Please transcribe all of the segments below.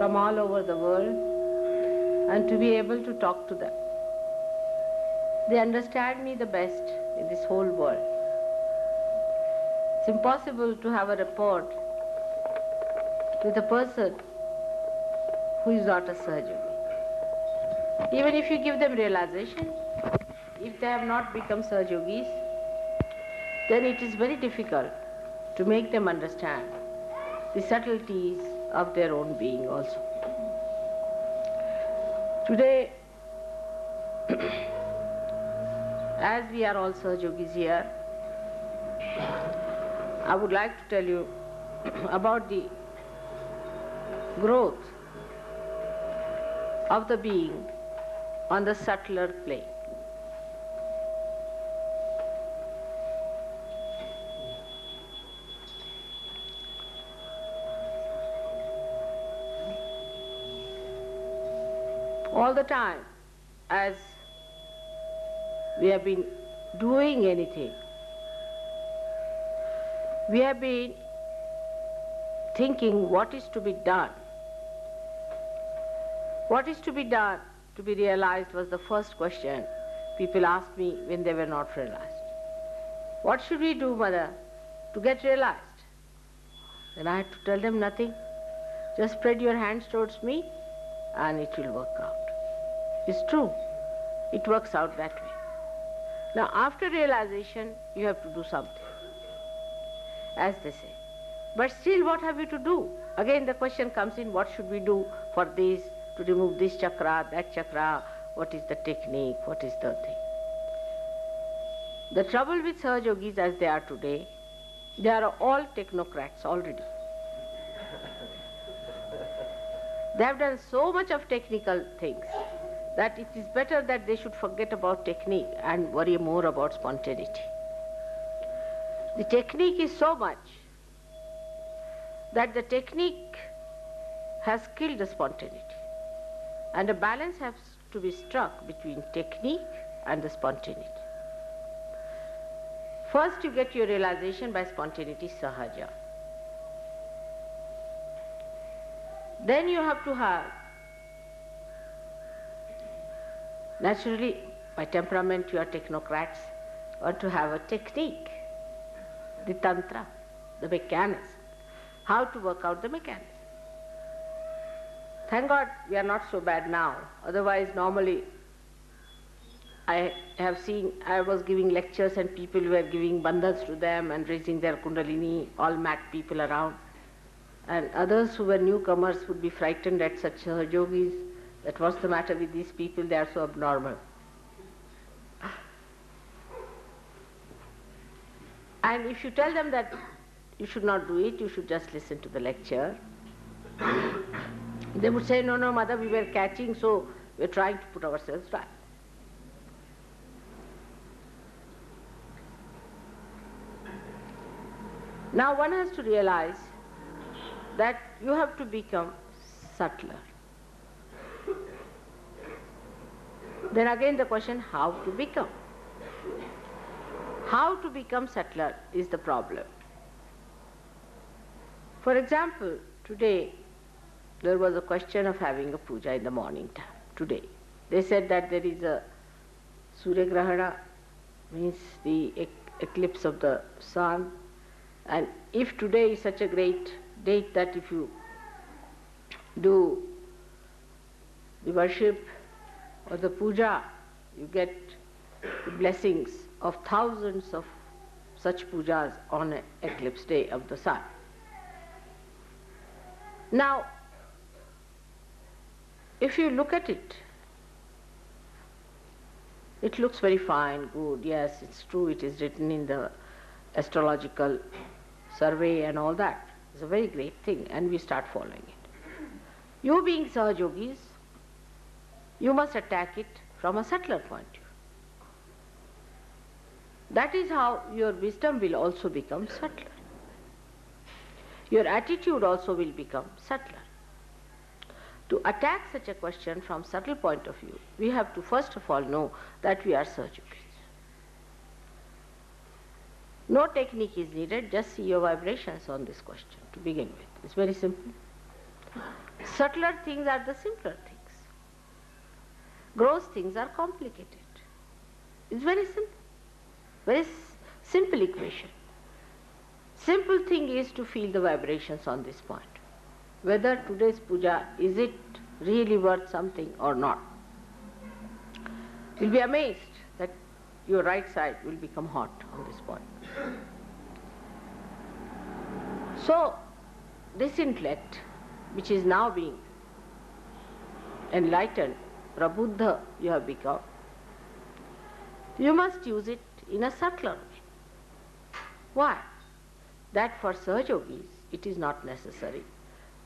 from all over the world and to be able to talk to them. They understand me the best in this whole world. It's impossible to have a rapport with a person who is not a Sahaja. Even if you give them realization, if they have not become Sahajogis, then it is very difficult to make them understand the subtleties of their own being also. Today, as we are all Sahajogis here, I would like to tell you about the growth of the being on the subtler plane. All the time, as we have been doing anything, we have been thinking what is to be done. What is to be done to be realized was the first question people asked me when they were not realized. What should we do, Mother, to get realized? Then I had to tell them nothing. Just spread your hands towards me and it will work out. It's true. It works out that way. Now, after realization, you have to do something, as they say. But still, what have you to do? Again, the question comes in, what should we do for this, to remove this chakra, that chakra, what is the technique, what is the thing? The trouble with Sahajogis as they are today, they are all technocrats already. They have done so much of technical things that it is better that they should forget about technique and worry more about spontaneity. The technique is so much that the technique has killed the spontaneity. And a balance has to be struck between technique and the spontaneity. First you get your realization by spontaneity, Sahaja. Then you have to have, naturally, by temperament you are technocrats, want to have a technique, the tantra, the mechanism, how to work out the mechanism. Thank God we are not so bad now. Otherwise, normally, I have seen, I was giving lectures and people were giving bandhans to them and raising their kundalini, all mad people around. And others who were newcomers would be frightened at such yogis, that what's the matter with these people, they are so abnormal. And if you tell them that you should not do it, you should just listen to the lecture, they would say, no, Mother, we were catching, so we're trying to put ourselves right. Now one has to realize that you have to become subtler. Then again the question, how to become? How to become subtler is the problem. For example, today there was a question of having a puja in the morning time. Today they said that there is a Surya Grahana, means the eclipse of the sun, and if today is such a great date that if you do the worship or the puja, you get the blessings of thousands of such pujas on an eclipse day of the sun. Now, if you look at it, it looks very fine, good, yes, it's true, it is written in the astrological survey and all that. It's a very great thing, and we start following it. You being Sahajogis, you must attack it from a subtler point of view. That is how your wisdom will also become subtler. Your attitude also will become subtler. To attack such a question from subtle point of view, we have to first of all know that we are Sahajogis. No technique is needed, just see your vibrations on this question to begin with. It's very simple. Subtler things are the simpler things. Gross things are complicated. It's very simple. Very simple equation. Simple thing is to feel the vibrations on this point. Whether today's puja, is it really worth something or not? You'll be amazed that your right side will become hot on this point. So, this intellect, which is now being enlightened, Prabuddha you have become, you must use it in a subtler way. Why? That for Sahajogis, it is not necessary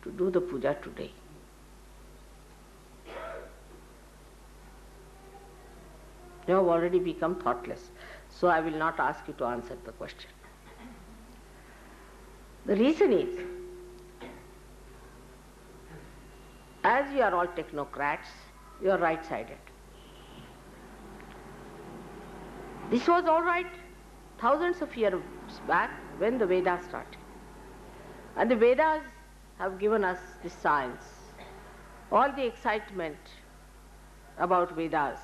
to do the puja today. You have already become thoughtless, so I will not ask you to answer the question. The reason is, as you are all technocrats, you are right-sided. This was all right thousands of years back when the Vedas started. And the Vedas have given us this science. All the excitement about Vedas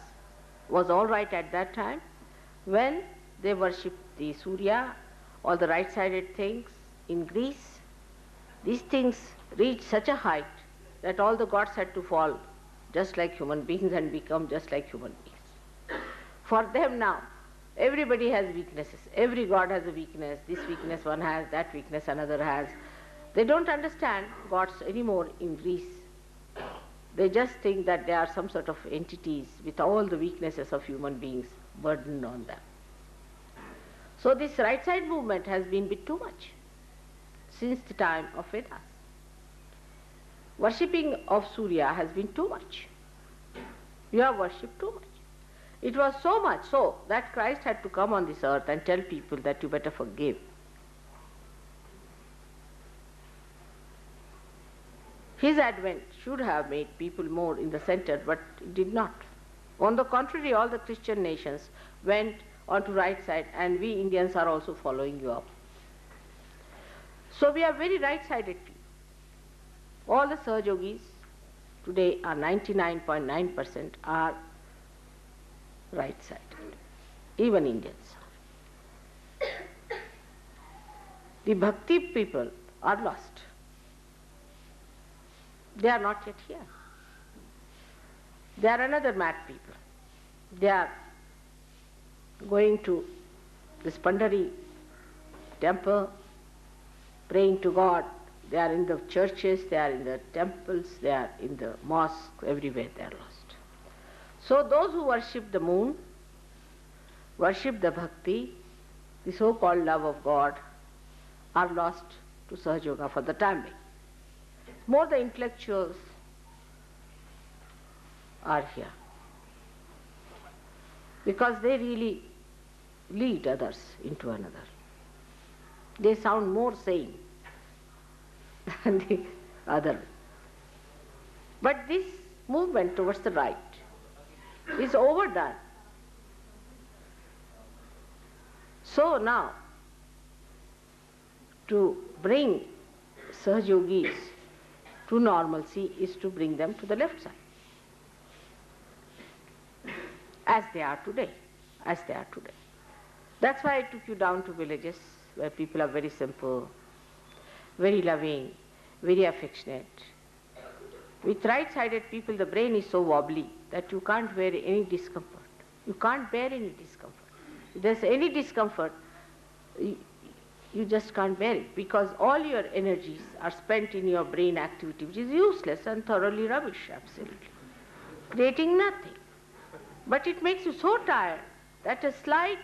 was all right at that time when they worshipped the Surya, all the right-sided things in Greece. These things reached such a height that all the gods had to fall just like human beings and become just like human beings. For them now, everybody has weaknesses. Every god has a weakness. This weakness one has, that weakness another has. They don't understand gods anymore in Greece. They just think that they are some sort of entities with all the weaknesses of human beings burdened on them. So this right side movement has been a bit too much since the time of Vedas. Worshipping of Surya has been too much. You have worshipped too much. It was so much so that Christ had to come on this earth and tell people that you better forgive. His advent should have made people more in the center, but it did not. On the contrary, all the Christian nations went onto right side, and we Indians are also following you up. So we are very right-sided people. All the Sahajogis today are 99.9% are right-sided. Even Indians are. The Bhakti people are lost. They are not yet here. They are another mad people. They are going to this Pandari temple, praying to God. They are in the churches, they are in the temples, they are in the mosques, everywhere they are lost. So those who worship the moon, worship the bhakti, the so-called love of God, are lost to Sahaja Yoga for the time being. More the intellectuals are here, because they really lead others into another. They sound more sane than the other. But this movement towards the right is overdone. So now, to bring Sahajogis to normalcy is to bring them to the left side, as they are today, as they are today. That's why I took you down to villages where people are very simple, very loving, very affectionate. With right-sided people, the brain is so wobbly that you can't bear any discomfort. You can't bear any discomfort. If there's any discomfort, you just can't bear it, because all your energies are spent in your brain activity, which is useless and thoroughly rubbish, absolutely, creating nothing. But it makes you so tired that a slight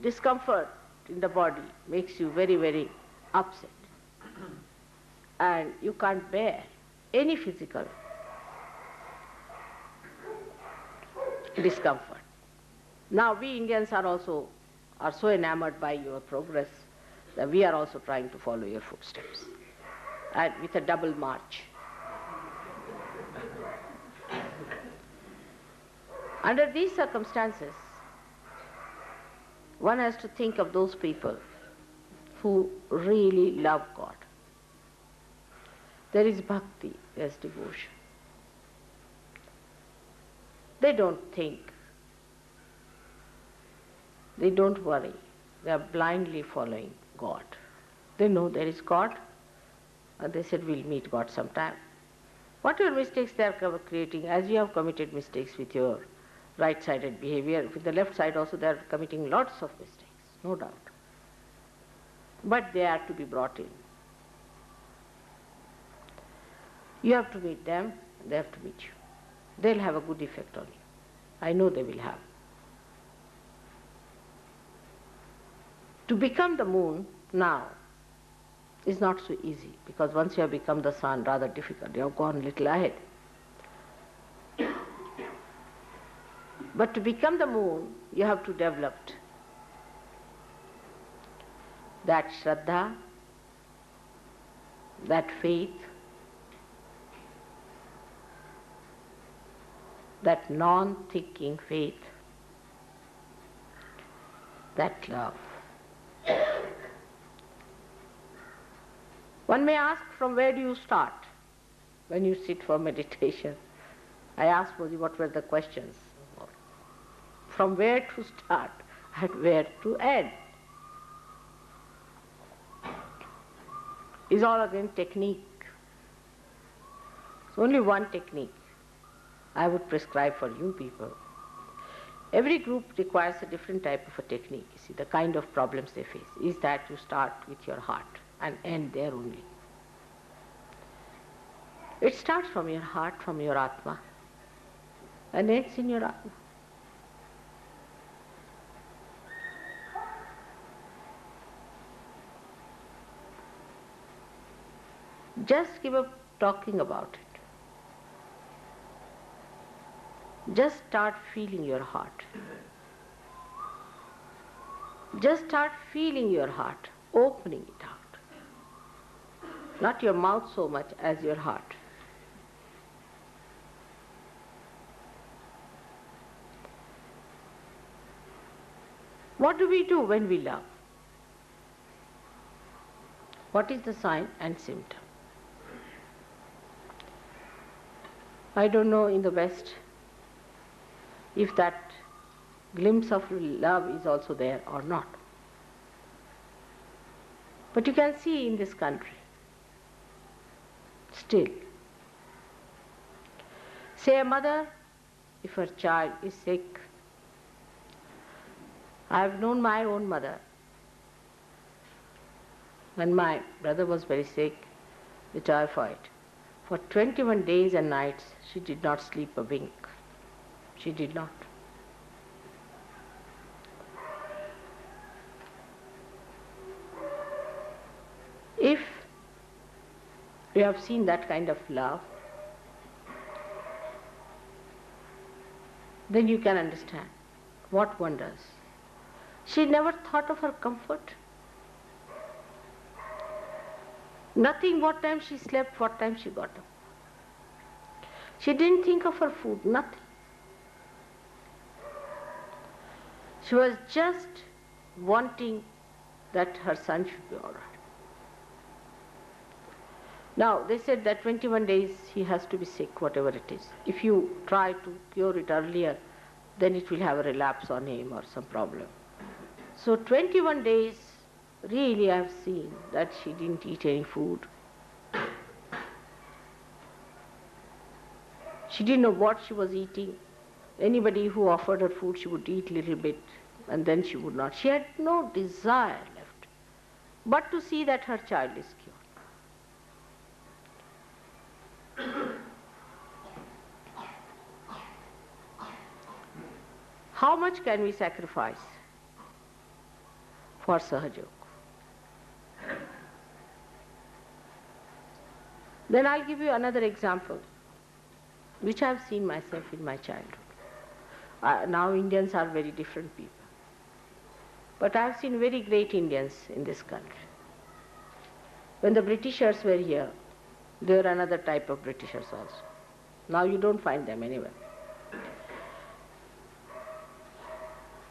discomfort in the body makes you very, very upset. And you can't bear any physical discomfort. Now we Indians are so enamored by your progress that we are also trying to follow your footsteps, and with a double march. Under these circumstances, one has to think of those people who really love God. There is bhakti, there is devotion. They don't think. They don't worry. They are blindly following God. They know there is God, and they said, we'll meet God sometime. Whatever mistakes they are creating, as you have committed mistakes with your right-sided behavior, with the left side also they are committing lots of mistakes, no doubt. But they are to be brought in. You have to meet them, they have to meet you. They'll have a good effect on you. I know they will have. To become the moon now is not so easy, because once you have become the sun, rather difficult. You have gone a little ahead. But to become the moon, you have to develop that Shraddha, that faith, that non-thinking faith, that love. One may ask, from where do you start when you sit for meditation? I asked Modi what were the questions. From where to start and where to end? Is all again technique. It's only one technique I would prescribe for you people. Every group requires a different type of a technique. You see, the kind of problems they face is that you start with your heart and end there only. It starts from your heart, from your Atma, and ends in your Atma. Just give up talking about it. Just start feeling your heart. Just start feeling your heart, opening it out. Not your mouth so much as your heart. What do we do when we love? What is the sign and symptom? I don't know in the West if that glimpse of love is also there or not. But you can see in this country, still. Say a mother, if her child is sick. I have known my own mother. When my brother was very sick, with typhoid, for 21 days and nights she did not sleep a wink. She did not. If you have seen that kind of love, then you can understand what wonders. She never thought of her comfort. Nothing, what time she slept, what time she got up. She didn't think of her food, nothing. She was just wanting that her son should be all right. Now, they said that 21 days he has to be sick, whatever it is. If you try to cure it earlier, then it will have a relapse on him or some problem. So 21 days, really I have seen that she didn't eat any food. She didn't know what she was eating. Anybody who offered her food, she would eat a little bit and then she would not. She had no desire left but to see that her child is cured. How much can we sacrifice for Sahajog? Then I'll give you another example, which I've seen myself in my childhood. Now Indians are very different people. But I've seen very great Indians in this country. When the Britishers were here, they were another type of Britishers also. Now you don't find them anywhere.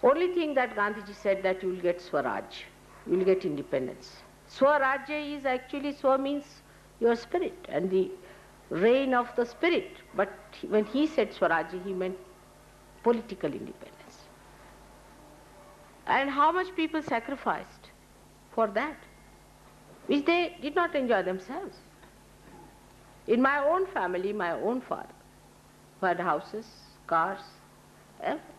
Only thing that Gandhiji said that you will get Swaraj, you will get independence. Swarajya is actually, Swa means your spirit and the reign of the spirit. But when he said Swarajya, he meant political independence. And how much people sacrificed for that, which they did not enjoy themselves. In my own family, my own father, who had houses, cars, everything.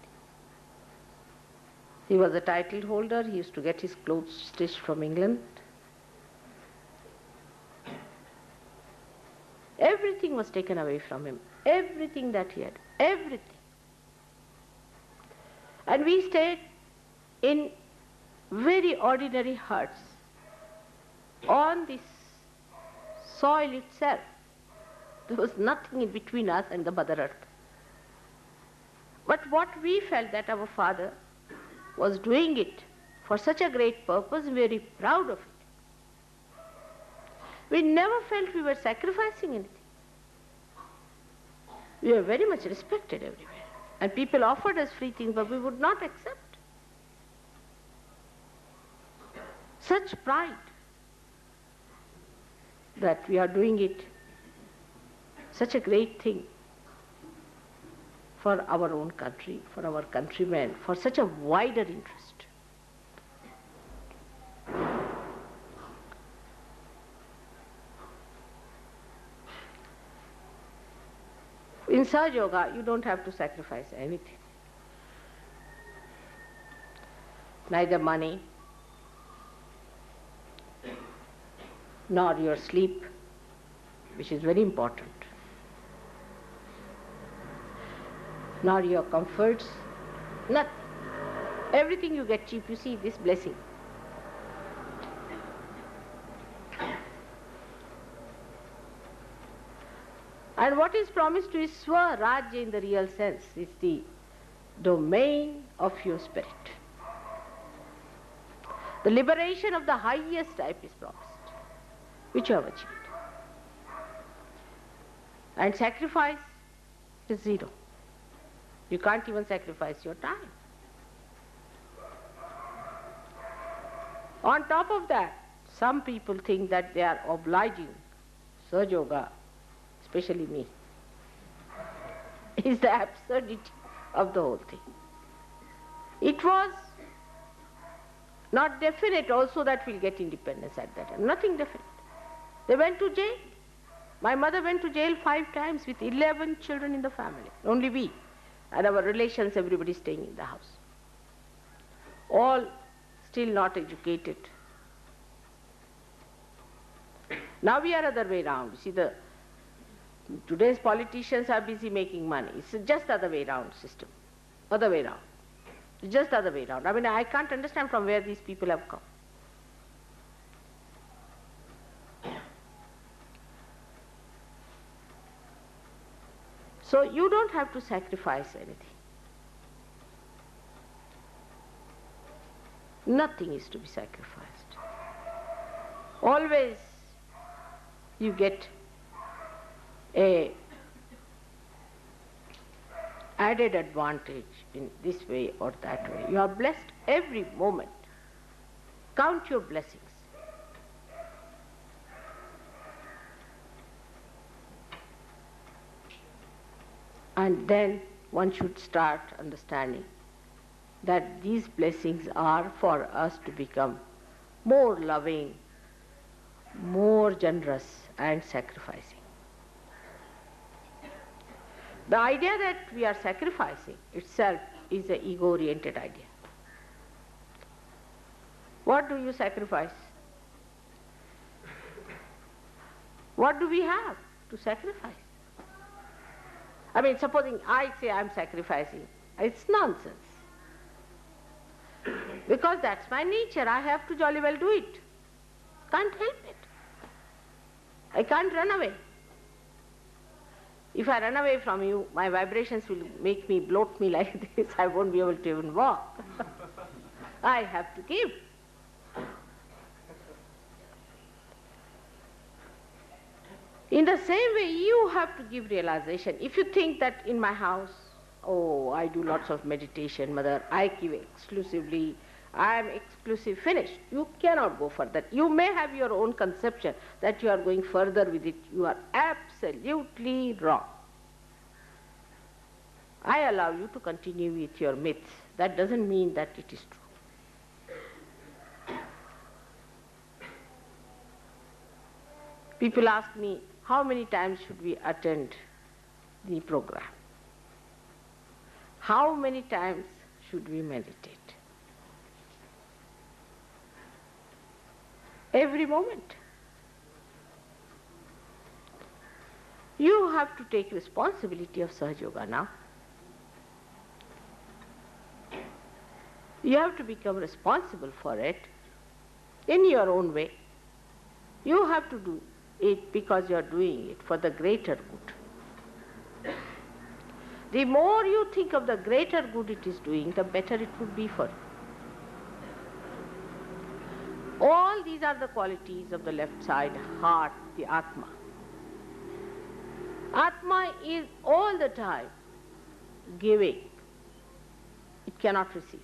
He was a title holder, he used to get his clothes stitched from England. Everything was taken away from him, everything that he had, everything. And we stayed in very ordinary huts on this soil itself. There was nothing in between us and the Mother Earth. But what we felt that our father was doing it for such a great purpose, very proud of it. We never felt we were sacrificing anything. We were very much respected everywhere. And people offered us free things, but we would not accept. Such pride that we are doing it, such a great thing for our own country, for our countrymen, for such a wider interest. In Sahaja Yoga, you don't have to sacrifice anything. Neither money, nor your sleep, which is very important, nor your comforts, nothing. Everything you get cheap. You see this blessing. And what is promised to you is Swarajya in the real sense. It's the domain of your spirit. The liberation of the highest type is promised, which you have achieved. And sacrifice is zero. You can't even sacrifice your time. On top of that, some people think that they are obliging Sahaja Yoga, especially me, is the absurdity of the whole thing. It was not definite also that we'll get independence at that time. Nothing definite. They went to jail. My mother went to jail 5 times with 11 children in the family. Only we and our relations, everybody staying in the house. All still not educated. Now we are other way around. See, today's politicians are busy making money. It's just the other way around system. Other way around. It's just the other way around. I mean, I can't understand from where these people have come. So you don't have to sacrifice anything. Nothing is to be sacrificed. Always you get a added advantage in this way or that way. You are blessed every moment. Count your blessings. And then one should start understanding that these blessings are for us to become more loving, more generous and sacrificing. The idea that we are sacrificing itself is an ego-oriented idea. What do you sacrifice? What do we have to sacrifice? I mean, supposing I say I'm sacrificing, it's nonsense. Because that's my nature, I have to jolly well do it. Can't help it. I can't run away. If I run away from you, my vibrations will make me, bloat me like this, I won't be able to even walk. I have to give. In the same way, you have to give realization. If you think that in my house, oh, I do lots of meditation, mother, I give exclusively, I am exclusive, finished. You cannot go further. You may have your own conception that you are going further with it. You are absolutely wrong. I allow you to continue with your myths. That doesn't mean that it is true. People ask me, how many times should we attend the program? How many times should we meditate? Every moment. You have to take responsibility of Sahaja Yoga now. You have to become responsible for it in your own way. You have to do it because you are doing it for the greater good. The more you think of the greater good it is doing, the better it would be for you. All these are the qualities of the left side, heart, the Atma. Atma is all the time giving. It cannot receive.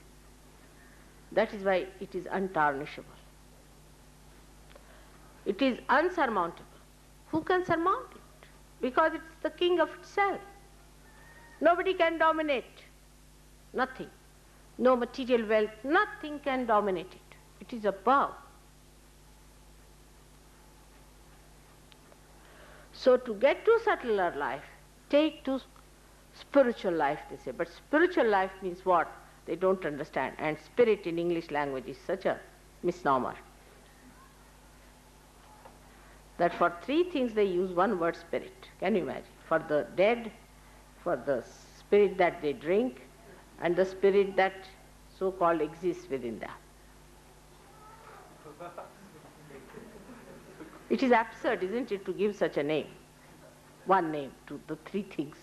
That is why it is untarnishable. It is unsurmountable. Who can surmount it? Because it's the king of itself. Nobody can dominate. Nothing. No material wealth, nothing can dominate it. It is above. So to get to subtler life, take to spiritual life, they say. But spiritual life means what? They don't understand. And spirit in English language is such a misnomer that for three things they use one word, spirit. Can you imagine? For the dead, for the spirit that they drink, and the spirit that so-called exists within them. It is absurd, isn't it, to give such a name, one name to the three things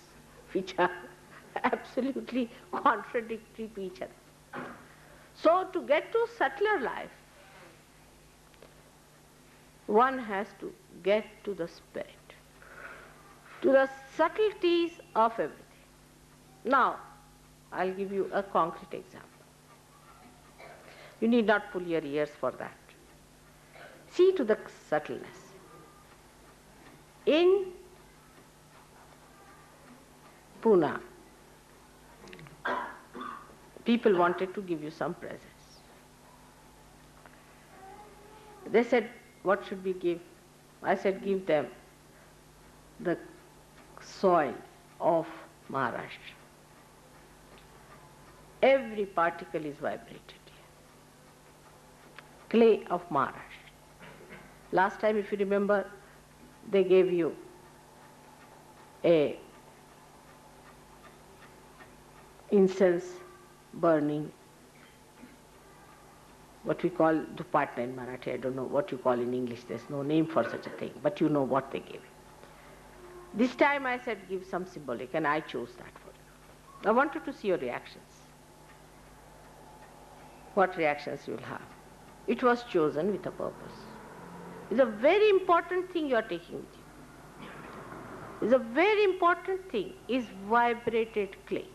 which are absolutely contradictory to each other. So to get to subtler life, one has to get to the spirit, to the subtleties of everything. Now, I'll give you a concrete example. You need not pull your ears for that. See to the subtleness. In Pune, people wanted to give you some presents. They said, what should we give? I said, give them the soil of Maharashtra. Every particle is vibrated here. Clay of Maharashtra. Last time, if you remember, they gave you a incense burning, what we call dupatta in Marathi. I don't know what you call in English. There's no name for such a thing, but you know what they gave. This time I said give some symbolic, and I chose that for you. I wanted to see your reactions. What reactions you will have. It was chosen with a purpose. It's a very important thing you are taking with you. It's a very important thing is vibrated clay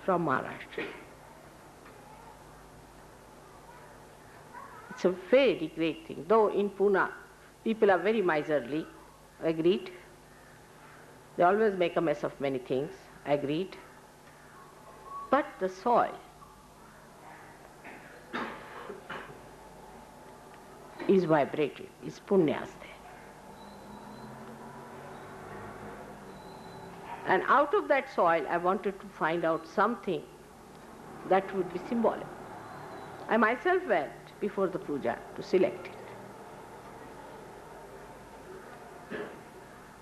from Maharashtra. It's a very great thing. Though in Pune, people are very miserly, agreed. They always make a mess of many things, agreed. But the soil is vibrated, is punyas there. And out of that soil, I wanted to find out something that would be symbolic. I myself went before the puja to select it.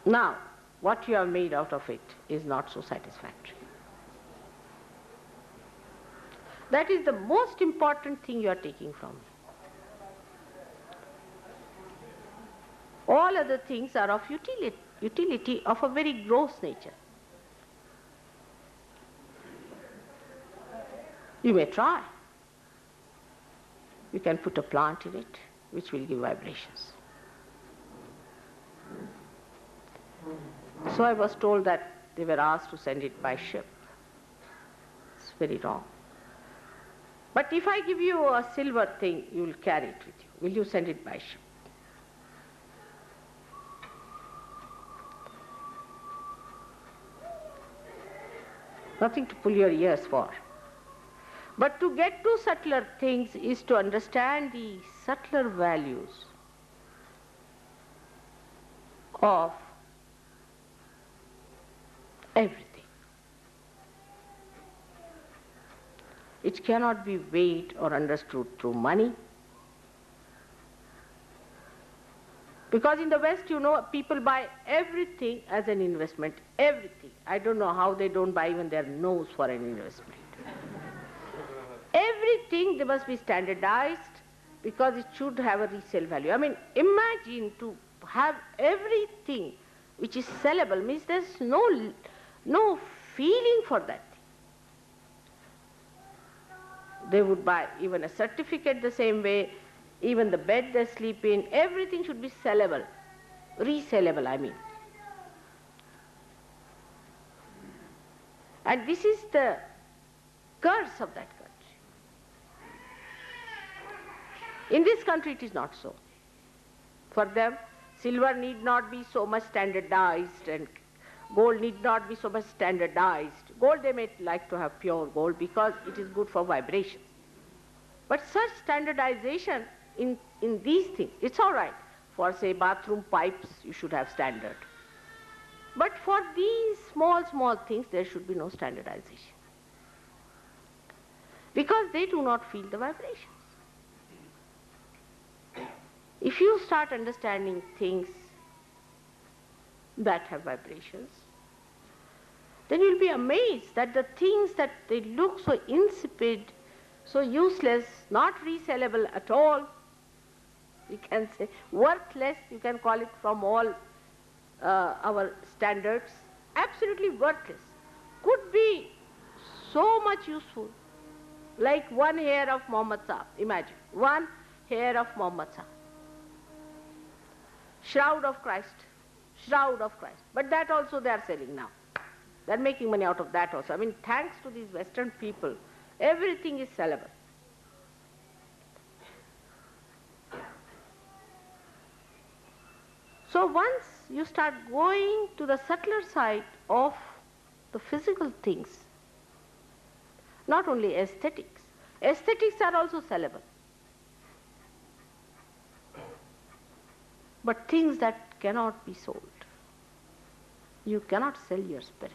Now, what you have made out of it is not so satisfactory. That is the most important thing you are taking from me. All other things are of utility of a very gross nature. You may try. You can put a plant in it, which will give vibrations. So I was told that they were asked to send it by ship. It's very wrong. But if I give you a silver thing, you will carry it with you. Will you send it by ship? Nothing to pull your ears for. But to get to subtler things is to understand the subtler values of everything. It cannot be weighed or understood through money. Because in the West, you know, people buy everything as an investment. Everything. I don't know how they don't buy even their nose for an investment. Everything they must be standardized because it should have a resale value. I mean, imagine to have everything which is sellable means there's no feeling for that thing. They would buy even a certificate the same way, even the bed they sleep in, everything should be sellable, resellable, I mean. And this is the curse of that country. In this country it is not so. For them, silver need not be so much standardized and gold need not be so much standardized. Gold they may like to have pure gold because it is good for vibrations. But such standardization in these things, it's all right. For say bathroom pipes, you should have standard. But for these small things, there should be no standardization. Because they do not feel the vibrations. If you start understanding things that have vibrations, then you'll be amazed that the things that they look so insipid, so useless, not resellable at all, you can say worthless, you can call it from all our standards, absolutely worthless, could be so much useful. Like one hair of Muhammad Sahib, imagine, one hair of Muhammad Sahib. Shroud of Christ, shroud of Christ. But that also they are selling now. They are making money out of that also. I mean, thanks to these Western people, everything is sellable. So once you start going to the subtler side of the physical things, not only aesthetics, aesthetics are also sellable. But things that cannot be sold. You cannot sell your spirit.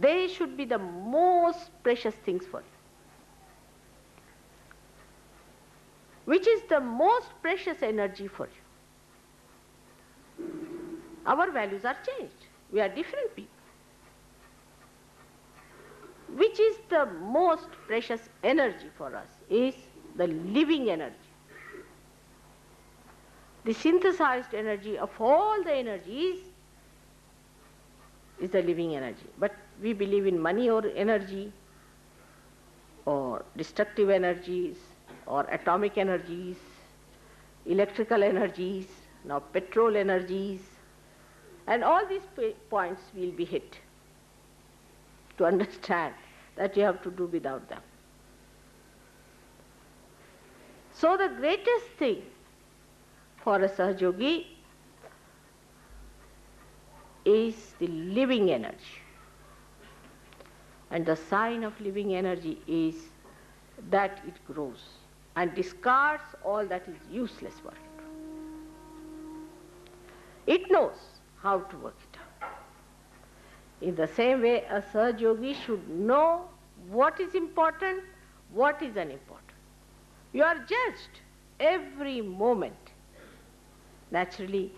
They should be the most precious things for you. Which is the most precious energy for you. Our values are changed. We are different people. Which is the most precious energy for us is the living energy. The synthesized energy of all the energies is the living energy. But we believe in money or energy, or destructive energies, or atomic energies, electrical energies, now petrol energies, and all these points will be hit to understand that you have to do without them. So the greatest thing for a Sahaja-yogi is the living energy. And the sign of living energy is that it grows and discards all that is useless for it. It knows how to work it out. In the same way, a Sahaja-yogi should know what is important, what is unimportant. You are judged every moment, naturally,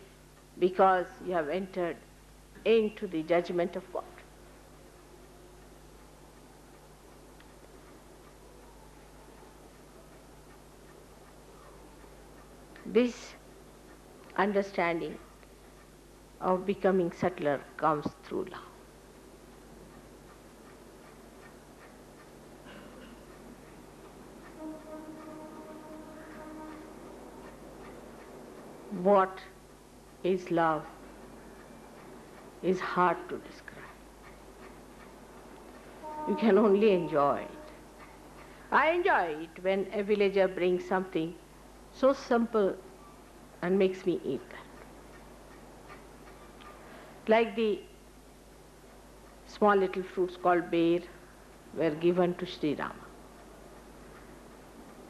because you have entered into the judgment of God. This understanding of becoming subtler comes through love. What is love is hard to describe. You can only enjoy it. I enjoy it when a villager brings something so simple and makes me eat that. Like the small little fruits called ber were given to Sri Rama.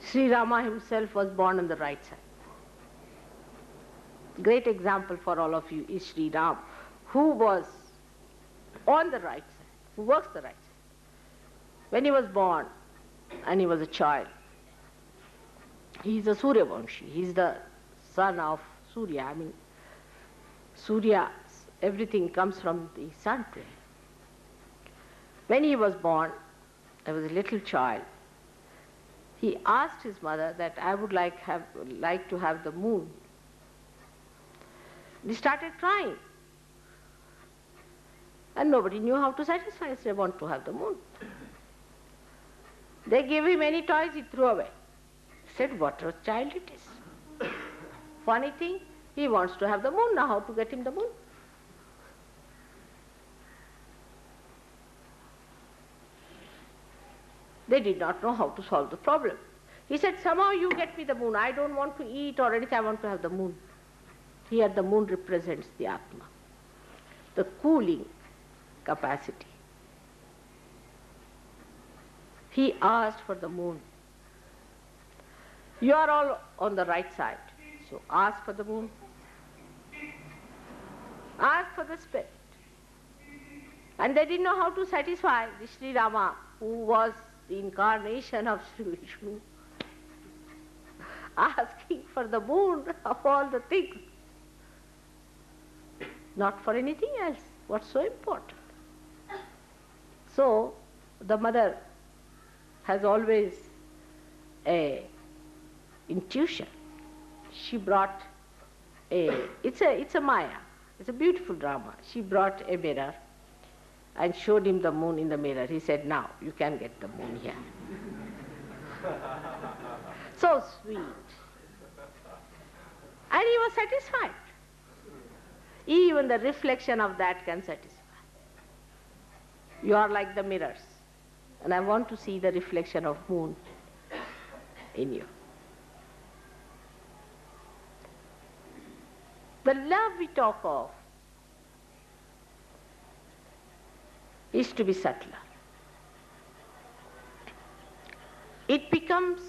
Sri Rama himself was born on the right side. Great example for all of you is Sri Ram, who was on the right side, who works the right side. When he was born and he was a child, he is a Suryavamshi. He is the son of Surya. I mean, Surya, everything comes from the sun. When he was born, I was a little child. He asked his mother that I would like to have the moon. He started crying. And nobody knew how to satisfy. He said, I want to have the moon. They gave him any toys, he threw away. He said, what a child it is. Funny thing, he wants to have the moon. Now how to get him the moon? They did not know how to solve the problem. He said, somehow you get me the moon. I don't want to eat or anything, I want to have the moon. Here the moon represents the Atma, the cooling capacity. He asked for the moon. You are all on the right side, so ask for the moon. Ask for the spirit. And they didn't know how to satisfy the Sri Rama, who was the incarnation of Sri Vishnu, asking for the moon of all the things. Not for anything else. What's so important? So, the mother has always a intuition. She brought it's a Maya. It's a beautiful drama. She brought a mirror and showed him the moon in the mirror. He said, now you can get the moon here. So sweet. And he was satisfied. Even the reflection of that can satisfy. You are like the mirrors, and I want to see the reflection of moon in you. The love we talk of is to be subtler. It becomes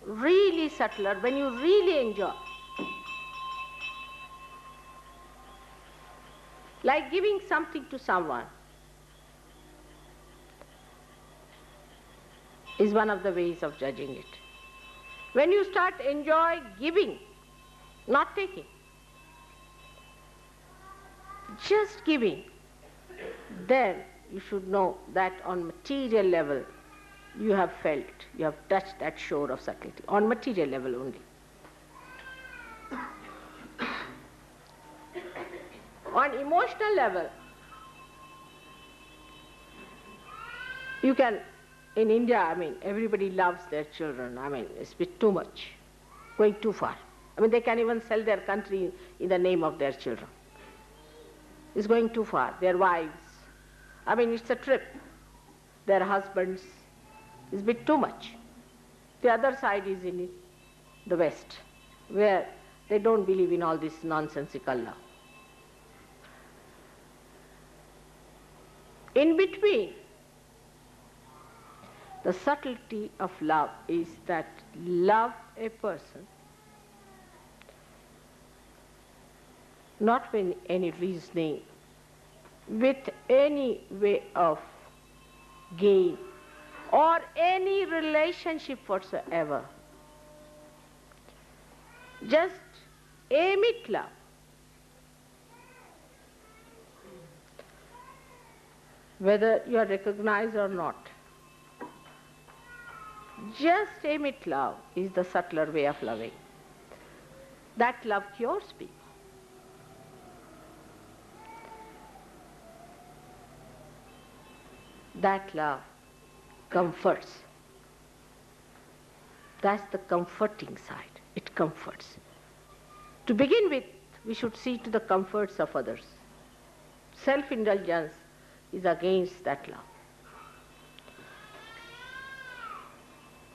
really subtler when you really enjoy. Like giving something to someone is one of the ways of judging it. When you start enjoy giving, not taking, just giving, then you should know that on material level you have felt, you have touched that shore of subtlety, on material level only. On emotional level, you can, in India, I mean, everybody loves their children. I mean, it's a bit too much, going too far. I mean, they can even sell their country in the name of their children. It's going too far. Their wives, I mean, it's a trip. Their husbands, it's a bit too much. The other side is in the West, where they don't believe in all this nonsensical love. In between, the subtlety of love is that love a person, not with any reasoning, with any way of gain or any relationship whatsoever. Just aim at love. Whether you are recognized or not. Just aim at love is the subtler way of loving. That love cures people. That love comforts. That's the comforting side. It comforts. To begin with, we should see to the comforts of others. Self-indulgence is against that love.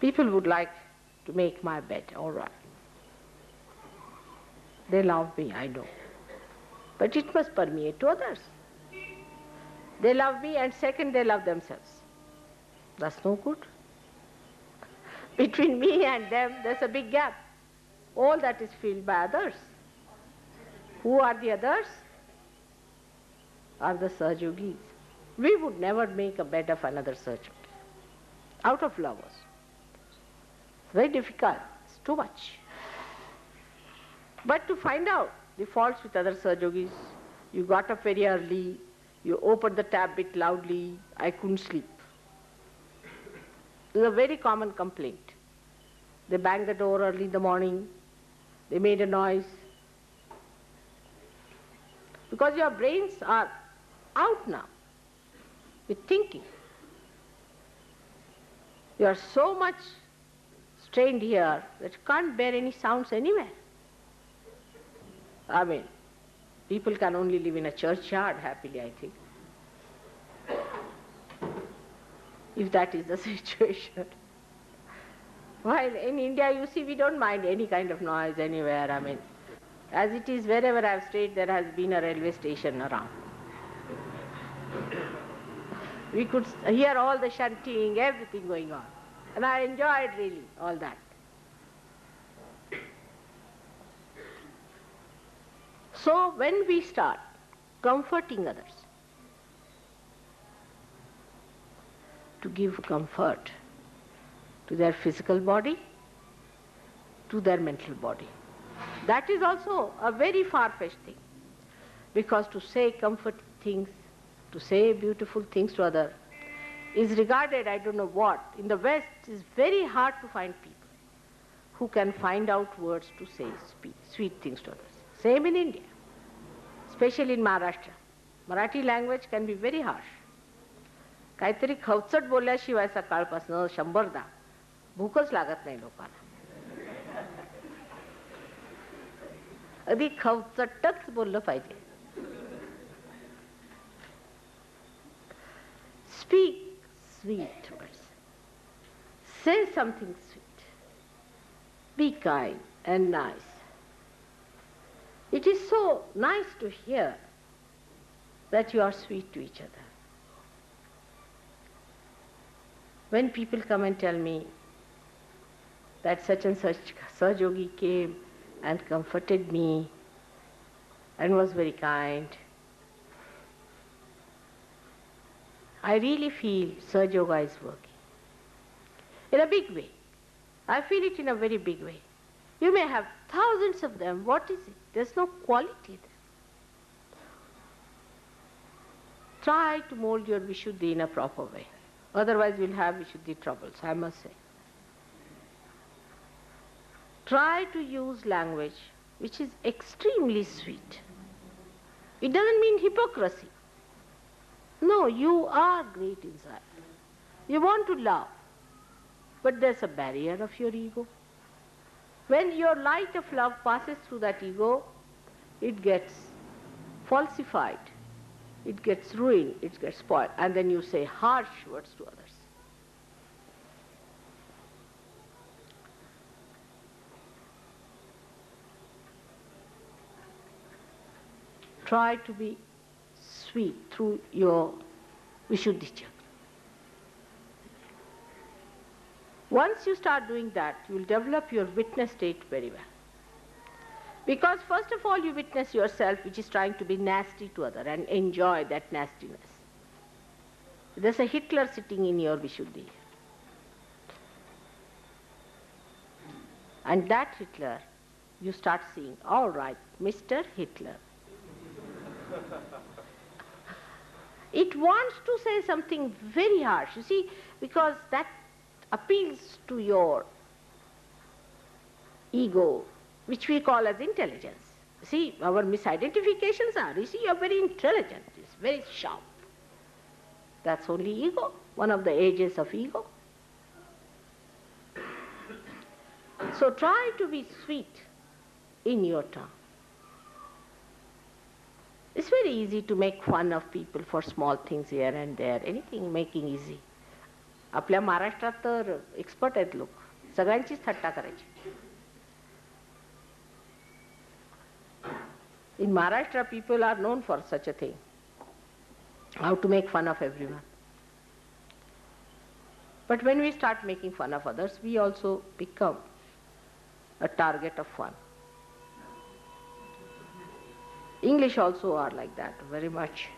People would like to make my bed, all right. They love me, I know. But it must permeate to others. They love me, and second, they love themselves. That's no good. Between me and them, there's a big gap. All that is filled by others. Who are the others? Are the Sahajogis. We would never make a bed of another Sahajogi. Out of love. It's very difficult. It's too much. But to find out the faults with other Sahajogis, you got up very early, you opened the tap bit loudly, I couldn't sleep. This is a very common complaint. They banged the door early in the morning, they made a noise. Because your brains are out now with thinking. You are so much strained here that you can't bear any sounds anywhere. I mean, people can only live in a churchyard happily, I think. If that is the situation. While in India, you see, we don't mind any kind of noise anywhere. I mean, as it is, wherever I've stayed, there has been a railway station around. We could hear all the shunting, everything going on. And I enjoyed really all that. So when we start comforting others, to give comfort to their physical body, to their mental body, that is also a very far-fetched thing. Because to say comforting things, to say beautiful things to others, is regarded, I don't know what, in the West it is very hard to find people who can find out words to say sweet things to others. Same in India, especially in Maharashtra. Marathi language can be very harsh. काहीतरी खवचट बोलल्याशिवाय सकाळपासून 100दा भूकच लागत नाही लोकांना. अगदी खवचटच बोललं पाहिजे. Speak sweet words. Say something sweet. Be kind and nice. It is so nice to hear that you are sweet to each other. When people come and tell me that such and such Sahajogi came and comforted me and was very kind, I really feel Sahajoga is working. In a big way. I feel it in a very big way. You may have thousands of them. What is it? There's no quality there. Try to mold your Vishuddhi in a proper way. Otherwise we'll have Vishuddhi troubles, I must say. Try to use language which is extremely sweet. It doesn't mean hypocrisy. No, you are great inside. You want to love, but there's a barrier of your ego. When your light of love passes through that ego, it gets falsified. It gets ruined, it gets spoiled, and then you say harsh words to others. Try to be sweet through your Vishuddhi chakra. Once you start doing that, you will develop your witness state very well. Because first of all you witness yourself which is trying to be nasty to other and enjoy that nastiness. There's a Hitler sitting in your Vishuddhi. And that Hitler, you start seeing, all right, Mr. Hitler. It wants to say something very harsh, you see, because that appeals to your ego, which we call as intelligence. See, our misidentifications are, you see, you're very intelligent, it's very sharp. That's only ego, one of the ages of ego. So try to be sweet in your tongue. It's very easy to make fun of people for small things here and there, anything making easy. आपल्या महाराष्ट्रात तर expert आहेत लोक, सगळ्यांचीच थट्टा करायची. In Maharashtra, people are known for such a thing, how to make fun of everyone. But when we start making fun of others, we also become a target of fun. English also are like that, very much.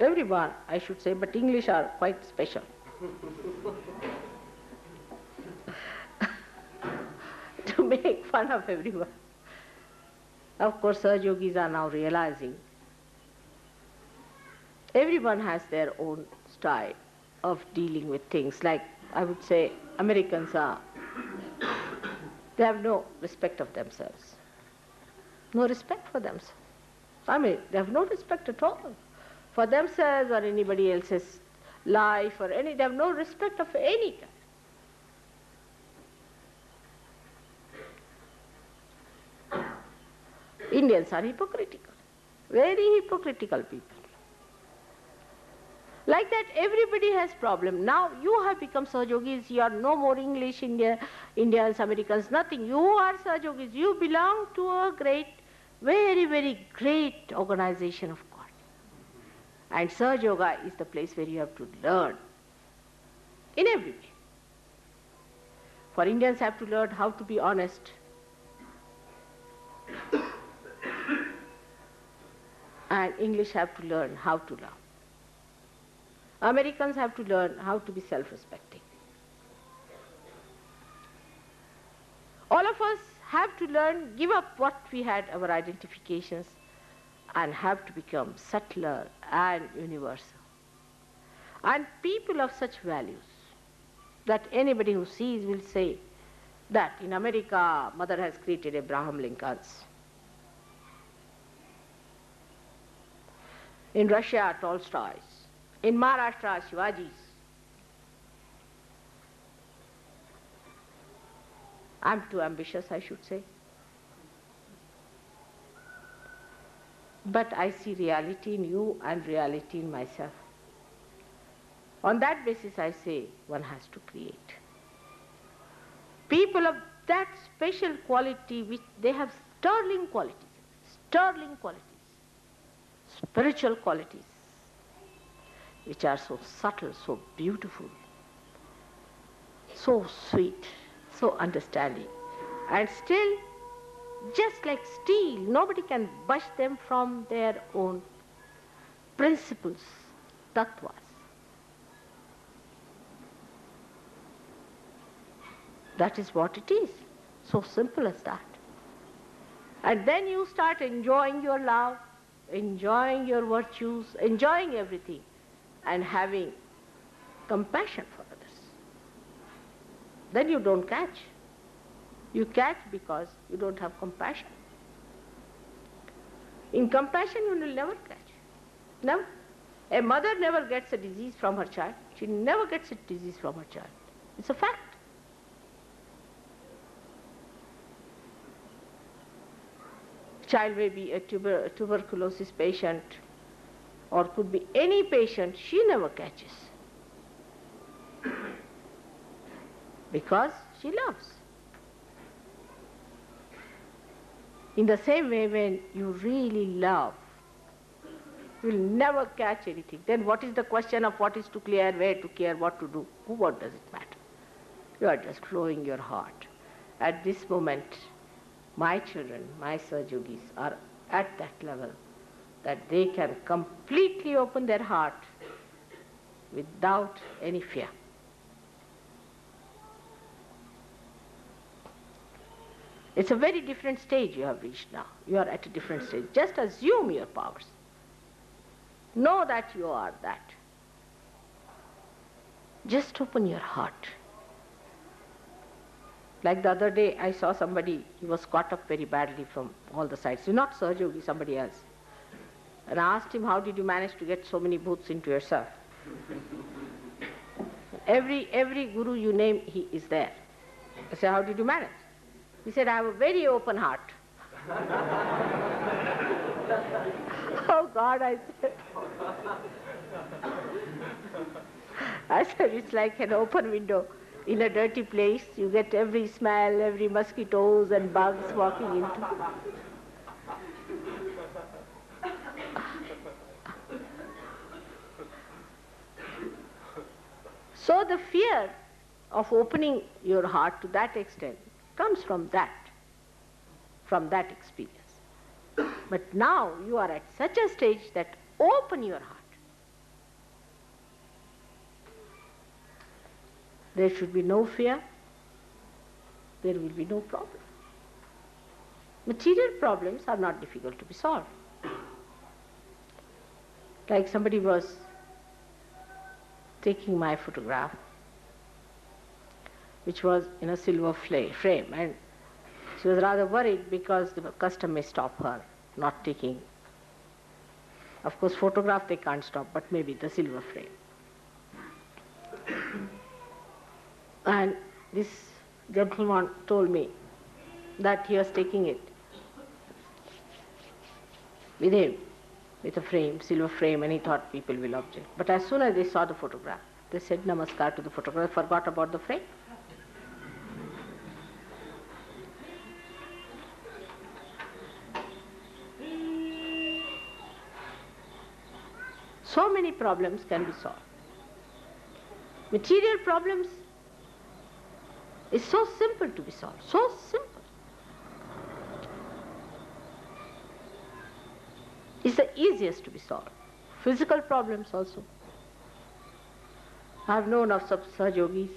Everyone, I should say, but English are quite special. To make fun of everyone. Of course, Sahaja Yogis are now realizing everyone has their own style of dealing with things. Like, I would say, Americans are, they have no respect of themselves. No respect for themselves. I mean, they have no respect at all for themselves or anybody else's life or any, they have no respect of any kind. Indians are hypocritical, very hypocritical people. Like that, everybody has problem. Now you have become Sahaja Yogis, you are no more English, Indians, Americans, nothing. You are Sahaja Yogis. You belong to a great, very, very great organization of God. And Sahaja Yoga is the place where you have to learn in every way. For Indians have to learn how to be honest. And English have to learn how to love. Americans have to learn how to be self-respecting. All of us have to learn, give up what we had, our identifications, and have to become subtler and universal. And people of such values that anybody who sees will say that in America, Mother has created Abraham Lincolns. In Russia, Tolstoy's. In Maharashtra, Shivaji's. I'm too ambitious, I should say. But I see reality in you and reality in myself. On that basis, I say one has to create. People of that special quality, which they have sterling qualities, spiritual qualities, which are so subtle, so beautiful, so sweet, so understanding, and still just like steel, nobody can budge them from their own principles, tattvas. That is what it is, so simple as that. And then you start enjoying your love, enjoying your virtues, enjoying everything, and having compassion for others. Then you don't catch. You catch because you don't have compassion. In compassion you will never catch. Never. A mother never gets a disease from her child. She never gets a disease from her child. It's a fact. Child may be a tuberculosis patient, or could be any patient, she never catches. Because she loves. In the same way, when you really love, you will never catch anything. Then what is the question of what is to clear, where to care, what to do? What does it matter? You are just flowing your heart. At this moment, my children, my Sahaja Yogis are at that level that they can completely open their heart without any fear. It's a very different stage you have reached now. You are at a different stage. Just assume your powers. Know that you are that. Just open your heart. Like the other day, I saw somebody, he was caught up very badly from all the sides. Not Sahaja Yogi, somebody else. And I asked him, how did you manage to get so many bhoots into yourself? Every guru you name, he is there. I said, how did you manage? He said, I have a very open heart. Oh God, I said. I said, it's like an open window in a dirty place. You get every smell, every mosquitoes and bugs walking into. So the fear of opening your heart to that extent comes from that experience. But now you are at such a stage that open your heart. There should be no fear. There will be no problem. Material problems are not difficult to be solved. Like somebody was taking my photograph, which was in a silver frame, and she was rather worried because the custom may stop her not taking. Of course, photograph they can't stop, but maybe the silver frame. And this gentleman told me that he was taking it with him, with a frame, silver frame, and he thought people will object. But as soon as they saw the photograph, they said namaskar to the photograph, forgot about the frame. So many problems can be solved. Material problems is so simple to be solved, so simple. It's the easiest to be solved. Physical problems also. I have known of some Sahajogis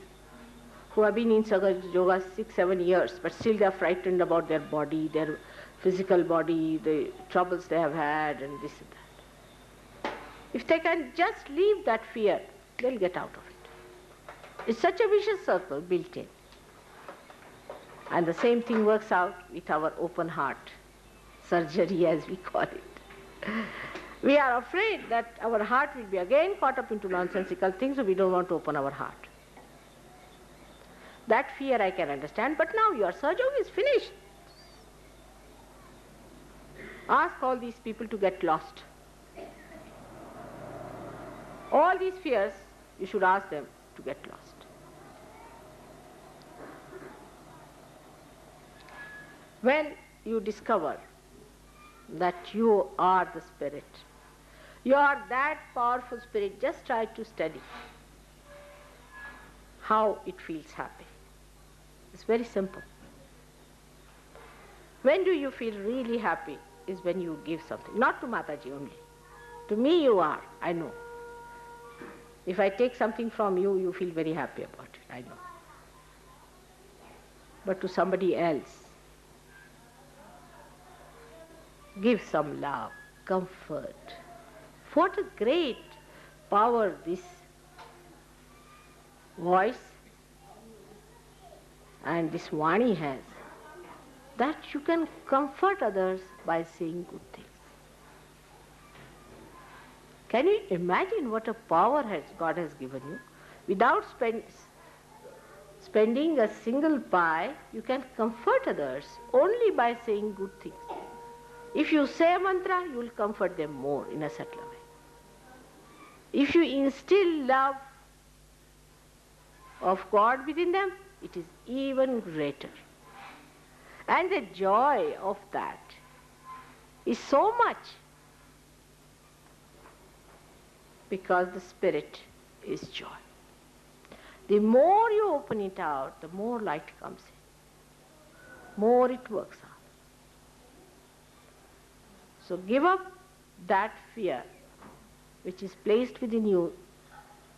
who have been in Sahaja Yoga 6-7 years, but still they are frightened about their body, their physical body, the troubles they have had, and this and that. If they can just leave that fear, they'll get out of it. It's such a vicious circle built in. And the same thing works out with our open heart surgery, as we call it. We are afraid that our heart will be again caught up into nonsensical things, so we don't want to open our heart. That fear I can understand, but now your surgery is finished. Ask all these people to get lost. All these fears, you should ask them to get lost. When you discover that you are the spirit, you are that powerful spirit, just try to study how it feels happy. It's very simple. When do you feel really happy is when you give something, not to Mataji only. To me you are, I know. If I take something from you, you feel very happy about it, I know. But to somebody else, give some love, comfort. What a great power this voice and this Vani has, that you can comfort others by saying good things. Can you imagine what a power God has given you? Without spending a single pie, you can comfort others only by saying good things. If you say a mantra, you will comfort them more in a subtler way. If you instill love of God within them, it is even greater. And the joy of that is so much, because the spirit is joy. The more you open it out, the more light comes in, more it works out. So give up that fear which is placed within you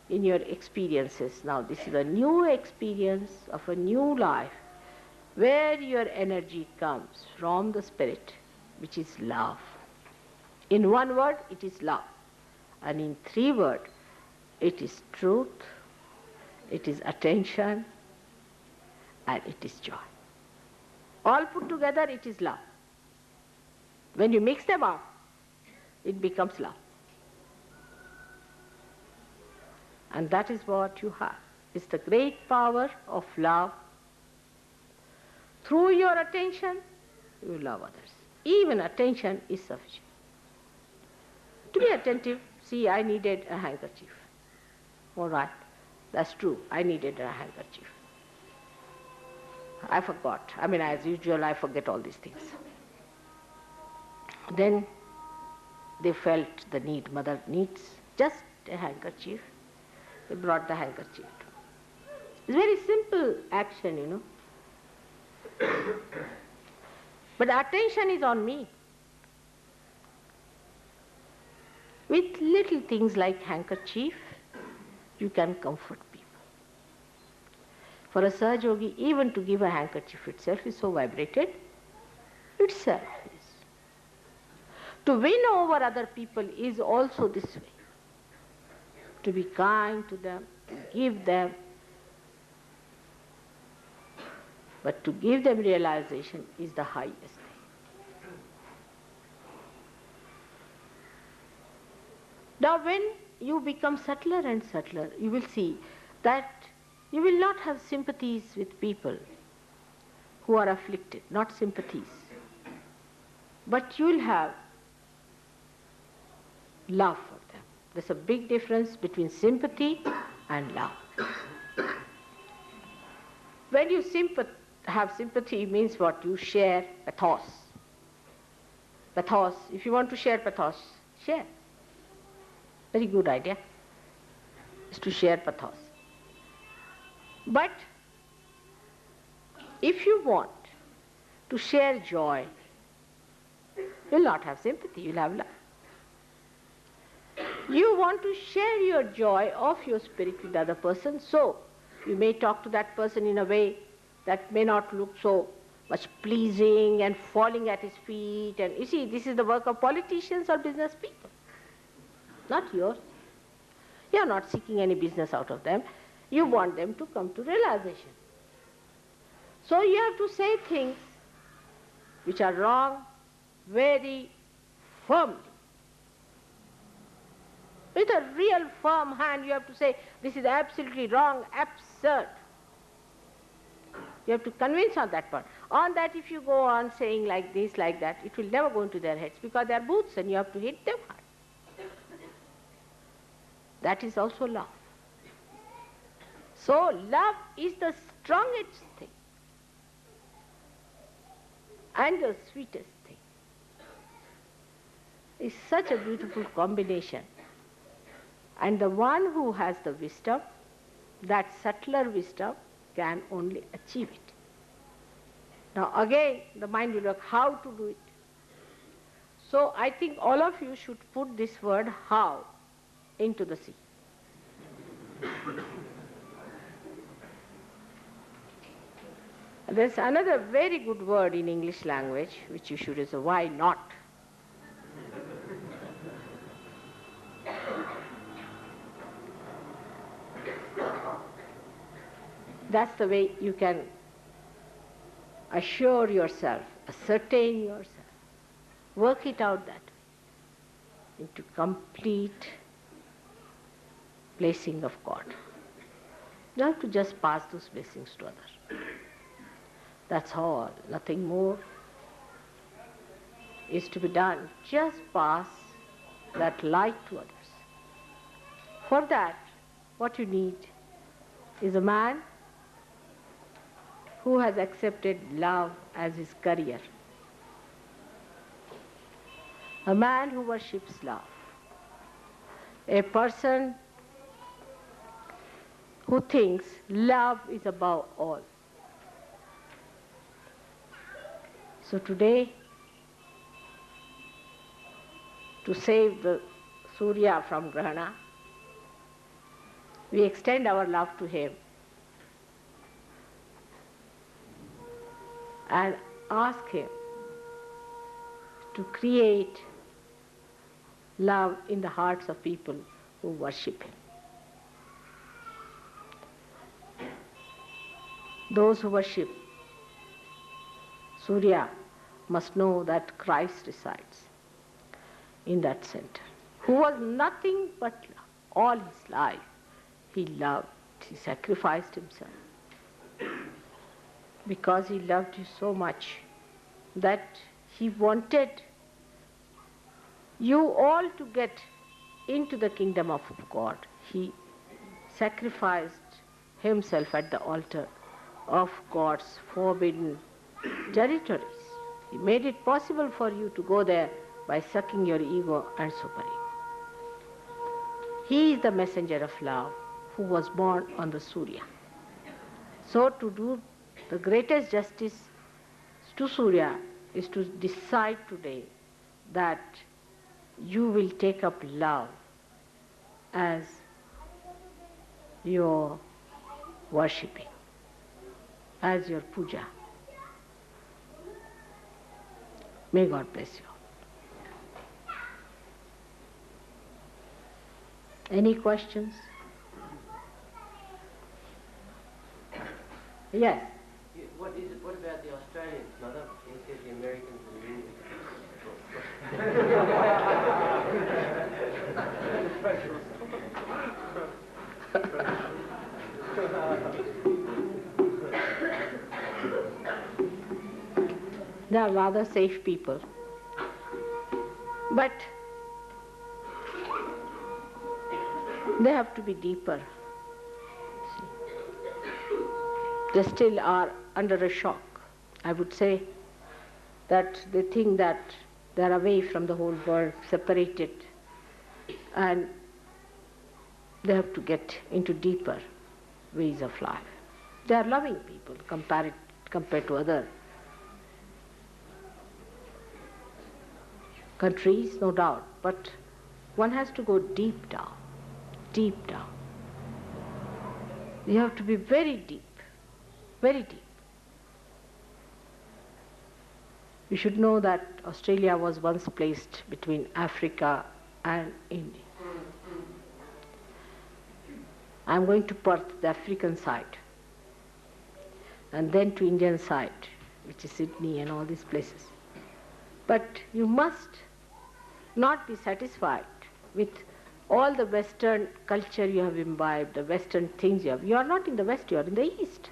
in your experiences. Now this is a new experience of a new life where your energy comes from the spirit, which is love. In one word, it is love. And in 3 words, it is truth, it is attention, and it is joy. All put together, it is love. When you mix them up, it becomes love. And that is what you have. It's the great power of love. Through your attention, you love others. Even attention is sufficient. To be attentive, see, I needed a handkerchief. All right, that's true. I needed a handkerchief. I forgot. I mean, as usual, I forget all these things. Then they felt the need. Mother needs just a handkerchief. They brought the handkerchief. It's a very simple action, you know. But the attention is on me. With little things like handkerchief, you can comfort people. For a Sahaja Yogi, even to give a handkerchief itself is so vibrated, itself is. To win over other people is also this way. To be kind to them, to give them. But to give them realization is the highest thing. Now when you become subtler and subtler, you will see that you will not have sympathies with people who are afflicted, not sympathies. But you will have love for them. There's a big difference between sympathy and love. When you have sympathy, means what? You share pathos. Pathos, if you want to share pathos, share. Very good idea is to share pathos. But if you want to share joy, you'll not have sympathy, you'll have love. You want to share your joy of your spirit with the other person, so you may talk to that person in a way that may not look so much pleasing and falling at his feet. And you see, this is the work of politicians or business people, not yours. You are not seeking any business out of them. You want them to come to realization. So you have to say things which are wrong very firmly. With a real firm hand you have to say, this is absolutely wrong, absurd. You have to convince on that part. On that, if you go on saying like this, like that, it will never go into their heads because they are booths and you have to hit them hard. That is also love. So love is the strongest thing and the sweetest thing. It's such a beautiful combination. And the one who has the wisdom, that subtler wisdom, can only achieve it. Now again, the mind will work how to do it. So I think all of you should put this word how into the sea. There's another very good word in English language which you should use, why not? That's the way you can assure yourself, ascertain yourself, work it out that way into complete blessing of God. You have to just pass those blessings to others. That's all, nothing more is to be done. Just pass that light to others. For that, what you need is a man who has accepted love as his career. A man who worships love. A person who thinks love is above all. So today, to save the Surya from Grahana, we extend our love to him and ask him to create love in the hearts of people who worship him. Those who worship Surya must know that Christ resides in that center, who was nothing but love. All his life he loved, he sacrificed himself because he loved you so much that he wanted you all to get into the kingdom of God. He sacrificed himself at the altar of God's forbidden territories. He made it possible for you to go there by sucking your ego and super-ego. He is the messenger of love who was born on the Surya. So to do the greatest justice to Surya is to decide today that you will take up love as your worshipping, as your puja. May God bless you. Any questions? Yes. What about the Australians, Mother? You said the Americans They are rather safe people. But they have to be deeper. They still are under a shock. I would say that they think that they are away from the whole world, separated, and they have to get into deeper ways of life. They are loving people compared to other countries, no doubt, but one has to go deep down, deep down. You have to be very deep, very deep. You should know that Australia was once placed between Africa and India. I'm going to Perth, the African side, and then to Indian side, which is Sydney and all these places. But you must not be satisfied with all the Western culture you have imbibed, the Western things you have. You are not in the West, you are in the East.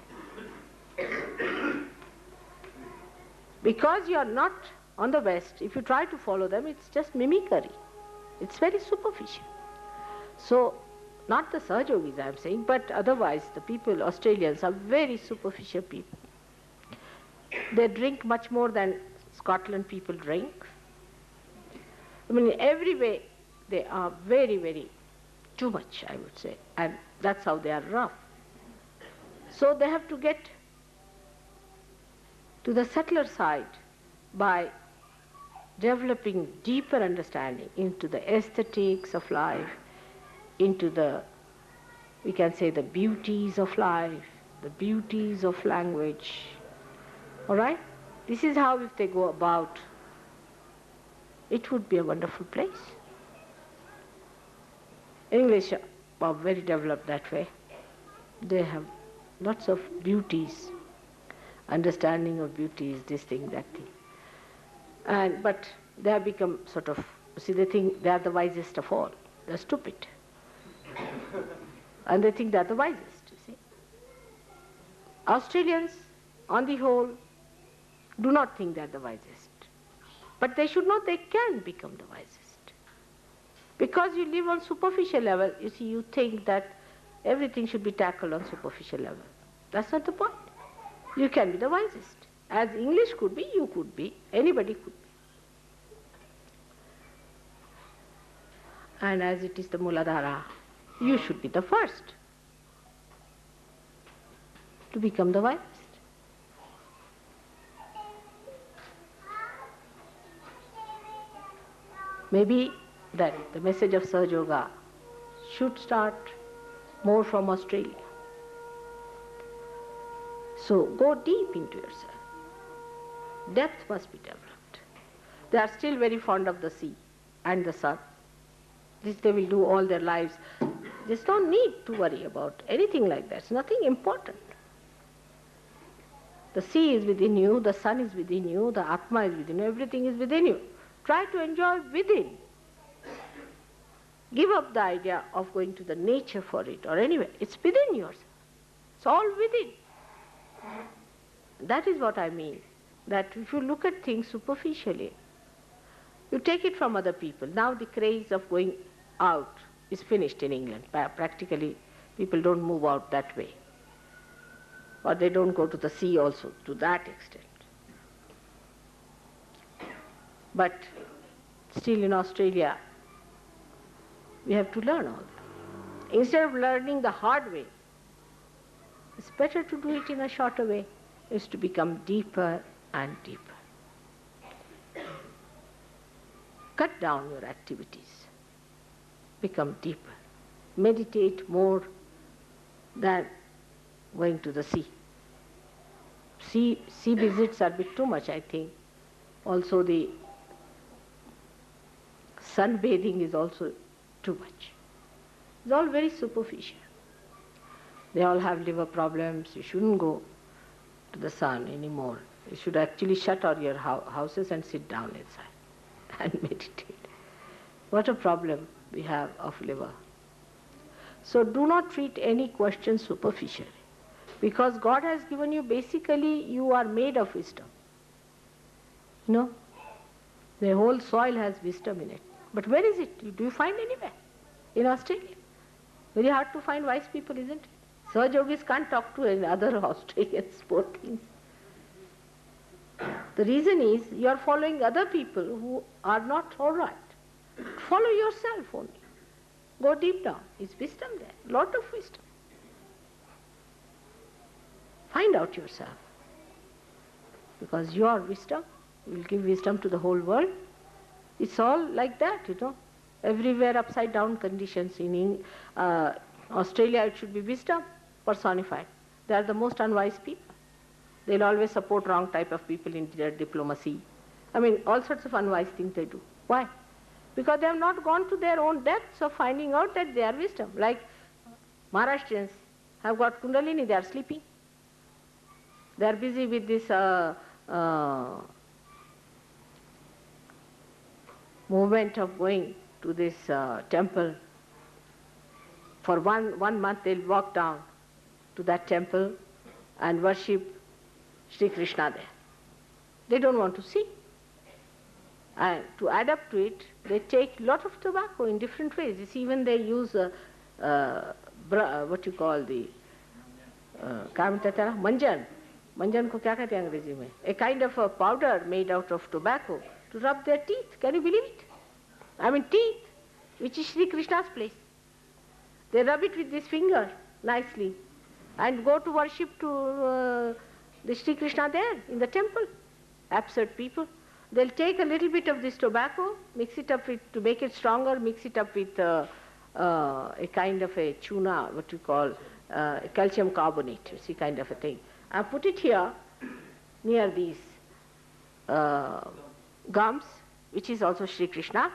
Because you are not on the West, if you try to follow them, it's just mimicry. It's very superficial. So, not the Sahajogis I am saying, but otherwise the people, Australians, are very superficial people. They drink much more than Scotland people drink. I mean, in every way, they are very, very too much, I would say, and that's how they are rough. So they have to get to the subtler side by developing deeper understanding into the aesthetics of life, into the, we can say, the beauties of life, the beauties of language. All right? This is how, if they go about, it would be a wonderful place. English are very developed that way. They have lots of beauties, understanding of beauties, this thing, that thing. But they have become sort of, see, they think they are the wisest of all. They are stupid. And they think they are the wisest, you see. Australians, on the whole, do not think they are the wisest. But they should know they can become the wisest. Because you live on superficial level, you see, you think that everything should be tackled on superficial level. That's not the point. You can be the wisest. As English could be, you could be, anybody could be. And as it is the Muladhara, you should be the first to become the wisest. Maybe that the message of Sahaja Yoga should start more from Australia. So go deep into yourself. Depth must be developed. They are still very fond of the sea and the sun. This they will do all their lives. Just don't need to worry about anything like that. It's nothing important. The sea is within you, the sun is within you, the Atma is within you, everything is within you. Try to enjoy within. Give up the idea of going to the nature for it or anywhere. It's within yourself. It's all within. That is what I mean. That if you look at things superficially, you take it from other people. Now the craze of going out is finished in England. Practically People don't move out that way. Or they don't go to the sea also to that extent. But still in Australia, we have to learn all that. Instead of learning the hard way, it's better to do it in a shorter way. It's to become deeper and deeper. Cut down your activities. Become deeper. Meditate more than going to the sea. Sea visits are a bit too much, I think. Also the sunbathing is also too much. It's all very superficial. They all have liver problems. You shouldn't go to the sun anymore. You should actually shut all your houses and sit down inside and meditate. What a problem we have of liver. So do not treat any question superficially. Because God has given you, basically you are made of wisdom. No? The whole soil has wisdom in it. But where is it? Do you find anywhere? In Australia? Very hard to find wise people, isn't it? Saj yogis can't talk to any other Australian sportings. The reason is you are following other people who are not all right. Follow yourself only. Go deep down. Is wisdom there? Lot of wisdom. Find out yourself. Because your wisdom will give wisdom to the whole world. It's all like that, you know. Everywhere upside down conditions. In Australia it should be wisdom personified. They are the most unwise people. They'll always support wrong type of people in their diplomacy. I mean, all sorts of unwise things they do. Why? Because they have not gone to their own depths of finding out that they are wisdom. Like Maharashtrians have got Kundalini, they are sleeping. They are busy with this movement of going to this temple. For one month they'll walk down to that temple and worship Sri Krishna there. They don't want to see. And to add up to it, they take lot of tobacco in different ways. You see, even they use what you call the manjan. Manjan ko kya kehte hain Angrezi mein? A kind of a powder made out of tobacco to rub their teeth. Can you believe it? I mean teeth, which is Sri Krishna's place. They rub it with this finger nicely and go to worship to the Sri Krishna there in the temple. Absurd people. They'll take a little bit of this tobacco, mix it up with, to make it stronger, mix it up with a kind of a tuna, what you call calcium carbonate, you see, kind of a thing. I put it here near these gums, which is also Sri Krishna,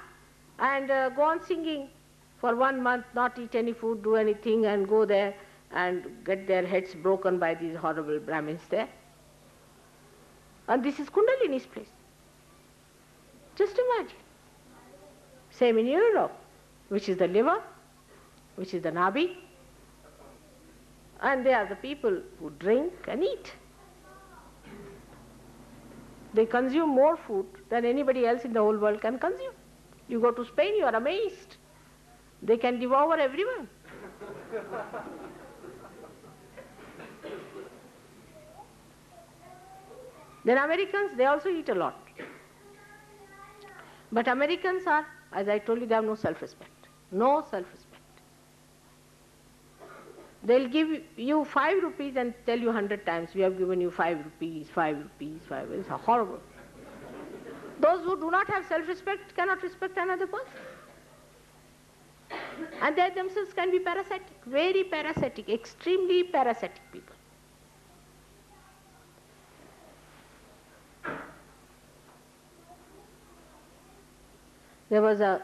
and go on singing for 1 month, not eat any food, do anything, and go there and get their heads broken by these horrible Brahmins there. And this is Kundalini's place. Just imagine. Same in Europe, which is the liver, which is the nabi, and they are the people who drink and eat. They consume more food than anybody else in the whole world can consume. You go to Spain, you are amazed. They can devour everyone. Then Americans, they also eat a lot. But Americans are, as I told you, they have no self-respect. No self-respect. They'll give you 5 rupees and tell you 100 times, we have given you 5 rupees, 5 rupees, 5 rupees. It's horrible. Those who do not have self-respect cannot respect another person. And they themselves can be parasitic, very parasitic, extremely parasitic people. There was a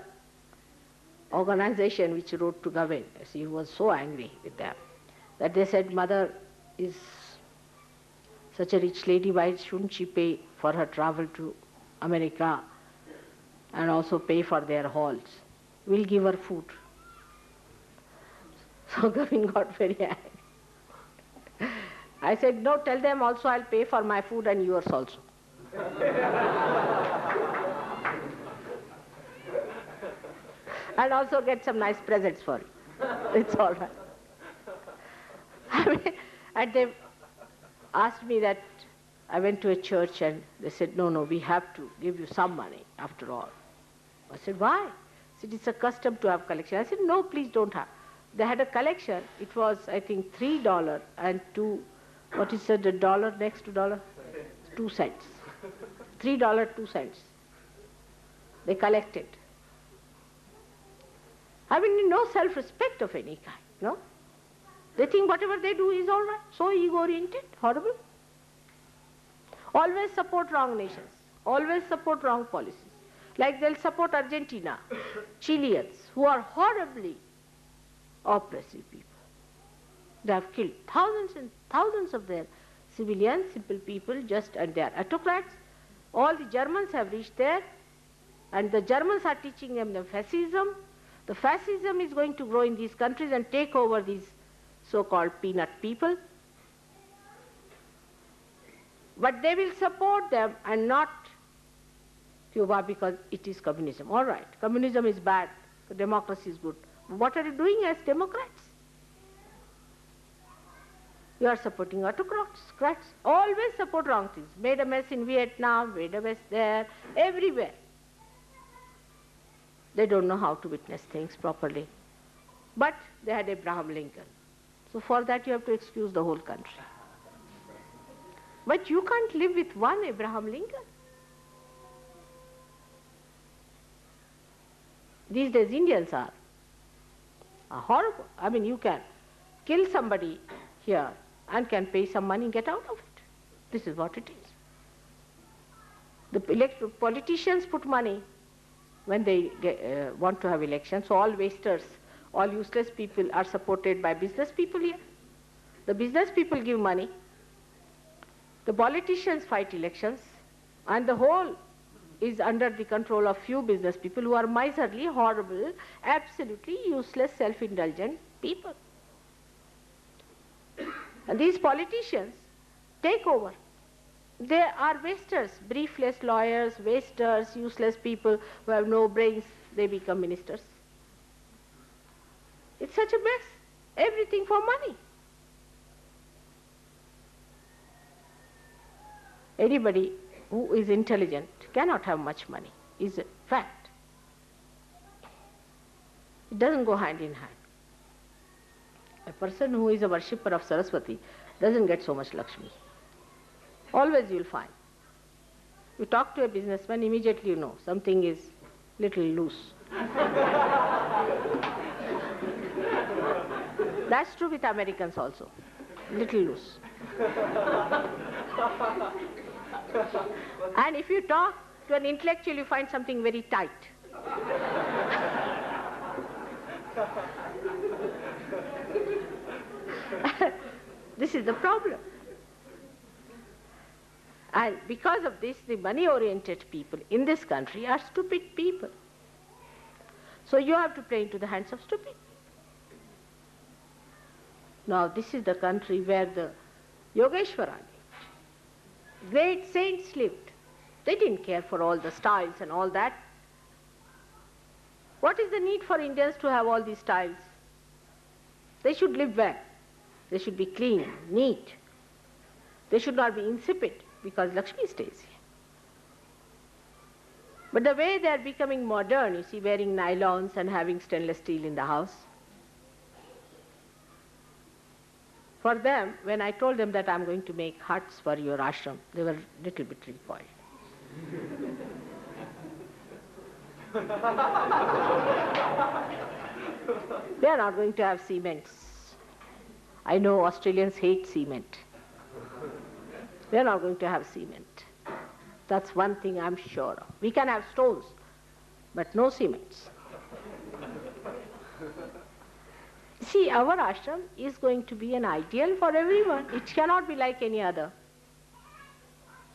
organization which wrote to Gavin. He was so angry with them that they said, Mother is such a rich lady, why shouldn't she pay for her travel to America and also pay for their halls? We'll give her food. So Gavin got very angry. I said, no, tell them also I'll pay for my food and yours also. And also get some nice presents for you. It's all right. I mean, and they asked me that I went to a church and they said, no, no, we have to give you some money after all. I said, why? They said, it's a custom to have collection. I said, no, please don't have. They had a collection. It was, I think, $3 and what is it, the dollar next to dollar? 2 cents. $3, 2 cents. They collected. I mean, no self-respect of any kind, no? They think whatever they do is all right, so ego-oriented, horrible. Always support wrong nations, always support wrong policies. Like they'll support Argentina, Chileans, who are horribly oppressive people. They have killed thousands and thousands of their civilians, simple people, and they are autocrats. All the Germans have reached there, and the Germans are teaching them the fascism. The fascism is going to grow in these countries and take over these so-called peanut people. But they will support them and not Cuba because it is communism. All right, communism is bad, democracy is good. What are you doing as Democrats? You are supporting autocrats. Always support wrong things. Made a mess in Vietnam, made a mess there, everywhere. They don't know how to witness things properly. But they had Abraham Lincoln. So for that you have to excuse the whole country. But you can't live with one Abraham Lincoln. These days Indians are horrible. I mean, you can kill somebody here and can pay some money and get out of it. This is what it is. The politicians put money when they want to have elections, so all wasters, all useless people are supported by business people here. The business people give money, the politicians fight elections, and the whole is under the control of few business people who are miserly, horrible, absolutely useless, self-indulgent people. And these politicians take over. They are wasters, briefless lawyers, wasters, useless people who have no brains, they become ministers. It's such a mess. Everything for money. Anybody who is intelligent cannot have much money, is a fact. It doesn't go hand in hand. A person who is a worshipper of Saraswati doesn't get so much Lakshmi. Always you will find. You talk to a businessman, immediately you know something is little loose. That's true with Americans also, little loose. And if you talk to an intellectual, you find something very tight. This is the problem. And because of this, the money-oriented people in this country are stupid people. So you have to play into the hands of stupid people. Now this is the country where the Yogeshwara lived. Great saints lived. They didn't care for all the styles and all that. What is the need for Indians to have all these styles? They should live well. They should be clean, neat. They should not be insipid, because Lakshmi stays here. But the way they are becoming modern, you see, wearing nylons and having stainless steel in the house. For them, when I told them that I'm going to make huts for your ashram, they were a little bit recoiled. We are not going to have cements. I know Australians hate cement. We are not going to have cement. That's one thing I'm sure of. We can have stones, but no cements. See, our ashram is going to be an ideal for everyone. It cannot be like any other.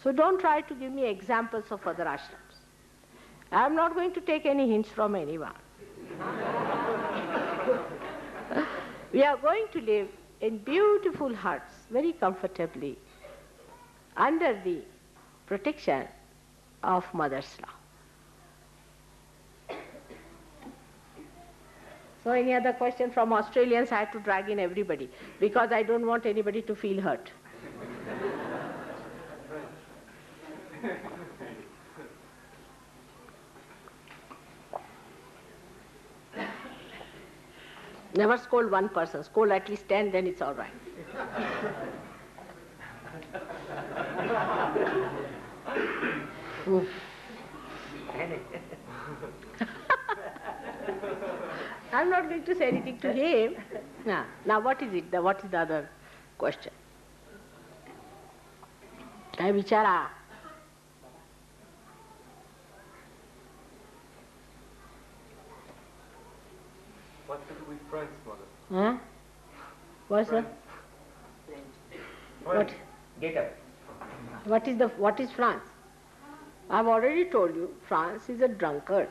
So don't try to give me examples of other ashrams. I'm not going to take any hints from anyone. We are going to live in beautiful huts, very comfortably, under the protection of Mother's love. So any other question from Australians? I had to drag in everybody because I don't want anybody to feel hurt. Never scold one person. Scold at least 10, then it's all right. I'm not going to say anything to him. Now what is it? What is the other question? Hey, Vichara. What to do with France, Mother? Huh? What's that? What? Get up. What is France? I've already told you, France is a drunkard.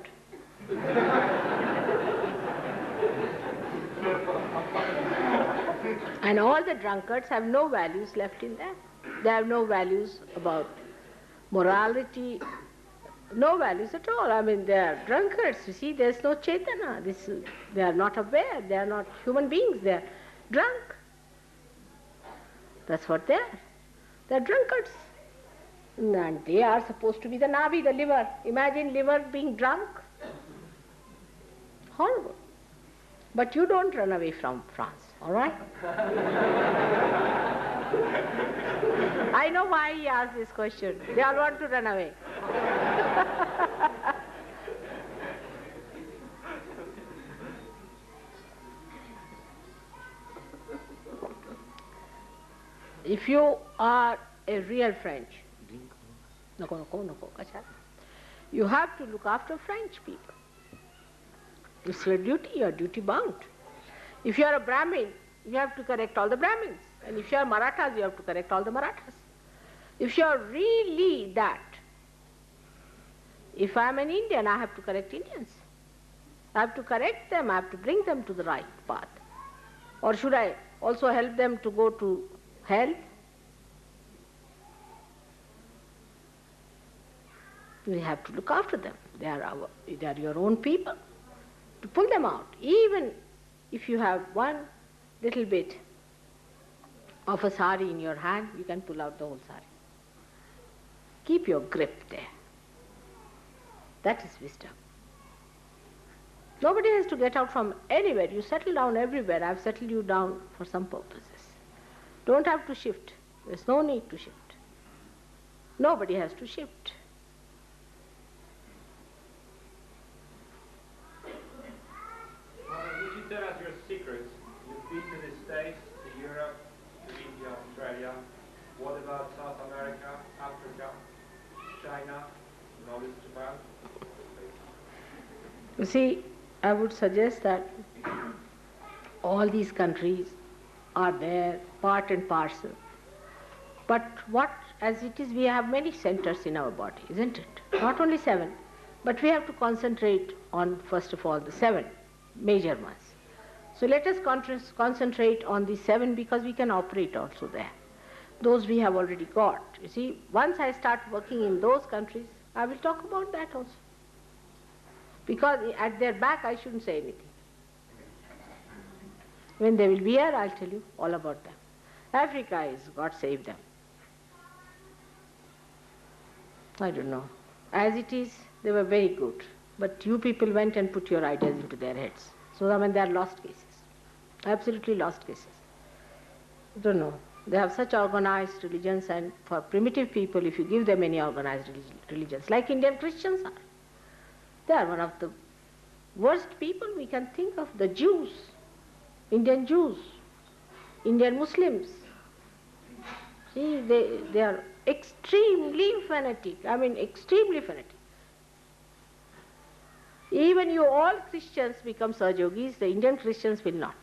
And all the drunkards have no values left in them. They have no values about morality, no values at all. I mean, they are drunkards. You see, there's no Chaitana. They are not aware. They are not human beings. They are drunk. That's what they are. They are drunkards. And they are supposed to be the Navi, the liver. Imagine liver being drunk. Horrible. But you don't run away from France, all right? I know why he asked this question. They all want to run away. If you are a real French, you have to look after French people. It's your duty, you're duty bound. If you are a Brahmin, you have to correct all the Brahmins. And if you are Marathas, you have to correct all the Marathas. If you are really that, if I am an Indian, I have to correct Indians. I have to correct them, I have to bring them to the right path. Or should I also help them to go to hell? We have to look after them. They are your own people. To pull them out, even if you have one little bit of a sari in your hand, you can pull out the whole sari. Keep your grip there. That is wisdom. Nobody has to get out from anywhere. You settle down everywhere. I've settled you down for some purposes. Don't have to shift. There's no need to shift. Nobody has to shift. Tell us your secrets. You've been to the States, to Europe, to India, Australia. What about South America, Africa, China, and all this Japan? You see, I would suggest that all these countries are there, part and parcel. But as it is, we have many centers in our body, isn't it? Not only 7, but we have to concentrate on, first of all, the 7 major ones. So let us concentrate on the 7 because we can operate also there. Those we have already got. You see, once I start working in those countries, I will talk about that also. Because at their back I shouldn't say anything. When they will be here, I'll tell you all about them. Africa is, God save them. I don't know. As it is, they were very good. But you people went and put your ideas into their heads. So I mean, they are lost cases. Absolutely lost cases. I don't know. They have such organized religions, and for primitive people, if you give them any organized religions, like Indian Christians are, they are one of the worst people we can think of. The Jews, Indian Muslims. See, they are extremely fanatic. I mean, extremely fanatic. Even you all Christians become Sahajogis, the Indian Christians will not.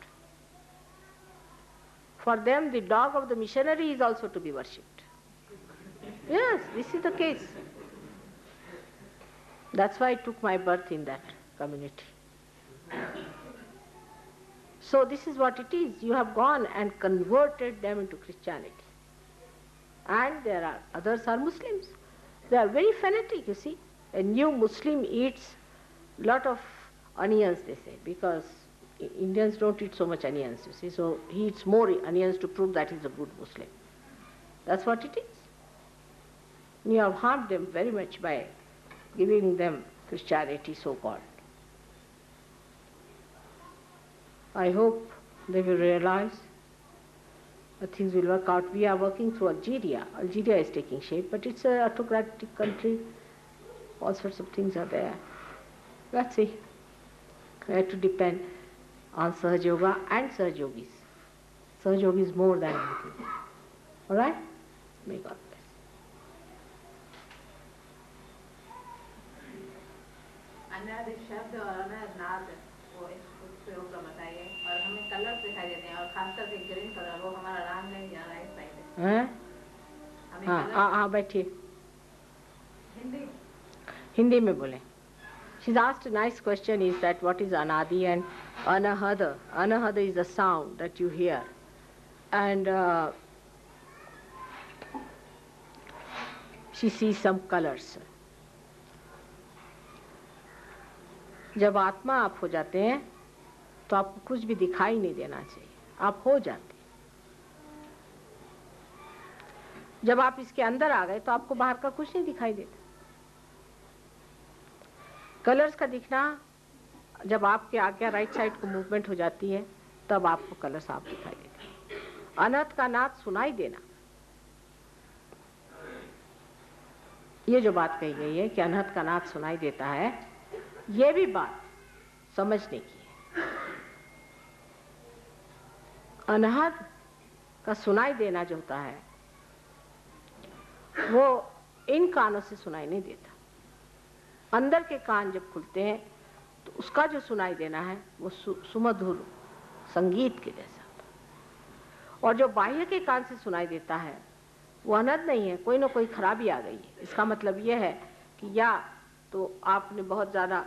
For them, the dog of the missionary is also to be worshipped. Yes, this is the case. That's why I took my birth in that community. So this is what it is. You have gone and converted them into Christianity. And there are others are Muslims. They are very fanatic, you see. A new Muslim eats lot of onions, they say, because Indians don't eat so much onions, you see, so he eats more onions to prove that he's a good Muslim. That's what it is. You have harmed them very much by giving them Christianity, so-called. I hope they will realize that things will work out. We are working through Algeria. Algeria is taking shape, but it's an autocratic country. All sorts of things are there. Let's see. We have to depend on Sahaj Yoga and Sahaj Yogis. Sahaj Yogis more than anything. All right? May God bless. अनादि शब्द और अनाद वो उपयोग का बताइए और हमें colour दिखाई देते हैं और खासकर से ग्रीन कलर वो हमारा राम नहीं जा रहा है इस साइड हैं? हाँ बैठिए हिंदी हिंदी में बोले. She's asked a nice question, is that what is anadi and anahada. Anahada is the sound that you hear. And she sees some colors. जब आत्मा आप हो जाते हैं तो आपको कुछ भी दिखाई नहीं देना चाहिए, आप हो जाते हैं. जब आप इसके अंदर आ गए तो आपको बाहर का कुछ नहीं दिखाई देता. कलर्स का दिखना जब आपके आगे राइट साइड को मूवमेंट हो जाती है तब आपको कलर साफ दिखाई देते हैं. अनहद का नाद सुनाई देना, ये जो बात कही गई है कि अनहद का नाद सुनाई देता है, ये भी बात समझने की है. अनहद का सुनाई देना जो होता है वो इन कानों से सुनाई नहीं देता. अंदर के कान जब खुलते हैं तो उसका जो सुनाई देना है वो सुमधुर संगीत के जैसा होता है. और जो बाह्य के कान से सुनाई देता है वो अनहद नहीं है, कोई ना कोई खराबी आ गई है. इसका मतलब ये है कि या तो आपने बहुत ज़्यादा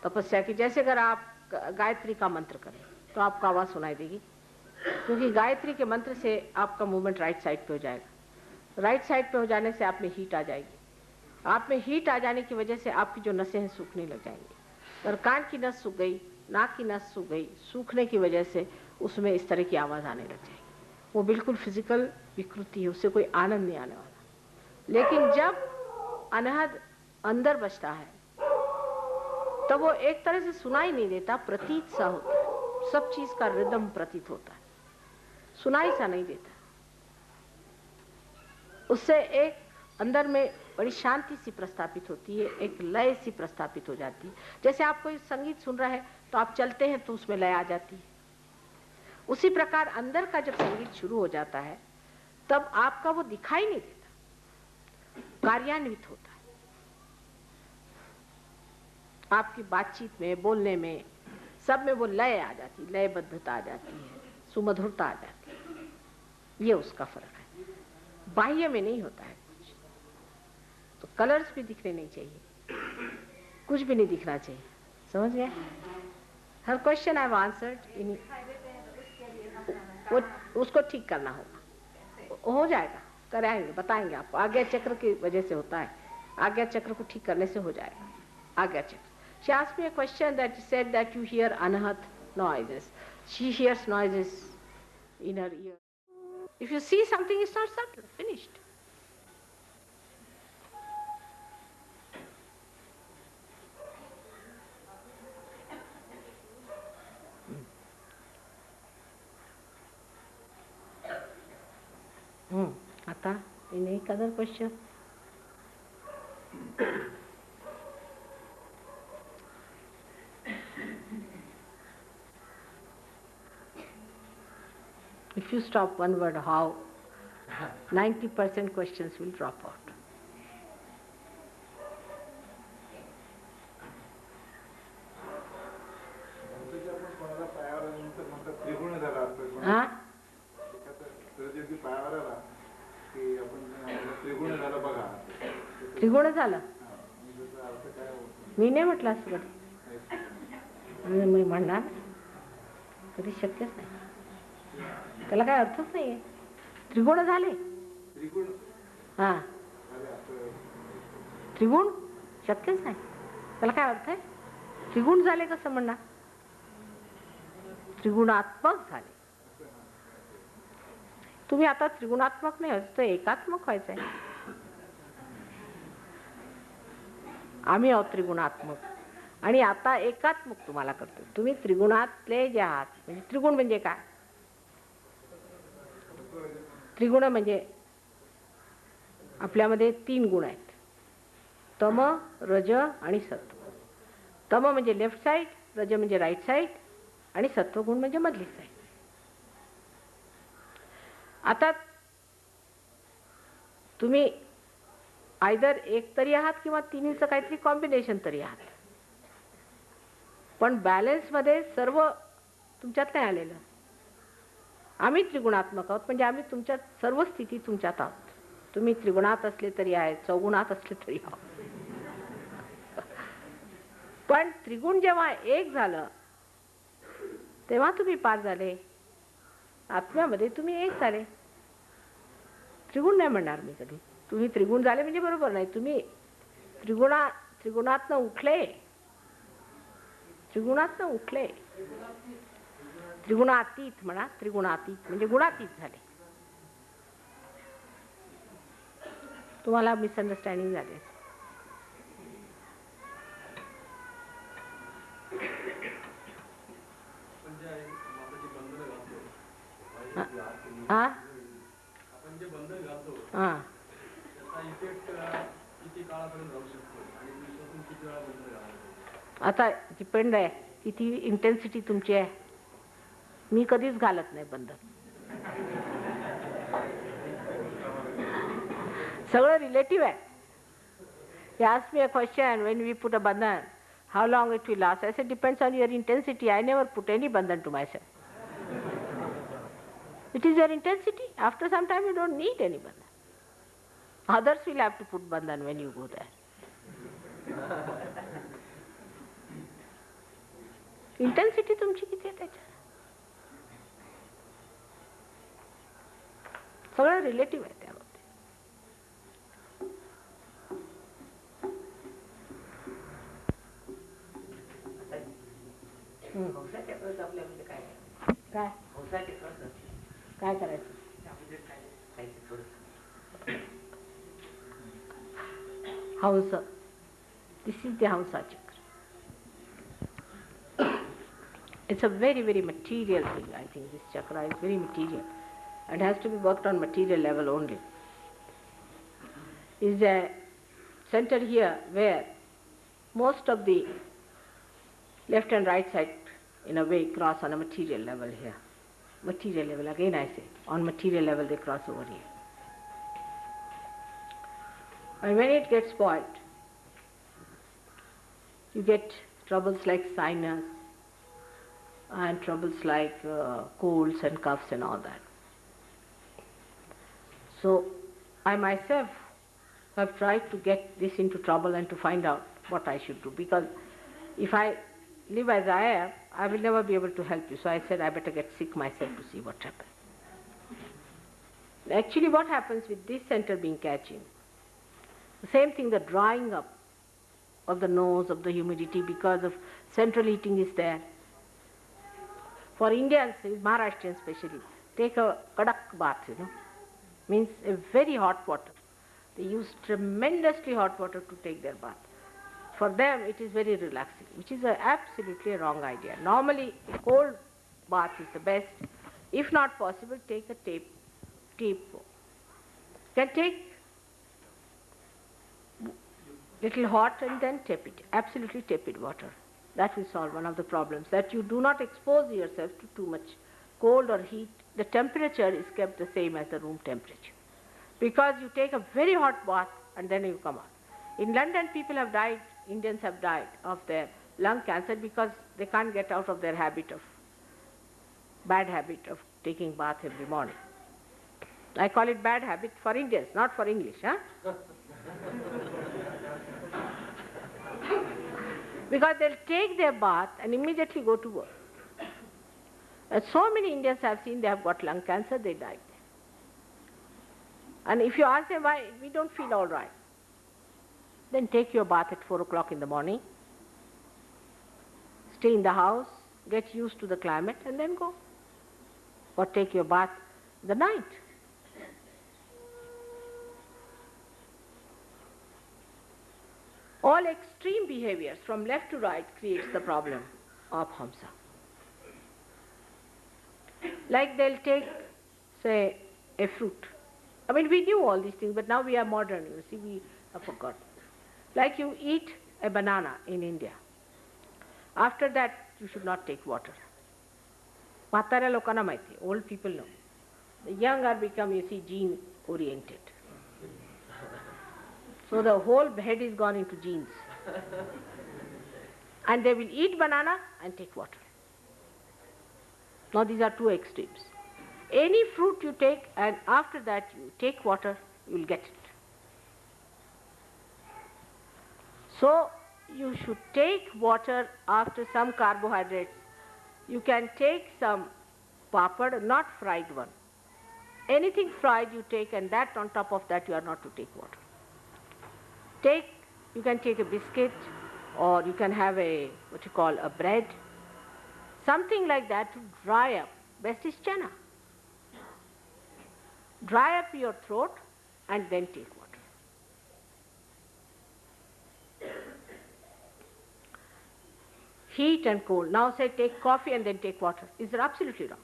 तपस्या की. जैसे अगर आप गायत्री का मंत्र करें तो आपको आवाज़ सुनाई देगी, क्योंकि गायत्री के मंत्र से आपका मूवमेंट राइट साइड पे हो जाएगा. राइट साइड पे हो जाने से आप में हीट आ जाएगी. आप में हीट आ जाने की वजह से आपकी जो नसें हैं सूखने लग जाएंगी. अगर कान की नस सूख गई, नाक की नस सूख गई, सूखने की वजह से उसमें इस तरह की आवाज़ आने लग जाएगी. वो बिल्कुल फिजिकल विकृति है, उससे कोई आनंद नहीं आने वाला. लेकिन जब अनहद अंदर बचता है तब वो एक तरह से सुनाई नहीं देता, प्रतीत सा होता है. सब चीज का रिदम प्रतीत होता है, सुनाई सा नहीं देता. उससे एक अंदर में बड़ी शांति सी प्रस्थापित होती है, एक लय सी प्रस्थापित हो जाती है. जैसे आप कोई संगीत सुन रहे हैं तो आप चलते हैं तो उसमें लय आ जाती है. उसी प्रकार अंदर का जब संगीत शुरू हो जाता है तब आपका वो दिखाई नहीं देता, कार्यान्वित होता है. आपकी बातचीत में, बोलने में, सब में वो लय आ जाती है, लयबद्धता आ जाती है, सुमधुरता आ जाती है. ये उसका फर्क है, बाह्य में नहीं होता है कुछ. तो कलर्स भी दिखने नहीं चाहिए, कुछ भी नहीं दिखना चाहिए. समझ गए? हर question I have answered in. वो उसको ठीक करना होगा, हो जाएगा, कराएंगे, बताएंगे आपको. आज्ञा चक्र की वजह से होता है, आज्ञा चक्र को ठीक करने से हो जाएगा. आज्ञा चक्र. She asked me a question that said that you hear anahat noises. She hears noises in her ear. If you see something, it's not subtle. Finished. Ata, any other question? If you stop one word, how 90% questions will drop out. हाँ? त्रिगुण झालं? मी नाही म्हटलं असं कधी. मी म्हणणार कधी शक्यच नाही. त्याला काय अर्थच नाहीये. त्रिगुण झाले. हा, त्रिगुण शक्यच नाही, त्याला काय अर्थ आहे? त्रिगुण झाले कसं म्हणणार? त्रिगुणात्मक झाले. तुम्ही आता त्रिगुणात्मक नाही व्हायचं, तर एकात्मक व्हायचंय. आम्ही आहोत त्रिगुणात्मक आणि आता एकात्मक तुम्हाला करतो. तुम्ही त्रिगुणातले जे आहात, म्हणजे त्रिगुण म्हणजे काय? त्रिगुण म्हणजे आपल्यामध्ये 3 गुण आहेत, तम, रज आणि सत्व. तम म्हणजे लेफ्ट साइड, रज म्हणजे राईट साइड आणि सत्वगुण म्हणजे मधली साइड. आता तुम्ही आयदर एक तरी आहात किंवा तिन्हीचं काहीतरी कॉम्बिनेशन तरी आहात, पण बॅलन्स मध्ये सर्व तुमच्यात नाही आलेलं. आम्ही त्रिगुणात्मक आहोत, म्हणजे आम्ही तुमच्यात सर्व स्थिती तुमच्यात आहोत. तुम्ही त्रिगुणात असले तरी आहेत, चौगुणात असले तरी आहोत. पण त्रिगुण जेव्हा एक झालं तेव्हा तुम्ही पार झाले. आत्म्यामध्ये तुम्ही एक झाले. त्रिगुण नाही म्हणणार मी कधी. तुम्ही त्रिगुण झाले म्हणजे बरोबर नाही. तुम्ही त्रिगुणातनं उठले, त्रिगुणातनं उठले. त्रिगुणातीत म्हणा, त्रिगुणातीत म्हणजे गुणातीत झाले. तुम्हाला मिसअंडरस्टँडिंग झाली. आपण जे बंधन घालतो त्याचा इफेक्ट किती काळापर्यंत राहू शकतो आणि दिवसातून किती वेळा बंधन घालायचं? आता डिपेंड आहे किती इंटेन्सिटी तुमची आहे. मी कधीच घालत नाही बंधन. सगळं रिलेटिव्ह आहे. You ask me a question, when we put a bandhan, how long it will last? I said, depends on your intensity. I never put any bandhan to myself. It is your intensity. After some time, you don't need any bandhan. Others will have to put bandhan when you go there. Intensity तुमची किती आहे त्याच्यात? सगळं relative आहे त्यामध्ये. काय काय करायचं? हंस. दिस इज द हंसा चक्र. It's a very, very material thing. I think this chakra is very material and has to be worked on material level only. Is a center here where most of the left and right side in a way cross on a material level here. Material level, again I say, on material level they cross over here. And when it gets spoiled, you get troubles like sinus and troubles like colds and coughs and all that. So I myself have tried to get this into trouble and to find out what I should do, because if I live as I am, I will never be able to help you. So I said I better get sick myself to see what happens. Actually what happens with this center being catching, the same thing, the drying up of the nose, of the humidity, because of central heating is there. For Indians, Maharashtrians especially, take a kadak bath, means a very hot water. They use tremendously hot water to take their bath. For them it is very relaxing, which is absolutely a wrong idea. Normally a cold bath is the best. If not possible, take a tape. Can take little hot and then tepid, absolutely tepid water. That will solve one of the problems, that you do not expose yourself to too much cold or heat. The temperature is kept the same as the room temperature, because you take a very hot bath and then you come out. In London, people have died, Indians have died of their lung cancer because they can't get out of their bad habit of taking bath every morning. I call it bad habit for Indians, not for English, because they'll take their bath and immediately go to work. And so many Indians I have seen, they have got lung cancer, they died. And if you ask them why, we don't feel all right. Then take your bath at 4 o'clock in the morning, stay in the house, get used to the climate and then go. Or take your bath in the night. All extreme behaviors from left to right creates the problem of Hamsa. Like they'll take, say, a fruit. I mean, we knew all these things, but now we are modern, you see, we have forgotten. Like you eat a banana in India. After that, you should not take water. Matara lokana maiti, old people know. The young are become, you see, gene oriented. So the whole head is gone into genes. And they will eat banana and take water. Now these are two extremes. Any fruit you take and after that you take water, you will get it. So you should take water after some carbohydrates. You can take some papad, not fried one. Anything fried you take, and that on top of that you are not to take water. You can take a biscuit, or you can have a, what you call a bread, something like that to dry up. Best is chana. Dry up your throat and then take water. Heat and cold. Now say take coffee and then take water. Is absolutely wrong.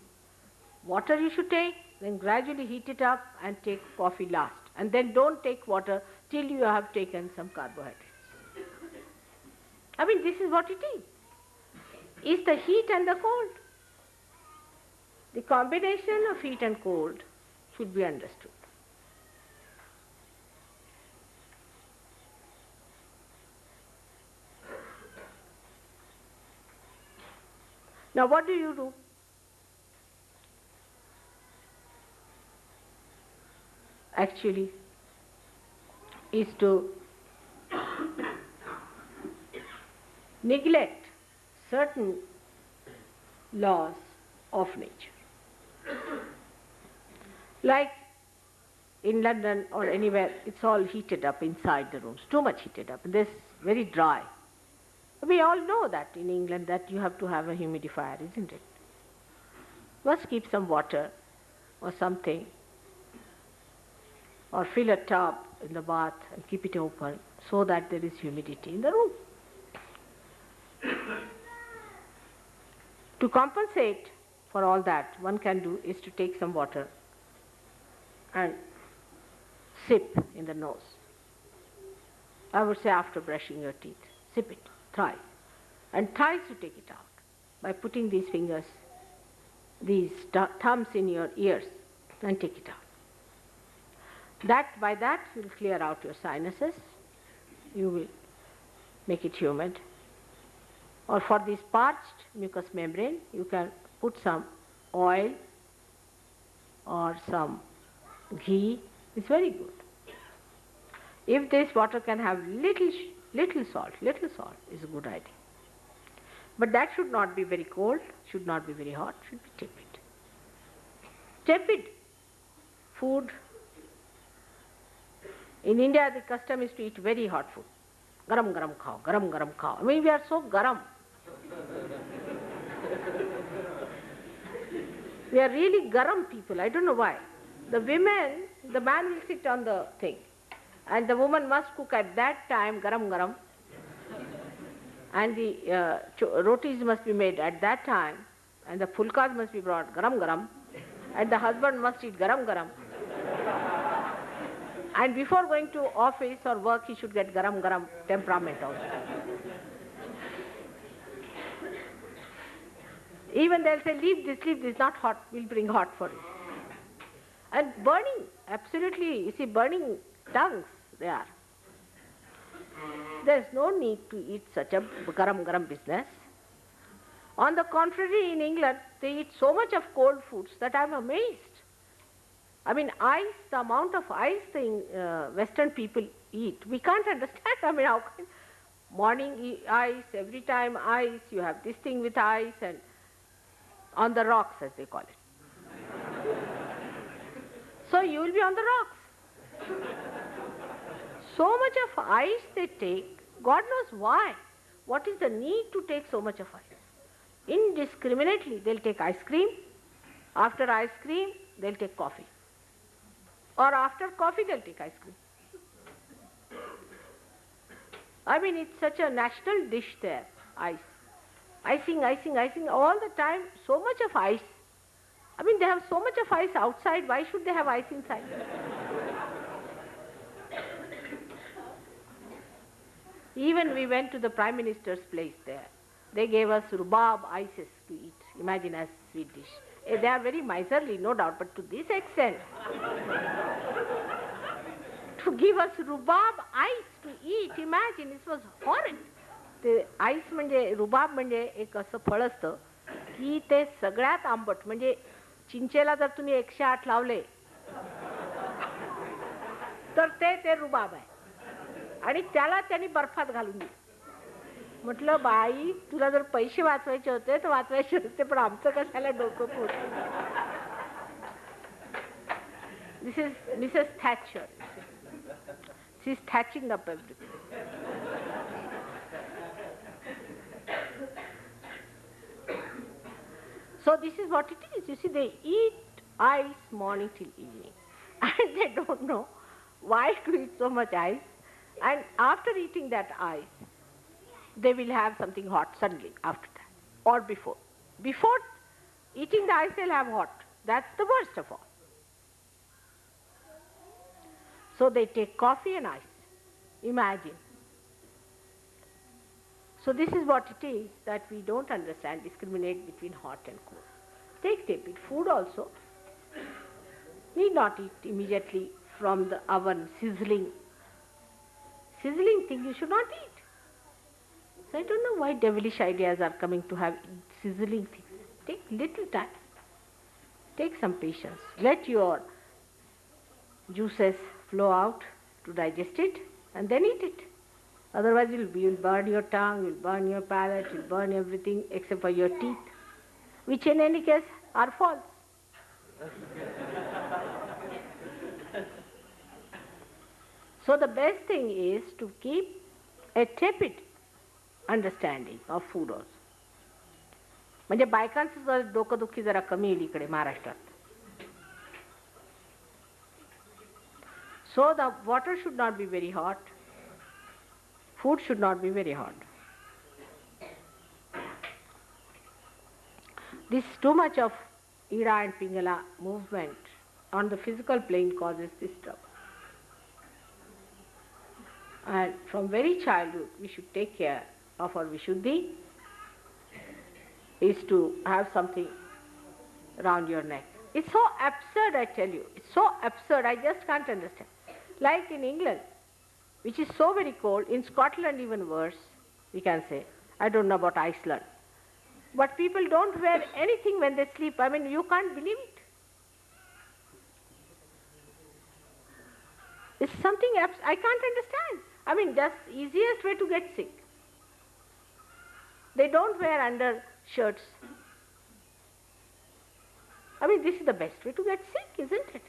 Water you should take, then gradually heat it up and take coffee last. And then don't take water till you have taken some carbohydrates. I mean, this is what it is. It's the heat and the cold. The combination of heat and cold should be understood. Now what do you do? Actually, is to neglect certain laws of nature. Like in London or anywhere, it's all heated up inside the rooms, too much heated up, and this very dry. We all know that in England that you have to have a humidifier, isn't it? Must keep some water or something, or fill a tub in the bath and keep it open so that there is humidity in the room. To compensate for all that, one can do is to take some water and sip in the nose. I would say after brushing your teeth, sip it thrice. And thrice you take it out by putting these fingers, these thumbs in your ears and take it out. By that you will clear out your sinuses, you will make it humid. Or for this parched mucous membrane, you can put some oil or some ghee. It's very good. If this water can have little salt is a good idea. But that should not be very cold, should not be very hot, should be tepid. Tepid food. In India, the custom is to eat very hot food. Garam garam khao, garam garam khao. I mean, we are so garam. We are really garam people. I don't know why. The man will sit on the thing, and the woman must cook at that time garam garam. And the rotis must be made at that time, and the fulkas must be brought garam garam, and the husband must eat garam garam. And before going to office or work, he should get garam garam temperament also. Even they'll say, leave this, not hot, we'll bring hot for you. And burning, absolutely, you see, burning tongues, they are. There's no need to eat such a garam garam business. On the contrary, in England, they eat so much of cold foods that I'm amazed. I mean, ice, the amount of ice the Western people eat, we can't understand. I mean, how can morning ice, every time ice, you have this thing with ice and on the rocks, as they call it. So you will be on the rocks. So much of ice they take, God knows why. What is the need to take so much of ice? indiscriminately. They'll take ice cream. After ice cream, they'll take coffee. Or after coffee, they'll take ice cream. I mean, it's such a national dish there, ice. Icing, icing, icing, all the time, so much of ice. I mean, they have so much of ice outside, why should they have ice inside? Even we went to the Prime Minister's place there. They gave us rhubarb ices to eat. Imagine a sweet dish. They are very miserly, no doubt, but to this extent. To give us rhubarb ice to eat, imagine, this was horrid. ते ice म्हणजे रुबाब म्हणजे एक असं फळ असतं की ते सगळ्यात आंबट म्हणजे चिंचेला जर तुम्ही 108 लावले तर ते रुबाब आहे आणि त्याला त्यांनी बर्फात घालून दिलं. म्हटलं बाई तुला जर पैसे वाचवायचे होते तर वाचवायचे होते पण आमचं कशाला डोकं फोड. This is Mrs. Thatcher. She is thatching up everything. So this is what it is. You see, they eat ice morning till evening. And they don't know why to eat so much ice. And after eating that ice, they will have something hot suddenly after that. Or before. Before eating the ice, they'll have hot. That's the worst of all. So they take coffee and ice. Imagine. So this is what it is that we don't understand, discriminate between hot and cold. Take tepid food also. Need not eat immediately from the oven, sizzling thing you should not eat. So I don't know why devilish ideas are coming to have sizzling things. Take little time. Take some patience. Let your juices flow out to digest it and then eat it. Otherwise you'll burn your tongue, you'll burn your palate, you'll burn everything except for your teeth, which in any case are false. So the best thing is to keep a tepid understanding of food also. म्हणजे बायकांचं डोकंदुखी जरा कमी येईल इकडे महाराष्ट्रात. So the water should not be very hot. Food should not be very hot. This too much of Ida and Pingala movement on the physical plane causes this trouble. And from very childhood we should take care of our Vishuddhi, is to have something around your neck. It's so absurd, I tell you. It's so absurd, I just can't understand. Like in England, which is so very cold, in Scotland even worse, we can say. I don't know about Iceland. But people don't wear anything when they sleep. I mean, you can't believe it. It's something I can't understand. I mean, that's the easiest way to get sick. They don't wear undershirts. I mean, this is the best way to get sick, isn't it?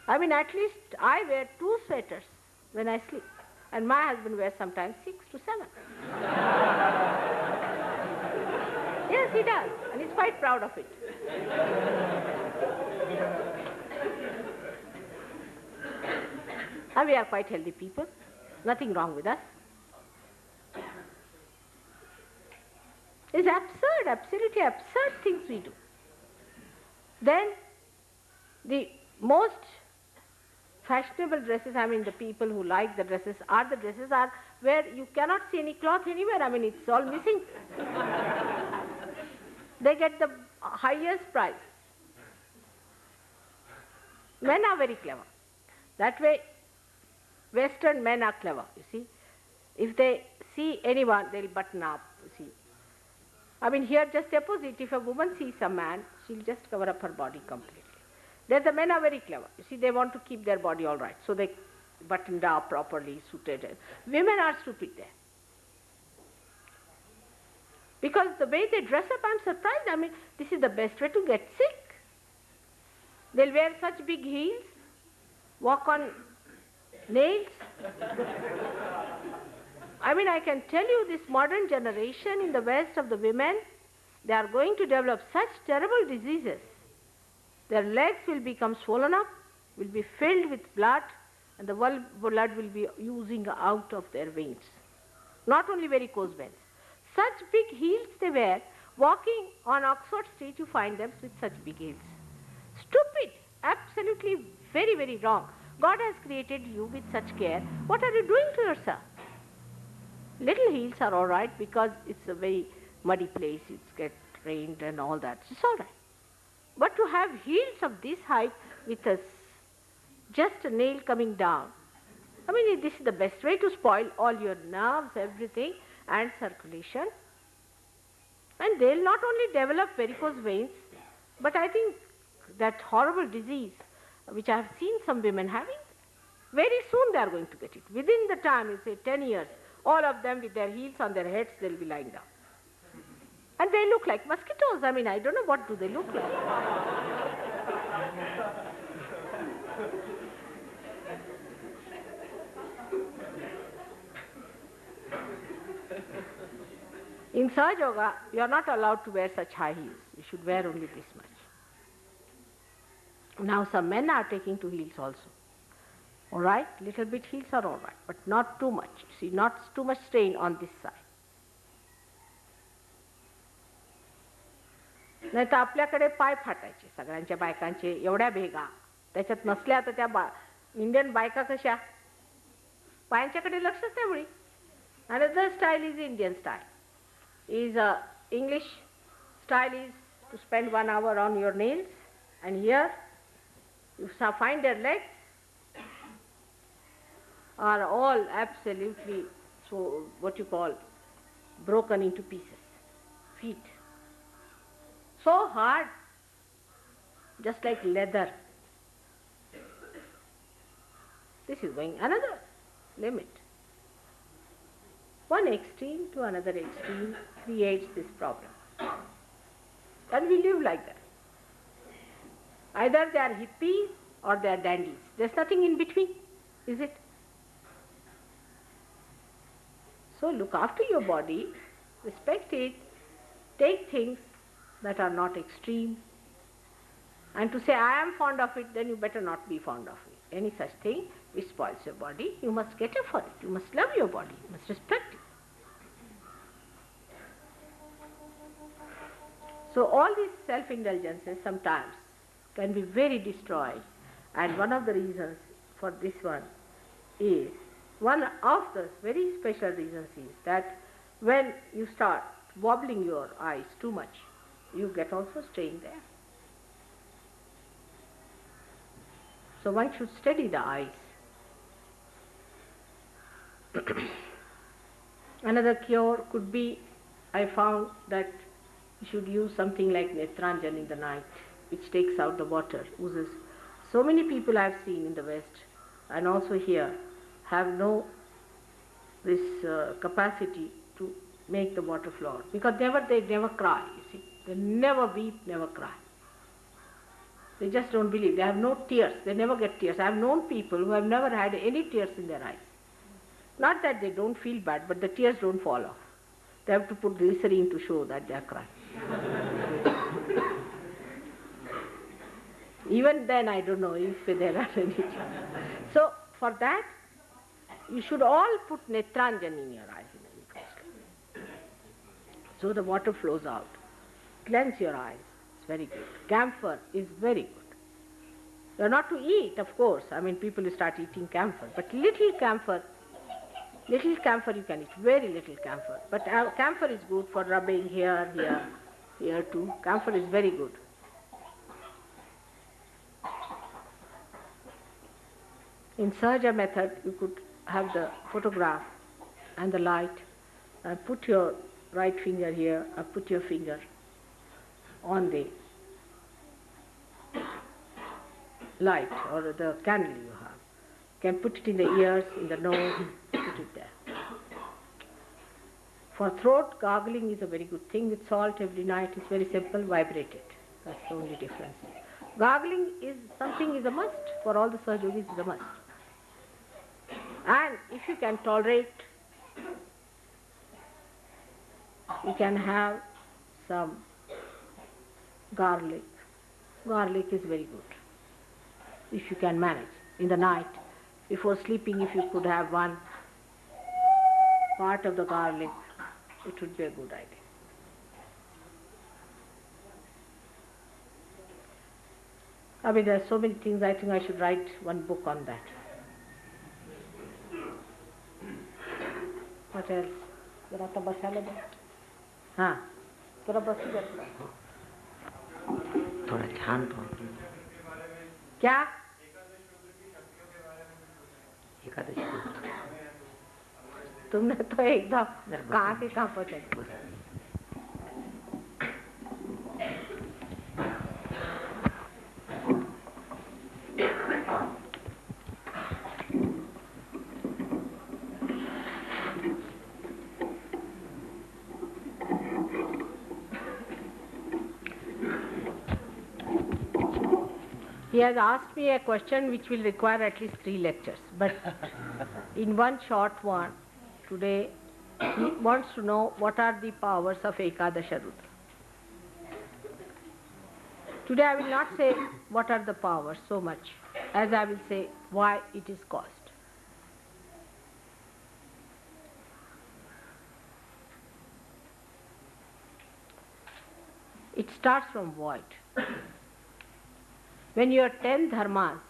I mean, at least I wear 2 sweaters when I sleep. And my husband wears sometimes 6 to 7. Yes, he does. And he's quite proud of it. And we are quite healthy people. Nothing wrong with us. It's absurd, absolutely absurd things we do. Then the most fashionable dresses, I mean the people who like the dresses are where you cannot see any cloth anywhere. I mean it's all missing. They get the highest price. Men are very clever. That way Western men are clever, you see. If they see anyone, they'll button up, you see. I mean here just opposite, if a woman sees a man, she'll just cover up her body completely. There the men are very clever. You see, they want to keep their body all right. So they buttoned up properly, suited. Women are stupid there. Because the way they dress up, I'm surprised. I mean, this is the best way to get sick. They'll wear such big heels, walk on nails. I mean, I can tell you this modern generation in the West of the women, they are going to develop such terrible diseases. Their legs will become swollen up, will be filled with blood, and the blood will be oozing out of their veins. Not only varicose veins. Such big heels they wear. Walking on Oxford Street, you find them with such big heels. Stupid. Absolutely very, very wrong. God has created you with such care. What are you doing to yourself? Little heels are all right because it's a very muddy place. It gets rained and all that. It's all right. But to have heels of this height with just a nail coming down, I mean, this is the best way to spoil all your nerves, everything, and circulation. And they'll not only develop varicose veins, but I think that horrible disease, which I have seen some women having, very soon they are going to get it. Within the time, you say 10 years, all of them with their heels on their heads, they'll be lying down. And they look like mosquitoes. I mean, I don't know what do they look like. In Sahaja Yoga, you are not allowed to wear such high heels. You should wear only this much. Now some men are taking to heels also. All right, little bit heels are all right, but not too much. See, not too much strain on this side. नाही तर आपल्याकडे पाय फाटायचे सगळ्यांच्या बायकांचे एवढ्या भेगा त्याच्यात नसल्या तर त्या इंडियन बायका कशा पायांच्याकडे लक्षच नाही मुळी. Another style is Indian style. English style is to spend 1 hour on your nails, and here you find their legs are all absolutely what you call broken into pieces. Feet so hard, just like leather. This is going another limit. One extreme to another extreme creates this problem. And we live like that. Either they are hippies or they are dandies. There's nothing in between, is it? So look after your body, respect it, take things that are not extreme. And to say, I am fond of it, then you better not be fond of it. Any such thing which spoils your body, you must cater for it. You must love your body. You must respect it. So all these self-indulgences sometimes can be very destroyed. And one of the reasons for this one is, one of the very special reasons is that when you start wobbling your eyes too much, you get also strain there. So one should steady the eyes. Another cure could be, I found that you should use something like Netranjan in the night, which takes out the water, oozes. So many people I have seen in the West and also here have this capacity to make the water flow out, because they never cry, you see. They never weep, never cry. They just don't believe. They have no tears. They never get tears. I have known people who have never had any tears in their eyes. Not that they don't feel bad, but the tears don't fall off. They have to put glycerine to show that they are crying. Even then, I don't know if there are any tears. So, for that, you should all put Netranjan in your eyes. So the water flows out. Cleanse your eyes. It's very good. Camphor is very good. You are not to eat, of course. I mean, people start eating camphor. But little camphor you can eat. Very little camphor. But camphor is good for rubbing here too. Camphor is very good. In Sahaja method, you could have the photograph and the light and put your right finger here or put your finger on the light or the candle you have. You can put it in the ears, in the nose, put it there. For throat, gargling is a very good thing with salt every night. It's very simple, vibrate it. That's the only difference. Gargling is a must. For all the surgeries, is a must. And if you can tolerate, you can have some garlic. Garlic is very good. If you can manage in the night, before sleeping, if you could have one part of the garlic, it would be a good idea. I mean, there are so many things. I think I should write one book on that. What else? जरा तो बसा ले दो. हाँ, थोड़ा बस कर. थोड़ा ध्यान दो. क्या? एकादशी तुमने तो एकदम कहाँ के कहाँ पहुँचा. He has asked me a question which will require at least 3 lectures, but in one short one, today he wants to know what are the powers of Ekadasha Rudra. Today I will not say what are the powers so much, as I will say why it is caused. It starts from void. When your 10 dharmas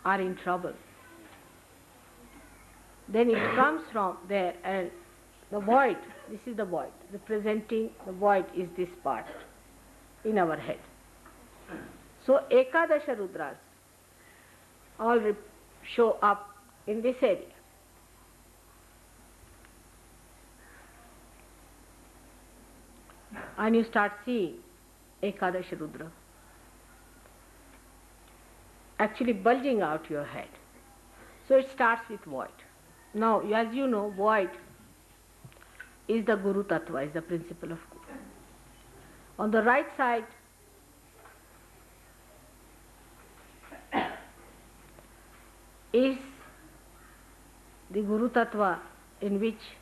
are in trouble, then it comes from there, and the void, this is the void, representing the void is this part in our head. So Ekadasha Rudras all show up in this area. And you start seeing Ekadasha Rudra actually bulging out your head. So it starts with void. Now, as you know, void is the Guru Tattva, is the principle of Guru. On the right side is the Guru Tattva in which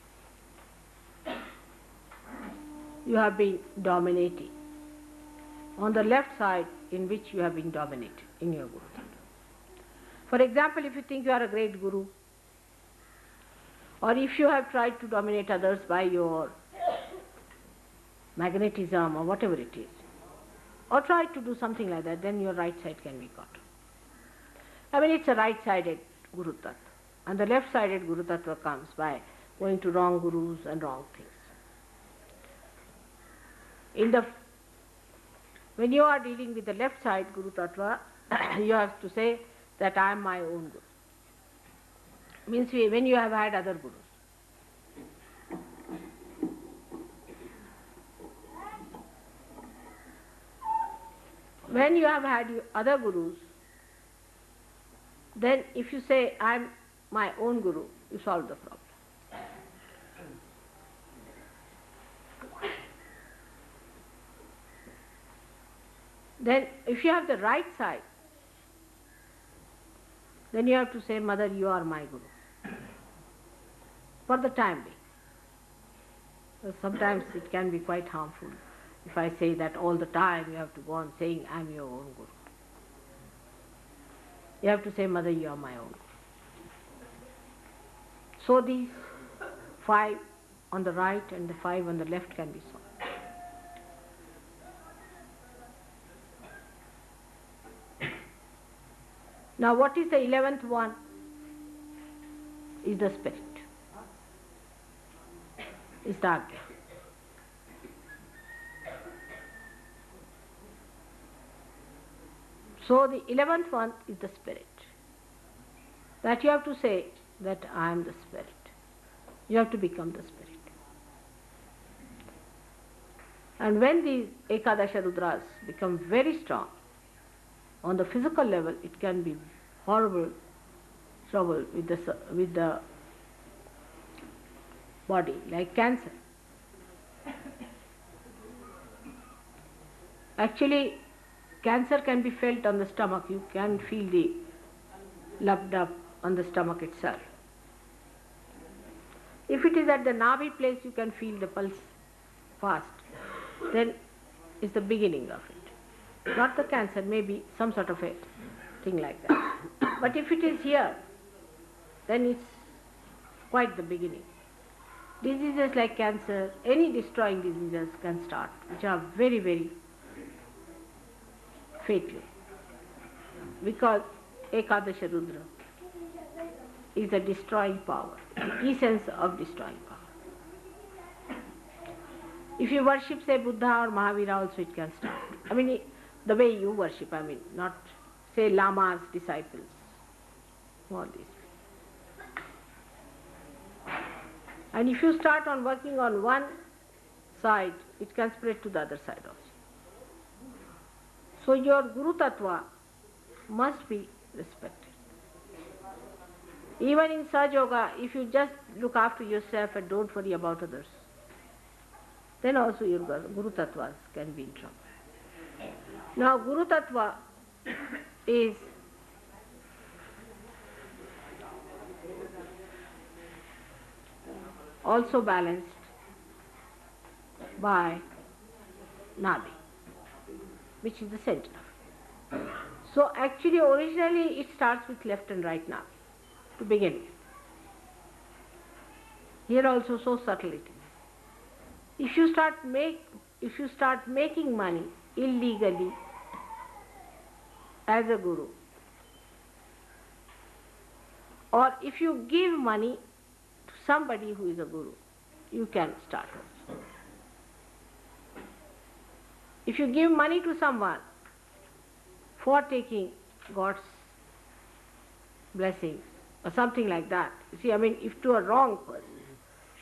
you have been dominating. On the left side in which you have been dominated in your Guru Tattva. For example, if you think you are a great Guru, or if you have tried to dominate others by your magnetism or whatever it is, or tried to do something like that, then your right side can be caught. I mean, it's a right-sided Guru Tattva. And the left-sided Guru Tattva comes by going to wrong gurus and wrong things. When you are dealing with the left side Guru Tattva, you have to say that I am my own Guru. Means when you have had other Gurus. When you have had other Gurus, then if you say I am my own Guru, you solve the problem. Then if you have the right side, then you have to say, Mother, you are my Guru. For the time being. Sometimes it can be quite harmful if I say that all the time you have to go on saying, I am your own Guru. You have to say, Mother, you are my own Guru. So these 5 on the right and the 5 on the left can be solved. Now what is the 11th one? Is the spirit. Is the Agya. So the 11th one is the spirit. That you have to say that I am the spirit. You have to become the spirit. And when these Ekadasha Rudras become very strong, on the physical level, it can be horrible trouble with the body, like cancer. Actually, cancer can be felt on the stomach. You can feel the lumped up on the stomach itself. If it is at the Navi place, you can feel the pulse fast. Then is the beginning of it. Not the cancer, maybe some sort of a thing like that. But if it is here, then it's quite the beginning. Diseases like cancer, any destroying diseases can start, which are very, very fatal. Because Ekadasha Rudra is a destroying power, the essence of destroying power. If you worship, say, Buddha or Mahavira also, it can start. I mean, the way you worship, I mean, not, say, Lama's disciples, all these. And if you start on working on one side, it can spread to the other side also. So your Guru Tattva must be respected. Even in Sahaja Yoga, if you just look after yourself and don't worry about others, then also your Guru Tattvas can be in trouble. Now Guru Tattva is also balanced by Nadi, which is the center. So actually originally it starts with left and right Nadi to begin with. Here also so subtle it is. If you start making money illegally as a guru, or if you give money to somebody who is a guru, you can start also. If you give money to someone for taking God's blessings or something like that, you see, I mean, if to a wrong person,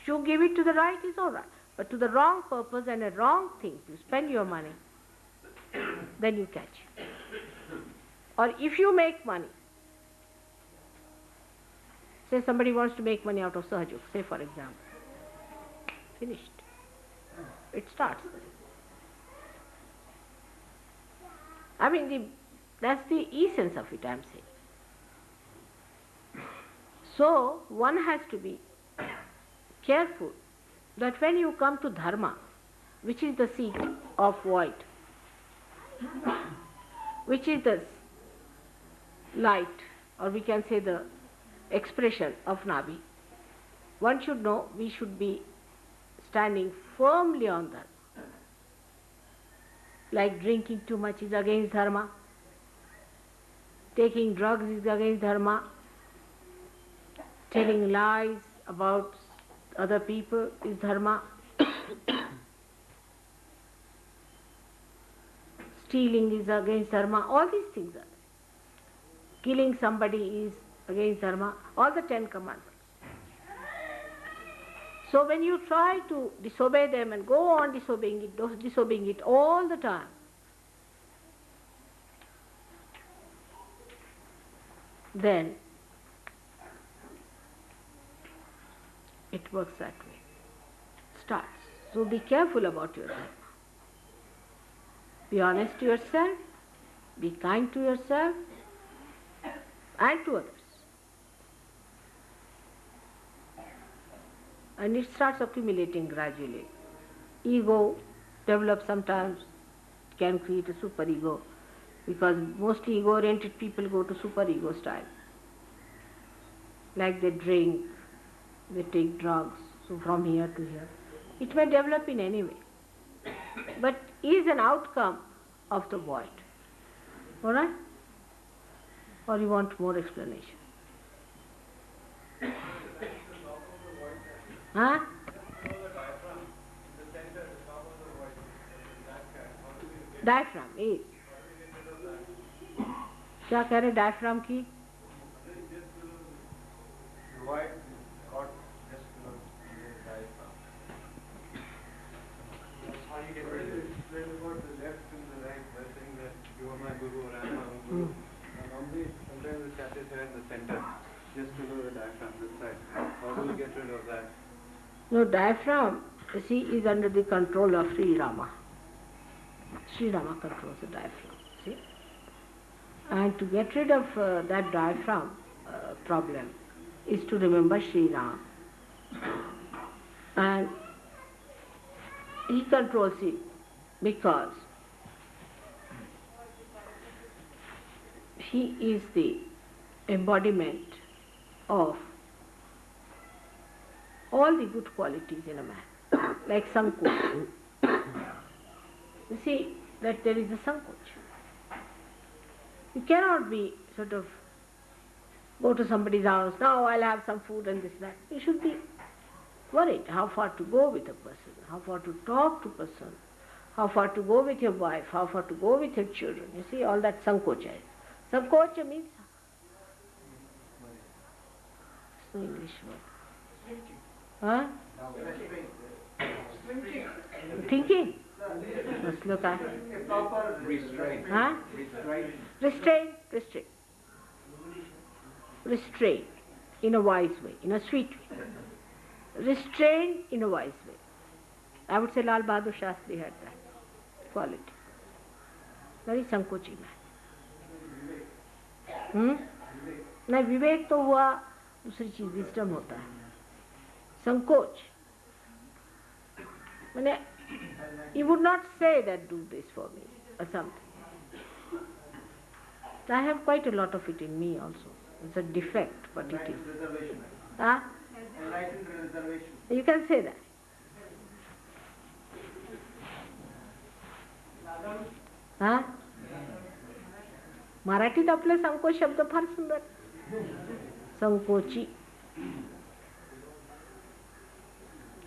if you give it to the right, it's all right. But to the wrong purpose and a wrong thing, you spend your money, then you catch. Or if you make money, say somebody wants to make money out of Sahaja Yoga, say for example, finished. It starts. I mean, that's the essence of it, I am saying. So, one has to be careful that when you come to Dharma, which is the seat of void, which is the light, or we can say the expression of Nabi, one should know we should be standing firmly on that. Like drinking too much is against Dharma, taking drugs is against Dharma, telling lies about other people is Dharma, stealing is against Dharma, all these things are. Killing somebody is against Dharma, all the 10 commandments. So when you try to disobey them and go on disobeying it all the time, then it works that way. Starts. So be careful about your Dharma. Be honest to yourself, be kind to yourself and to others. And it starts accumulating gradually. Ego develops sometimes, can create a superego, because mostly ego-oriented people go to superego style. Like they drink, they take drugs, so from here to here. It may develop in any way, but is an outcome of the void. All right? Or you want more explanation? Huh? Diaphragm is. क्या कह रहे diaphragm की? How you get rid of it? Explain about the left and the right by saying that you are my guru or I am my guru. Normally, sometimes the chat is here in the center, just below the diaphragm, this side. How do you get rid of that? No, diaphragm, you see, is under the control of Sri Rama. Sri Rama controls the diaphragm, see? And to get rid of that diaphragm problem is to remember Sri Rama. And he controls it because he is the embodiment of all the good qualities in a man, like Sankoch. You see that there is a Sankoch. You cannot be sort of go to somebody's house, now I'll have some food and this, that. You should be worried how far to go with a person, how far to talk to a person, how far to go with your wife, how far to go with your children. You see, all that Sankocha is. Sankocha means, it's no English word. Huh? Thinking. Let's look at Restraint. huh? Restrain, restrain. Restrain in a wise way, in a sweet way. Restrain in a wise way. I would say Lal Bahadur Shastri had that quality. Very Sankochi man. नहीं, विवेक तो हुआ दूसरी चीज, wisdom होता है. संकोच मैंने, you would not say that do this for me or something. I have quite a lot of it in me also. It's a defect, but it is. Huh? Enlightened reservation. You can say that. हा? मराठीत आपले संकोच शब्द फार सुंदर. संकोची.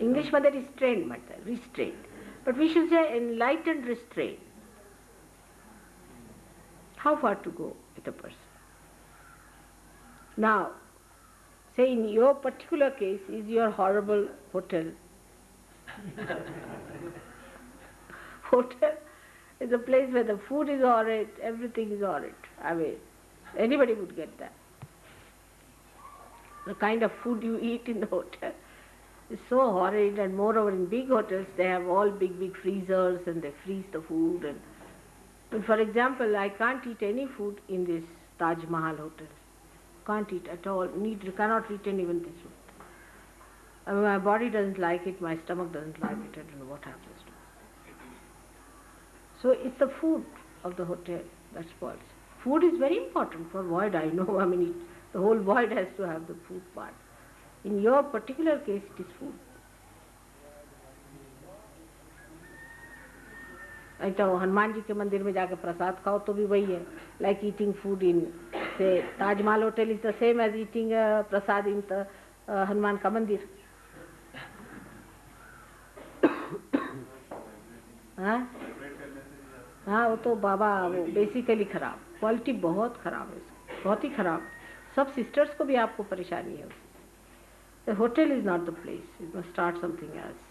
English मध्ये restrain म्हणतात, restrain. But we should say enlightened restraint. How far to go with a person? Now, say in your particular case is your horrible hotel. Hotel is a place where the food is horrid, everything is horrid. I mean, anybody would get that. The kind of food you eat in the hotel is so horrid, and moreover in big hotels they have all big freezers and they freeze the food. And but for example, I can't eat any food in this Taj Mahal hotel. Can't eat at all. Cannot retain even this food. I mean, my body doesn't like it, my stomach doesn't like it, I don't know what happens to it. So it's the food of the hotel that spoils. Food is very important for void, I know. I mean, the whole void has to have the food part. In your particular case, it is food. तो हनुमान जी के मंदिर में जाकर प्रसाद खाओ तो भी वही है. Like eating food in, say, Taj Mahal hotel is the same as eating prasad in the Hanuman का मंदिर. हाँ हाँ, वो तो बाबा वो बेसिकली खराब, क्वालिटी बहुत खराब है, बहुत ही खराब. सब सिस्टर्स को भी आपको परेशानी है. The hotel is not the place. You must start something else.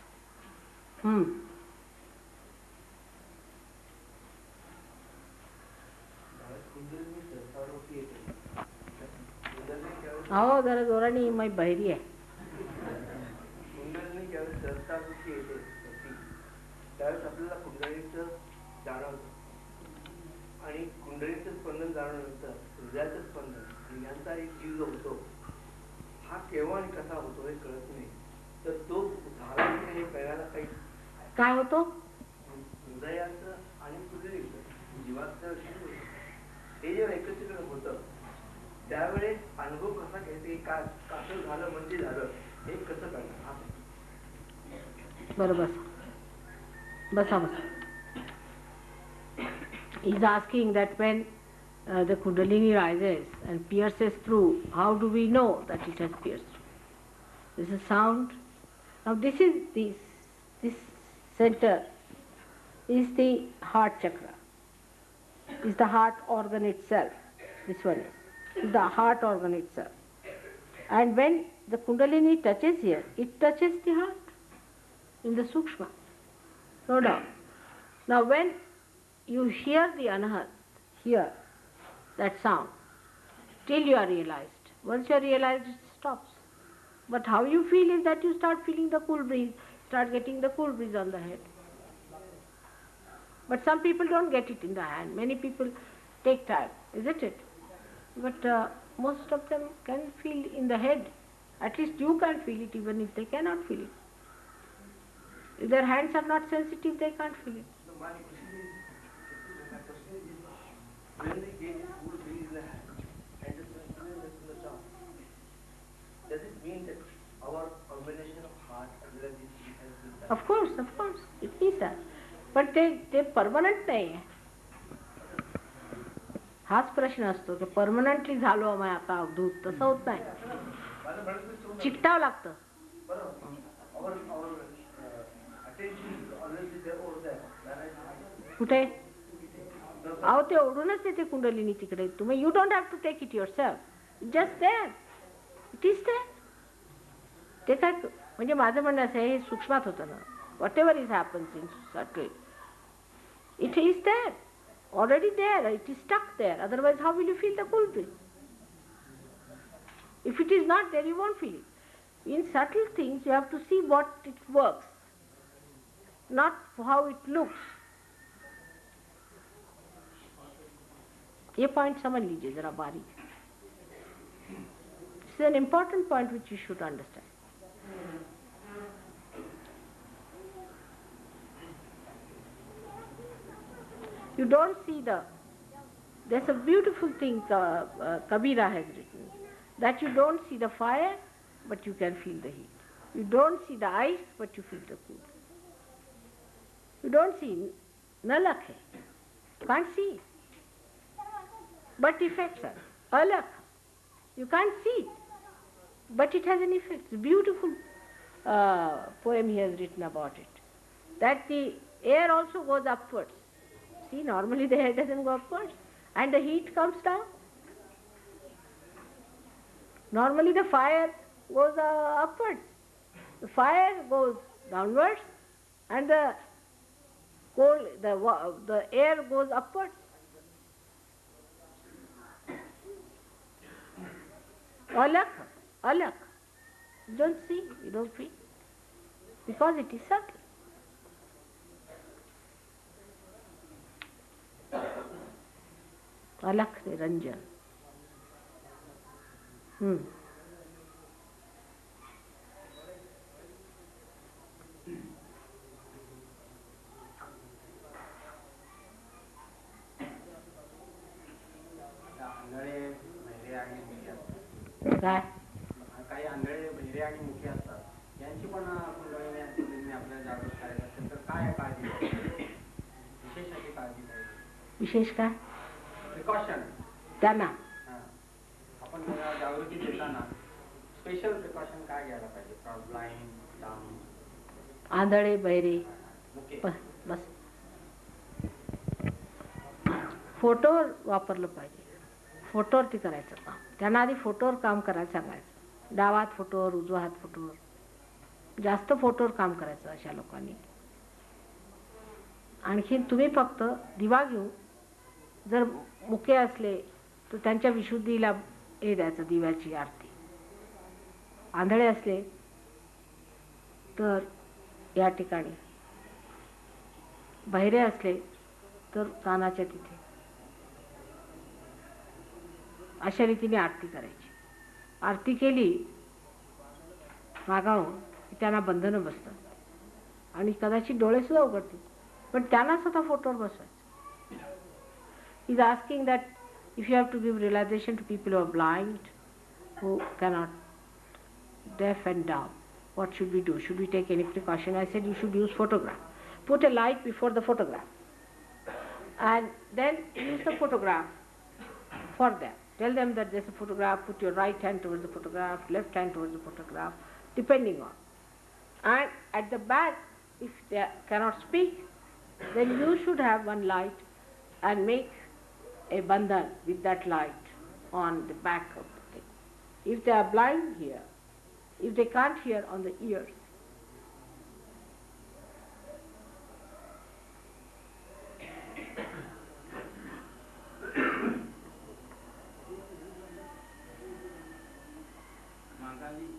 आओ जरा जोरा नहीं, मैं बहरी है. कुंडलिनी ज्यावेळेस सहस्त्रावृत्ती येते होती, त्यावेळेस आपल्याला कुंडलिनीचं जाणवतं आणि कुंडलिनीचं स्पंदन जाणवल्यानंतर हृदयाचं स्पंदन यांचा एक जीव जो होतो हा केव्हा आणि कसा होतो हे कळत नाही. तर तो झाला हे कळायला काही काय होतो? हृदयाचं आणि कुंडलीचं जीवाचं हे जेव्हा एकत्रीकरण होतं त्यावेळेस अनुभव कसा घ्यायचा, का कसं झालं म्हणजे झालं हे कसं करणार. बरोबर. बसा बसा. He is asking that when the Kundalini rises and pierces through, how do we know that it has pierced through? This is sound. Now this center is the heart chakra, is the heart organ itself. This one is the heart organ itself. And when the Kundalini touches here, it touches the heart in the Sukshma, no doubt. Now when you hear the Anahat, hear that sound, till you are realized. Once you are realized, it stops. But how you feel is that you start feeling the cool breeze, start getting the cool breeze on the head. But some people don't get it in the hand. Many people take time, isn't it? But most of them can feel in the head. At least you can feel it even if they cannot feel it. If their hands are not sensitive, they can't feel it. When they get cool breeze in the Of course, it means that. पण ते permanent नाही आहे. हाच प्रश्न असतो की permanently झालो आम्ही आता अवधूत, तसं होत नाही. चिकटावं लागतं. कुठे? अहो ते ओढूनच येते कुंडलिनी तिकडे. तुम्ही you don't have to take it yourself, just there, it is there. ते काय म्हणजे माझं म्हणणं असं हे सूक्ष्मात होतं ना. Whatever is happens in subtle, it is there, already there, it is stuck there. Otherwise how will you feel the cool breeze? If it is not there, you won't feel it. In subtle things you have to see what it works, not how it looks. ये point समझ लीजिए जरा बारीक. This is an important point which you should understand. You don't see there's a beautiful thing Kabira has written, that you don't see the fire but you can feel the heat. You don't see the ice but you feel the cool. You don't see, nalak hai, can't see it. But effects are alak. You can't see it, but it has an effect. It's a beautiful poem he has written about it, that the air also goes upwards. See, normally the air doesn't go upwards and the heat comes down. Normally the fire goes upwards, the fire goes downwards and the cold, the air goes upwards. Alak. You don't see, you don't feel, because it is subtle. अलख निरंजन. काय काही आंधळे बहिरे आणि मुखी असतात, यांची पण कुंडलिनी आपल्याला जागृत करायचं असेल तर काय काळजी घ्यायची, विशेष अशी काळजी घ्यायची? विशेष काय? प्रिकॉशन त्यांना आपण जागृती देताना स्पेशल प्रिकॉशन काय घ्यायला पाहिजे? ब्लाइंड, डाम, आंधळे बहिरे, बस फोटोवर वापरलं पाहिजे. फोटोवरती करायचं काम. त्यांना आधी फोटोवर काम करायला सांगायचं. डावा हात फोटोवर, उजवा हात फोटोवर, जास्त फोटोवर काम करायचं अशा लोकांनी. आणखीन तुम्ही फक्त दिवा घेऊन, जर मुके असले तर त्यांच्या विशुद्धीला हे द्यायचं, दिव्याची आरती. आंधळे असले तर या ठिकाणी, बहिरे असले तर कानाच्या तिथे, अशा रीतीने आरती करायची. आरती केली मागावून त्यांना बंधनं बसतात आणि कदाचित डोळे सुद्धा उघडतील, पण त्यांना स्वतः फोटोवर बसवायचं. He's asking that if you have to give realization to people who are blind, who cannot, deaf and dumb, what should we do? Should we take any precaution? I said you should use photograph. Put a light before the photograph and then use the photograph for them. Tell them that there's a photograph, put your right hand towards the photograph, left hand towards the photograph, depending on. And at the back, if they cannot speak, then you should have one light and make a bandhan with that light on the back of the thing. If they are blind, here. If they can't hear, on the ears.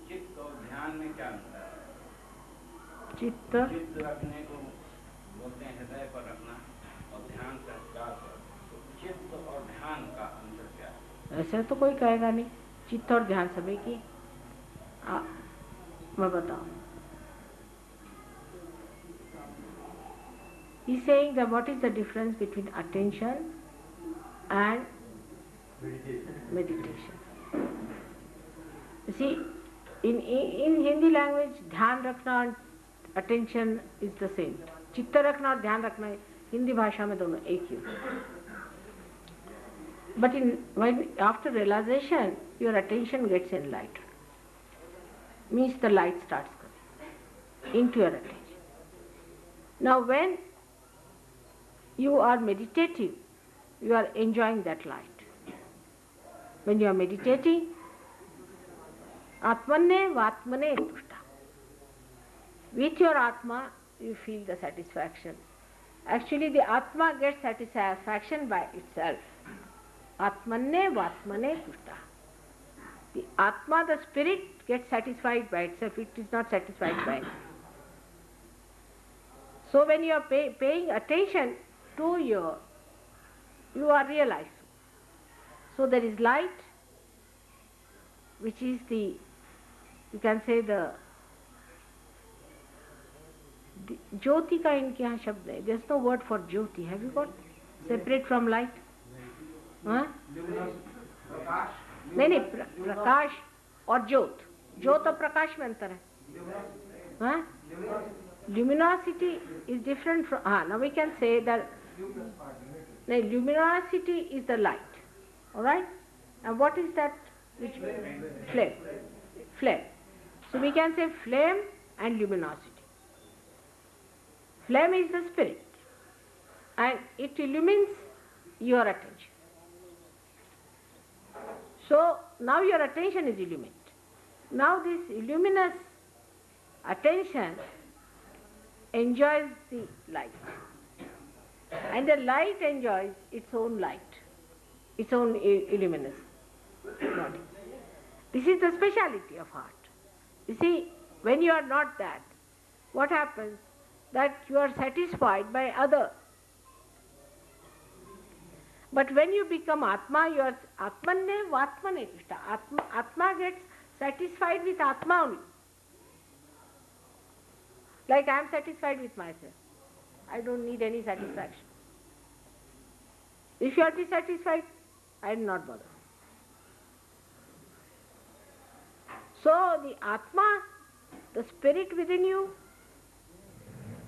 चित्त और ध्यान में क्या अंतर है? चित्त रखने को बोलते हैं हृदय पर रखना, और ध्यान संस्कार पर. चित्त और ध्यान का अंतर क्या है? ऐसा तो कोई कहेगा नहीं. चित्त और ध्यान सब एक ही. मैं बताऊं. He's saying that what is the difference between attention and meditation? You see, in Hindi language, ध्यान रखना and attention is the same. चित्त रखना और ध्यान रखना हिंदी भाषा में दोनों एक ही होता है. But when after realization, your attention gets enlightened. Means the light starts coming into your attention. Now when you are meditative, you are enjoying that light. When you are meditating, Atmanne Vatmane Tushta. With your Atma, you feel the satisfaction. Actually, the Atma gets satisfaction by itself. Atmanne Vatmane Tushta. The Atma, the spirit, gets satisfied by itself. It is not satisfied by anything. So when you are paying attention to you are realized. So there is light, which is you can say the Jyoti का इनके यहाँ शब्द है. There's no word for Jyoti. Have you got separate from light? हाँ? नहीं प्रकाश और ज्योत. ज्योत और प्रकाश में अंतर है. हाँ? Luminosity is different from. Now we can say that luminosity is the light. All right? And what is that? Which flame? Flame. So we can say flame and luminosity. Flame is the spirit, and it illumines your attention. So now your attention is illumined. Now this luminous attention enjoys the light, and the light enjoys its own light, its own illuminous body. This is the speciality of heart. You see, when you are not that, what happens? That you are satisfied by other. But when you become Atma, you are Atmanne Vatmane Tushta. Atma gets satisfied with Atma only. Like I am satisfied with myself. I don't need any satisfaction. If you are dissatisfied, I am not bothered. So the Atma, the spirit within you,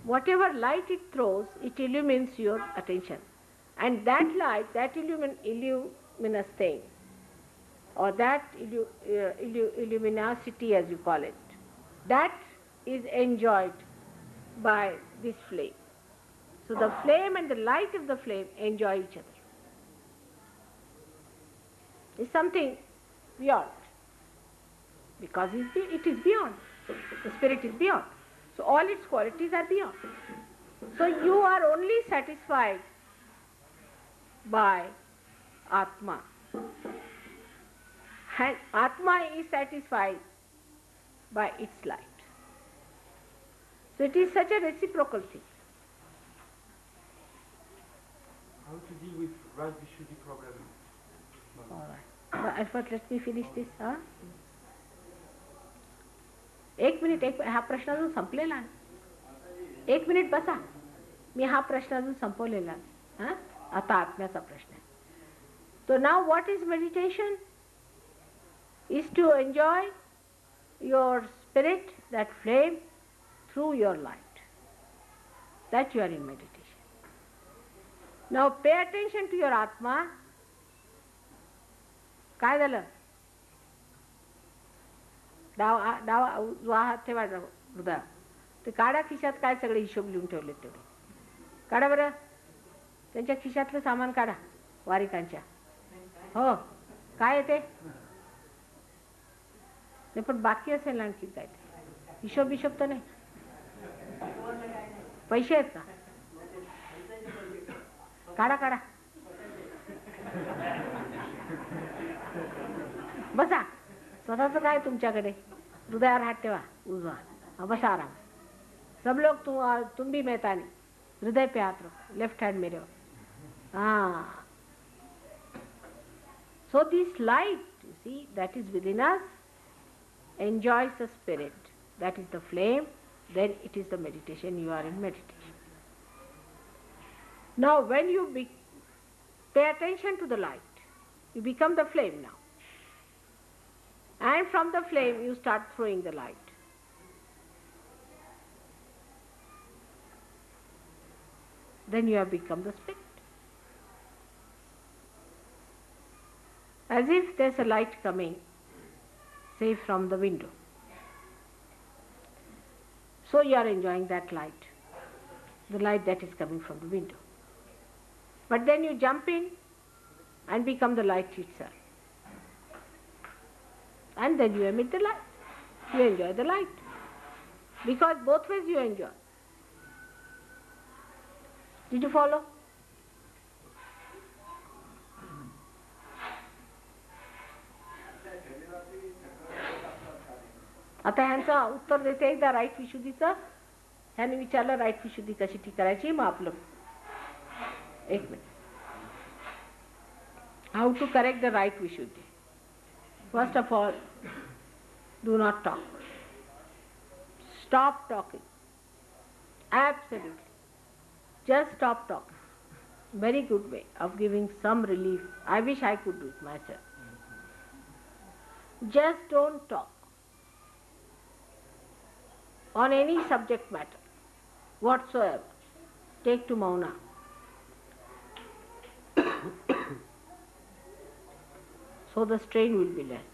whatever light it throws, it illumines your attention. And that light, that illuminous thing, or that illuminosity as you call it, that is enjoyed by this flame. So the flame and the light of the flame enjoy each other. It's something beyond. Because it is beyond. The spirit is beyond. So all its qualities are beyond. So you are only satisfied by Atma. And Atma is satisfied by its light. So it is such a reciprocal thing. How to deal with right Vishuddhi problem? All right. But let me finish this. Huh? एक minute हा प्रश्न अजून संपलेला आहे. एक minute बसा. मी हा प्रश्न अजून संपवलेला आहे. आता आत्म्याचा प्रश्न आहे. So now what is meditation? Is to enjoy your spirit, that flame, through your light. That you are in meditation. Now pay attention to your Atma. काय झालं? डावा उजवा हात ठेवा हृदय. ते काढा खिशात काय सगळे हिशोब लिहून ठेवले तेवढे. काढा बरं. त्यांच्या खिशातलं सामान काढा वारिकांच्या. हो काय येते? नाही पण बाकी असेल आणखी काय ते हिशोब तर नाही. पैसे आहेत का? काढा काढा. बसा. स्वतःच काय तुमच्याकडे? हृदयावर हात ठेवा उजवा. बसा आराम. सब लोग तुम भी मैतानी हृदय पे हाथ रखो. लेफ्ट हैंड मेरे. So this light, you see, that is within us, enjoys the spirit. That is the flame. Then it is the meditation. You are in meditation. Now when you pay attention to the light, you become the flame now. And from the flame you start throwing the light. Then you have become the spirit. As if there's a light coming, say from the window. So you are enjoying that light, the light that is coming from the window. But then you jump in and become the light itself. And then you emit the light. You enjoy the light. Because both ways you enjoy. Did you follow? आता ह्यांचं उत्तर देते एकदा right विशुद्धीचं. ह्याने विचारलं right विशुद्धी कशी ठीक करायची. मग आपलं एक minute. How to correct the right विशुद्धी. First of all, do not talk. Stop talking. Absolutely. Just stop talking. Very good way of giving some relief. I wish I could do it myself. Just don't talk on any subject matter whatsoever. Take to Mauna. So the strain will be less.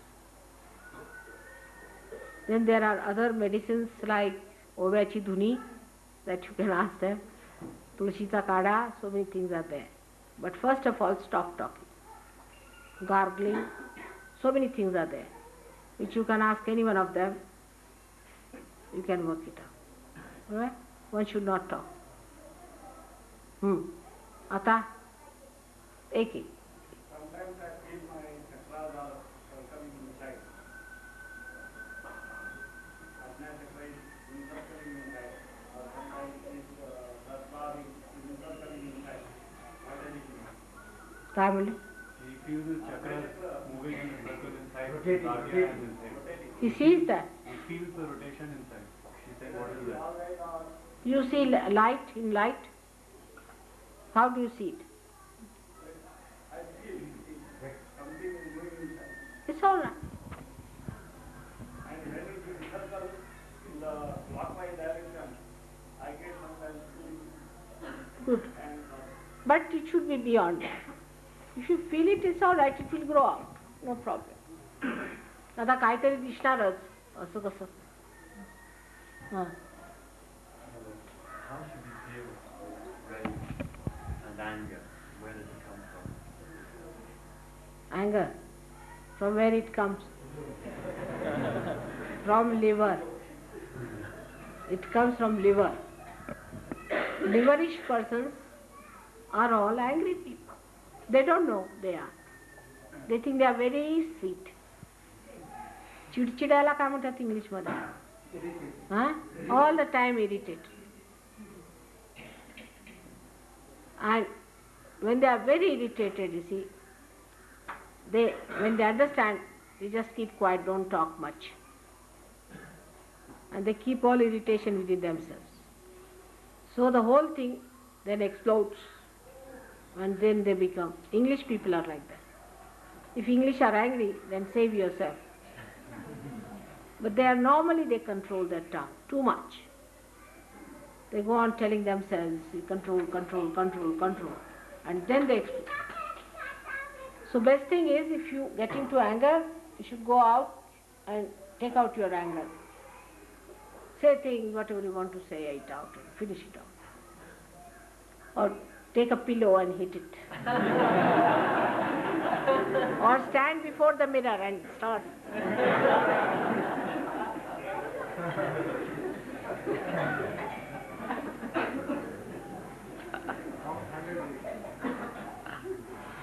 Then there are other medicines like Ovyachi Dhuni that you can ask them. Tulshita Kada, so many things are there. But first of all, stop talking. Gargling, so many things are there, which you can ask any one of them. You can work it out. Alright? One should not talk. Ata? Take it. Sometimes I feel my chakras are coming inside. अपने चक्र insert coming inside. Or sometimes it's Rasvadi insert coming inside. What does it mean? काय म्हणले? He feels his chakras moving in a circle inside. Rotating. He sees that. He feels the rotation inside. She said, what is that? You see light in light. How do you see it? I feel something is moving inside. It's all right. And when it is circle in the clockwise direction, I get sometimes feeling Good. and But it should be beyond that. If you feel it, it's all right. It will grow out. No problem. आता काहीतरी दिसणारच. असं कसं? हां. how should we feel rage and anger? Where does it come from? Anger. From where it comes? From liver. It comes from liver. Liverish persons are all angry people. They don't know they are. They think they are very sweet. चिडचिडायला काय म्हणतात इंग्लिशमध्ये? All the time irritated. And when they are very irritated, you see, when they understand, they just keep quiet, don't talk much. And they keep all irritation within themselves. So the whole thing then explodes, and then they become, English people are like that. If English are angry, then save yourself. But they control their tongue too much. They go on telling themselves, control, control, control, control, and then they explode. So best thing is, if you get into anger, you should go out and take out your anger. Say things, whatever you want to say it out and finish it out. Or take a pillow and hit it. Or stand before the mirror and start.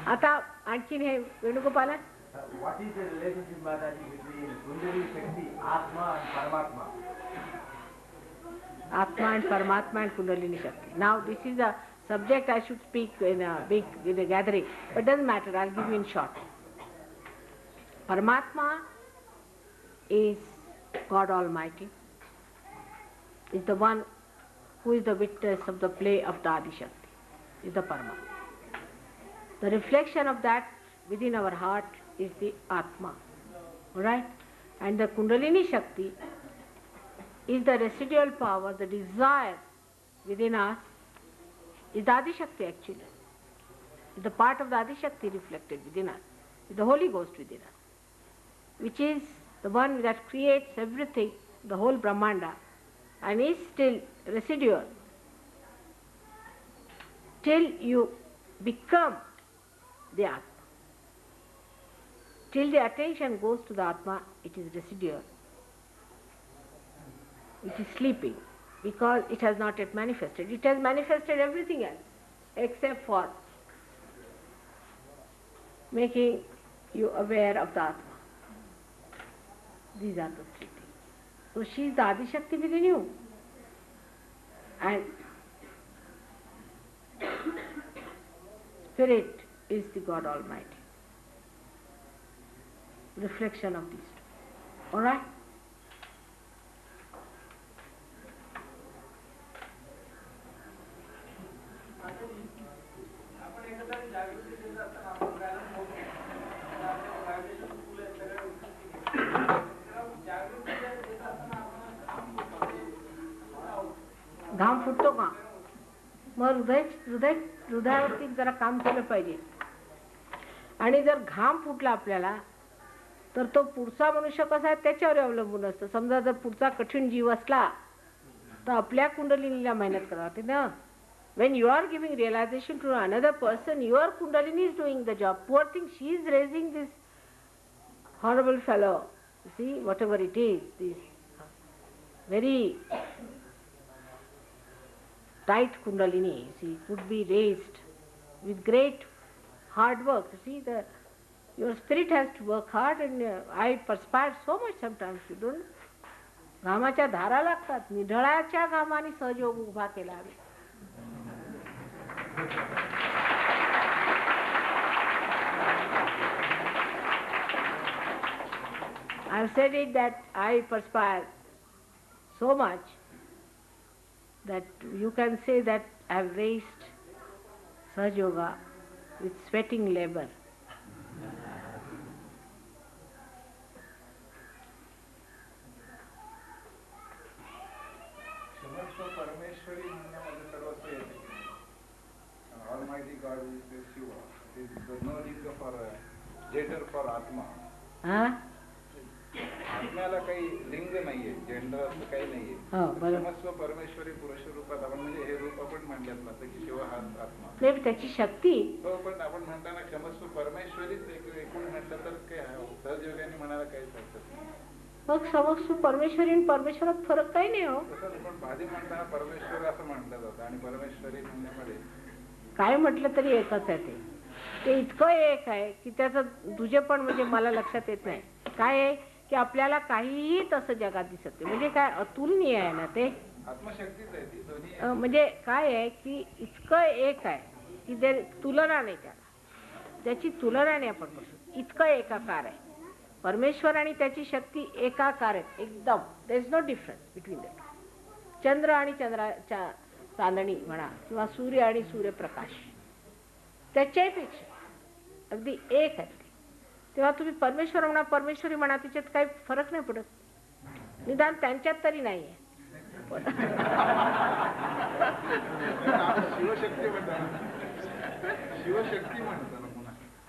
आता आणखीन हे वेणुगोपाला. What is the relationship, Mataji, between Kundalini Shakti, Atma and Paramatma? Atma and Paramatma and Kundalini Shakti. Now this is a subject I should speak in a gathering, but doesn't matter, I'll give you in short. Paramatma is God Almighty, is the one who is the witness of the play of the Adi Shakti, is the Paramatma. The reflection of that within our heart is the Atma. Alright? And the Kundalini Shakti is the residual power, the desire within us, is the Adi Shakti actually. Is the part of the Adi Shakti reflected within us, is the Holy Ghost within us, which is the one that creates everything, the whole Brahmanda, and is still residual till you become the Atma. Till the attention goes to the Atma, it is residual. It is sleeping because it has not yet manifested. It has manifested everything else except for making you aware of the Atma. These are the three things. So she is the Adi Shakti within you. And Spirit is the God Almighty. Reflection of these two. Alright? घाम फुटतो का? मग हृदयावरती जरा काम केलं पाहिजे. आणि जर घाम फुटला आपल्याला तर तो पुढचा मनुष्य कसा आहे त्याच्यावर अवलंबून असतं. समजा जर पुढचा कठीण जीव असला तर आपल्या कुंडलिनीला मेहनत करावी लागते ना. When you are giving realization to another person, your Kundalini is doing the job. Poor thing, she is raising this horrible fellow. You see, whatever it is, this very tight Kundalini, see, could be raised with great hard work. You see, your spirit has to work hard, and I perspired so much sometimes. You don't. घामाच्या धारा लागतात. निढळाच्या घामाने सहयोग उभा केला आम्ही. I have said it that I perspire so much that you can say that I have raised Sahaja Yoga with sweating labor. परमेश्वरी म्हणण्यामध्ये सर्वस्व येते. Almighty God is Shiva. There is no need for gender for Atma. आत्म्याला काही लिंग नाहीये, gender असं काही नाहीये. क्षमस्व परमेश्वरी पुरुष रूपात आपण म्हणजे हे रूप आपण म्हणण्यात लागतं की शिव हा आत्मा. नाही त्याची शक्ती. हो, पण आपण म्हणताना क्षमस्व परमेश्वरीच एकूण म्हटलं तर काय सहजयोगाने म्हणायला काहीच हरकत नाही. मग समस्व परमेश्वरी आणि परमेश्वरात फरक काही नाही हो. तसं पण आधी म्हणताना परमेश्वर असं म्हटलं जातं आणि परमेश्वरी म्हणण्यामध्ये काय म्हटलं तरी एकच आहे. ते इतकं एक आहे की त्याचं तुझे पण म्हणजे मला लक्षात येत नाही. काय आहे की आपल्याला काहीही तसं जगात दिसत नाही. म्हणजे काय अतुलनीय आहे ना ते. आत्मशक्तीच आहे ती दोन्ही. म्हणजे काय आहे की इतकं एक आहे की ते तुलना नाही त्याला. त्याची तुलना नाही आपण करू. इतकं एकाकार आहे परमेश्वर आणि त्याची शक्ती एकाकार आहे एकदम. There is no difference between that. चंद्र आणि चंद्राच्या चांदणी म्हणा किंवा सूर्य आणि सूर्यप्रकाश त्याच्यापेक्षा अगदी एक आहे. तेव्हा तुम्ही परमेश्वर म्हणा परमेश्वरी म्हणा तिच्यात काही फरक नाही पडत. निदान त्यांच्यात तरी नाही आहे.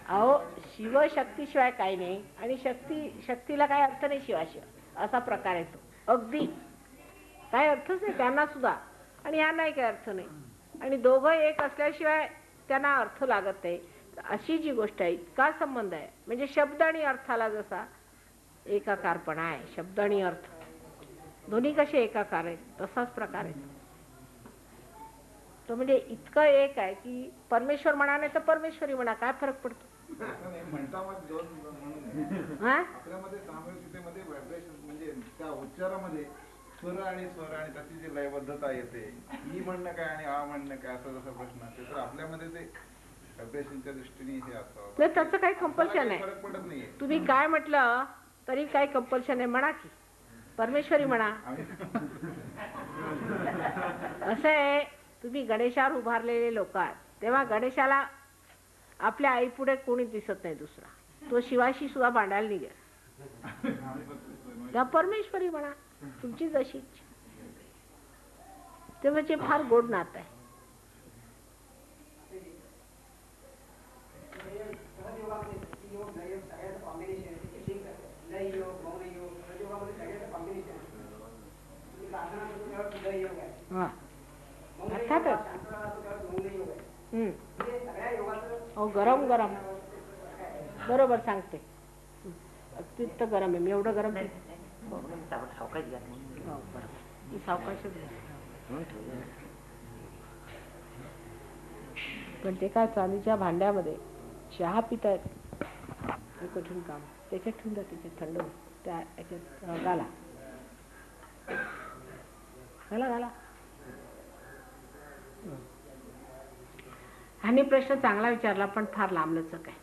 अहो शिवशक्तीशिवाय काही नाही आणि शक्तीला काही अर्थ नाही शिवाशिवाय असा प्रकार येतो. अगदी काय अर्थच नाही त्यांना सुद्धा आणि यांनाही काही अर्थ नाही. आणि दोघं एक असल्याशिवाय त्यांना अर्थ लागत नाही. अशी जी गोष्ट आहे इतका संबंध आहे. म्हणजे शब्द आणि अर्थाला जसा एकाकारपणा आहे, शब्द आणि अर्थ दोन्ही कसे एकाकार आहेत तसाच प्रकार आहे तो. म्हणजे इतकं एक आहे की परमेश्वर म्हणा नाही तर परमेश्वरी म्हणा काय फरक पडतो. आपल्यामध्ये सामूहिकतेमध्ये म्हणजे त्या उच्चारामध्ये स्वर आणि त्याची जी लयबद्धता येते. ई म्हणणं काय आणि आ म्हणणं काय असा जसा प्रश्न असते तर आपल्यामध्ये ते व्हायब्रेशनच्या दृष्टीने हे असतं. त्याचं काही कंपल्शन नाही. तुम्ही काय म्हटलं तरी काही कंपल्शन आहे. म्हणा की परमेश्वरी म्हणा. असं आहे तुम्ही गणेशावर उभारलेले लोक आहात तेव्हा गणेशाला आपल्या आई पुढे कोणी दिसत नाही दुसरा. तो शिवाशी सुद्धा भांडायला निघेल. किंवा परमेश्वरी म्हणा, तुमची जशी इच्छा. ते म्हणजे फार गोड नातं आहे. अर्थातच. गरम गरम बरोबर सांगते. अत्यंत गरम आहे. मी एवढं गरम सावकाशच पण ते काय चांदीच्या भांड्यामध्ये चहा पितायत, हे कठीण काम. त्याच्यात ठेवून द्या, त्याच्यात थंड त्या याच्यात घाला घाला घाला. ह्याने प्रश्न चांगला विचारला पण फार लांबलचक आहे.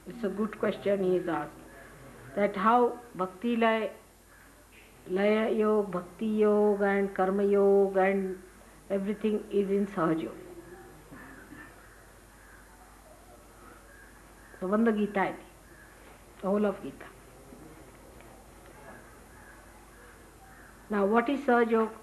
It's a good question he is asked that how भक्ती लय योग, भक्ति योग and karma yoga and everything is in Sahaja Yoga. Savanda Gita is the whole of Gita. Now what is Sahaja Yoga?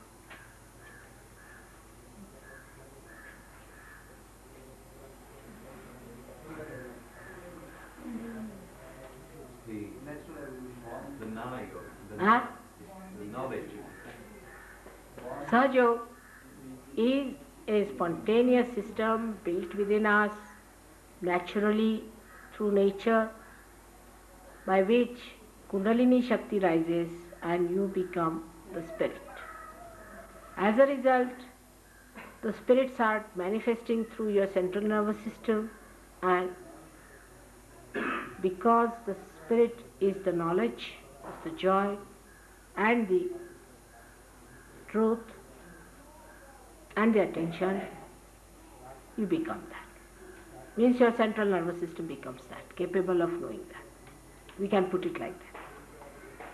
The Nana Yoga. Huh? Knowledge. Sahaja Yoga is a spontaneous system built within us naturally through nature, by which Kundalini Shakti rises and you become the spirit. As a result, the spirits are manifesting through your central nervous system, and because the spirit is the knowledge, is the joy and the truth and the attention, you become that. Means your central nervous system becomes that, capable of knowing that. We can put it like that,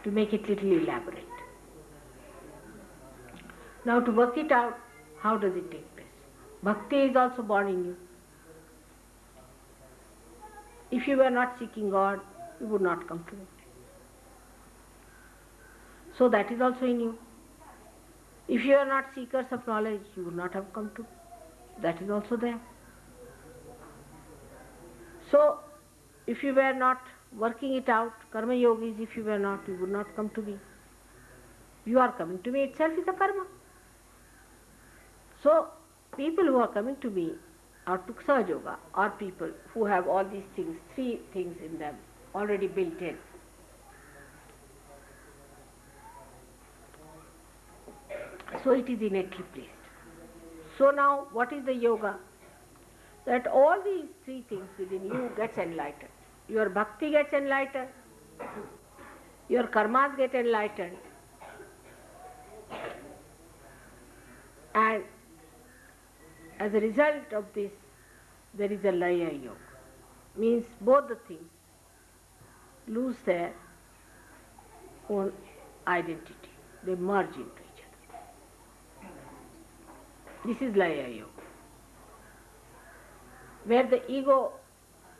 to make it little elaborate. Now to work it out, how does it take place? Bhakti is also born in you. If you were not seeking God, you would not come to Him. So that is also in you. If you are not seekers of knowledge, you would not have come to. That is also there. So, if you were not working it out, karma yogis, if you were not, you would not come to me. You are coming to me itself is a karma. So, people who are coming to me or to Sahaja Yoga are people who have all these things, three things in them already built in. So it is innately placed. So now what is the yoga? That all these three things within you gets enlightened. Your bhakti gets enlightened, your karmas get enlightened, and as a result of this there is a laya yoga. Means both the things lose their own identity. They merge into each other. This is laya yoga, where the ego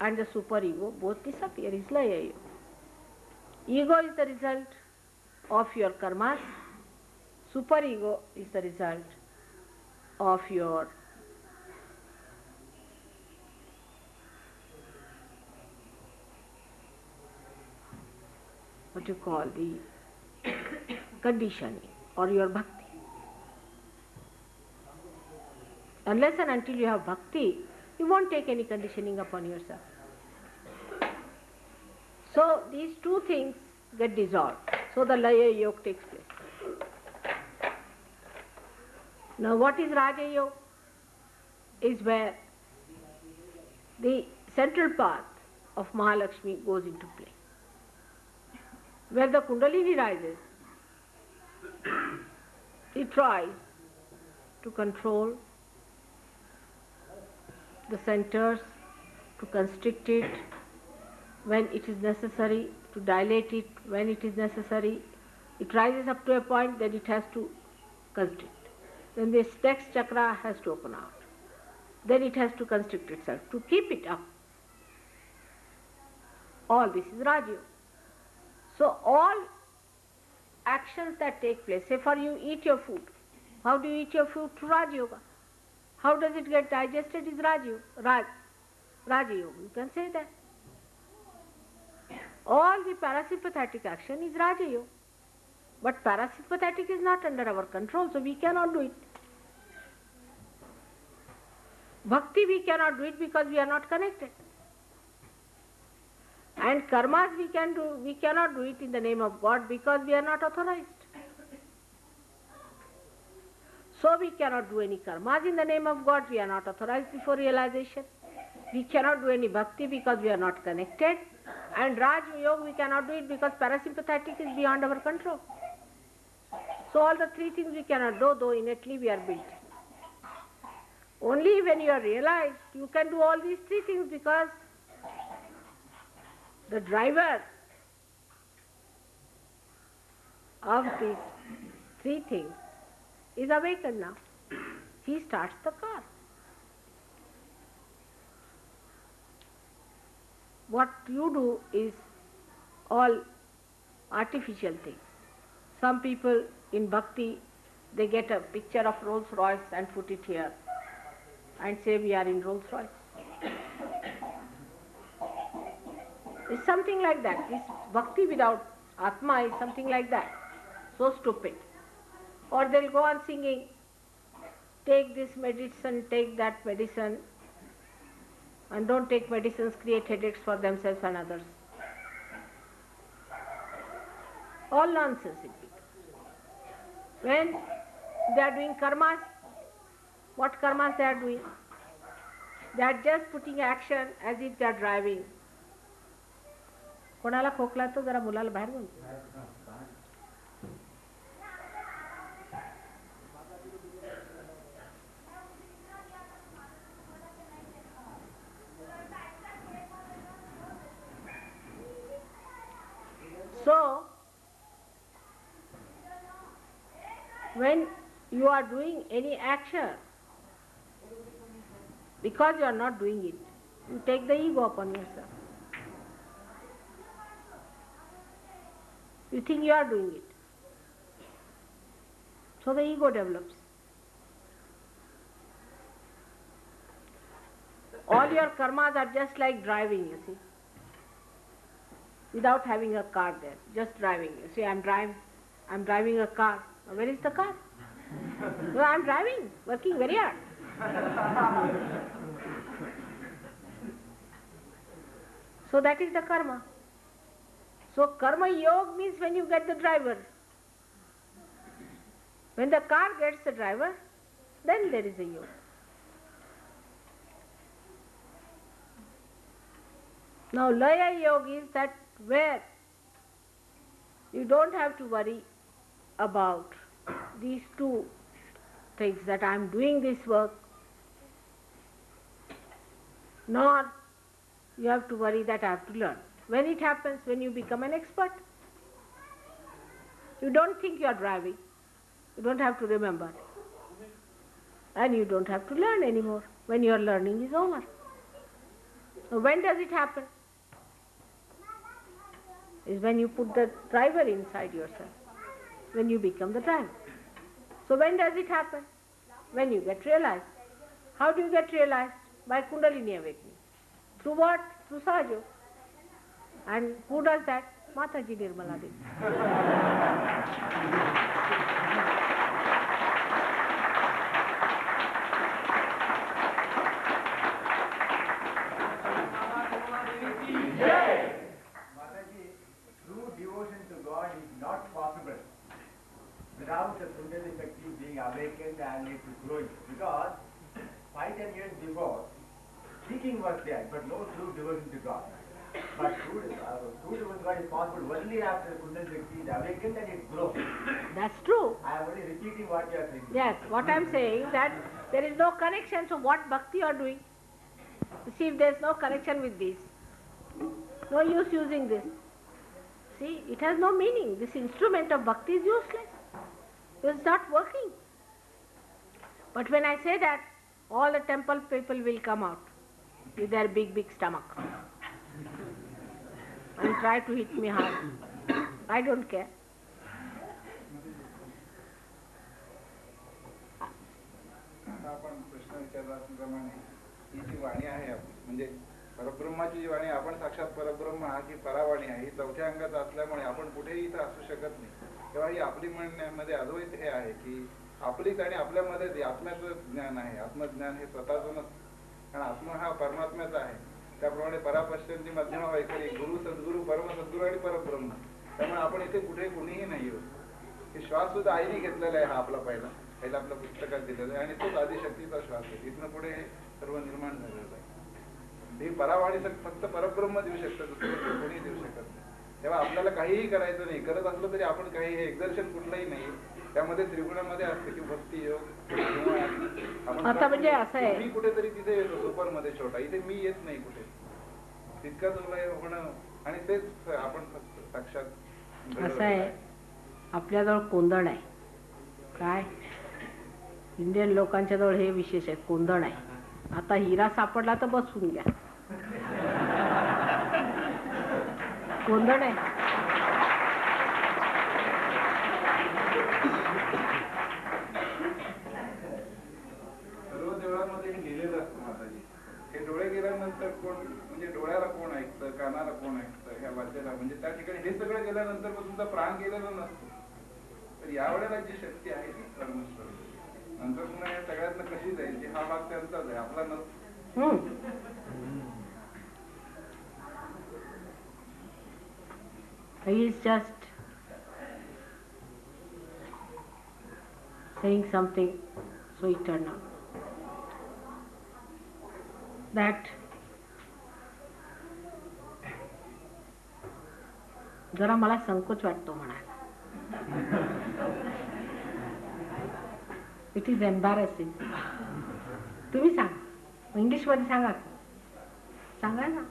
and the superego both disappear, is laya yoga. Ego is the result of your karmas, superego is the result of your what you call the conditioning or your bhakti. Unless and until you have bhakti, you won't take any conditioning upon yourself. So these two things get dissolved. So the laya yoga takes place. Now what is raja yoga? Is where the central path of Mahalakshmi goes into play. Where the Kundalini rises, it tries to control the centers, to constrict it when it is necessary, to dilate it when it is necessary. It rises up to a point that it has to constrict. Then this next chakra has to open out. Then it has to constrict itself to keep it up. All this is Raja Yoga. So all actions that take place. Say for you eat your food. How do you eat your food? Through Raj Yoga. How does it get digested is Raj Yoga. You can say that. All the parasympathetic action is Raja Yoga. But parasympathetic is not under our control, so we cannot do it. Bhakti we cannot do it because we are not connected. And karmas we cannot do it in the name of God because we are not authorized. So we cannot do any karmas in the name of God, we are not authorized before realization. We cannot do any bhakti because we are not connected. And Raj Yoga we cannot do it because parasympathetic is beyond our control. So all the three things we cannot do, though innately we are built. Only when you are realized, you can do all these three things because the driver of these three things is awakened now. He starts the car. What you do is all artificial things. Some people in bhakti, they get a picture of Rolls Royce and put it here and say we are in Rolls Royce. It's something like that. This bhakti without Atma is something like that. So stupid. Or they'll go on singing, take this medicine, take that medicine, and don't take medicines, create headaches for themselves and others. All nonsense it becomes. When they are doing karmas, what karmas they are doing? They are just putting action as if they are driving. कोणाला खोकला तो जरा मुलाला बाहेर घेऊन. So, when you are doing any action, because you are not doing it, you take the ego upon yourself. You think you are doing it. So the ego develops. All your karmas are just like driving, you see. Without having a car there, just driving. You see, I'm driving a car. Now, where is the car? No, I'm driving, working very hard. So that is the karma. So karma yoga means when you get the driver. When the car gets the driver, then there is a yoga. Now Laya Yoga is that where you don't have to worry about these two things, that I am doing this work, nor you have to worry that I have to learn. When it happens, when you become an expert, you don't think you are driving, you don't have to remember, and you don't have to learn anymore when your learning is over. So when does it happen? Is when you put the driver inside yourself, when you become the driver. So when does it happen? When you get realized. How do you get realized? By Kundalini awakening. Through what? Through Sahaja. And who does that? Mataji Nirmala Devi. Without the Kundalini Shakti being awakened and it is growing. Because 5-10 years before, seeking was there, but no true devotion to God. But true devotion to God is possible only after Kundalini Shakti is awakened and it grows. That's true. I am only repeating what you are saying. Yes, what I am saying that there is no connection, so what bhakti you are doing? You see, if there is no connection with this, no use using this. See, it has no meaning. This instrument of bhakti is useless. It's not working. But when I say that, all the temple people will come out with their big, big stomach and try to hit me hard. I don't care. वाक्याप्रमाणे ही जी वाणी आहे आपली, म्हणजे परब्रह्माची जी वाणी, आपण साक्षात परब्रह्म हा जी परावाणी आहे, ही चौथ्या अंगात असल्यामुळे आपण कुठेही इथं असू शकत नाही. तेव्हा ही आपली म्हणण्यामध्ये अद्वैत हे आहे की आपलीच आणि आपल्यामध्ये आत्म्याचं ज्ञान आहे. आत्मज्ञान हे स्वतःच नसतं, कारण आत्मा हा परमात्म्याचा आहे. त्याप्रमाणे परापश्चंती मध्यमा वैखरी, गुरु सद्गुरु परम सद्गुरु आणि परब्रह्म. त्यामुळे आपण इथे कुठे कुणीही नाही होत. हे श्वास सुद्धा आईने घेतलेला आहे. हा आपला पहिला आपल्या पुस्तकात दिलेला आहे आणि तोच आदिशक्तीचा श्वास आहे. इथनं पुढे हे सर्व निर्माण झालेलं आहे. ही परावाणी फक्त परब्रह्म देऊ शकतं, दुसरं कोणी देऊ शकत नाही. तेव्हा आपल्याला काहीही करायचं नाही. करत असलं तरी आपण काही हे एक्झर्शन कुठलंही नाही. त्यामध्ये त्रिगुणामध्ये असते की भक्ती योग आपण आता म्हणजे असं आहे, मी कुठेतरी तिथे येतो सुपर मध्ये छोटा, इथे मी येत नाही कुठे. तितकंच होणं आणि तेच आपण साक्षात. असं आहे, आपल्याजवळ कोंदण आहे. काय इंडियन लोकांच्या जवळ हे विशेष आहे, कोंदण आहे. आता हिरा सापडला तर बसून घ्या, कोंदण आहे. सर्व देवळांमध्ये हे लिहिलेलं असतं माताजी. हे डोळे गेल्यानंतर कोण, म्हणजे डोळ्याला कोण ऐकतं, कानाला कोण ऐकतं, ह्या वाद्याला, म्हणजे त्या ठिकाणी हे सगळं गेल्यानंतर मग तुमचा प्राण गेलेला नसतो. तर यावेळेला जी शक्ती आहे ती परमेश्वर, नंतर पुन्हा या सगळ्यातनं कशी जायची हा भाग त्यांचाच आहे, आपला नसतो. He is just saying something so eternal that जरा मला संकोच वाटतो म्हणाला. It is embarrassing. तुम्ही सांगा, इंग्लिश मध्ये सांगा, सांगा ना.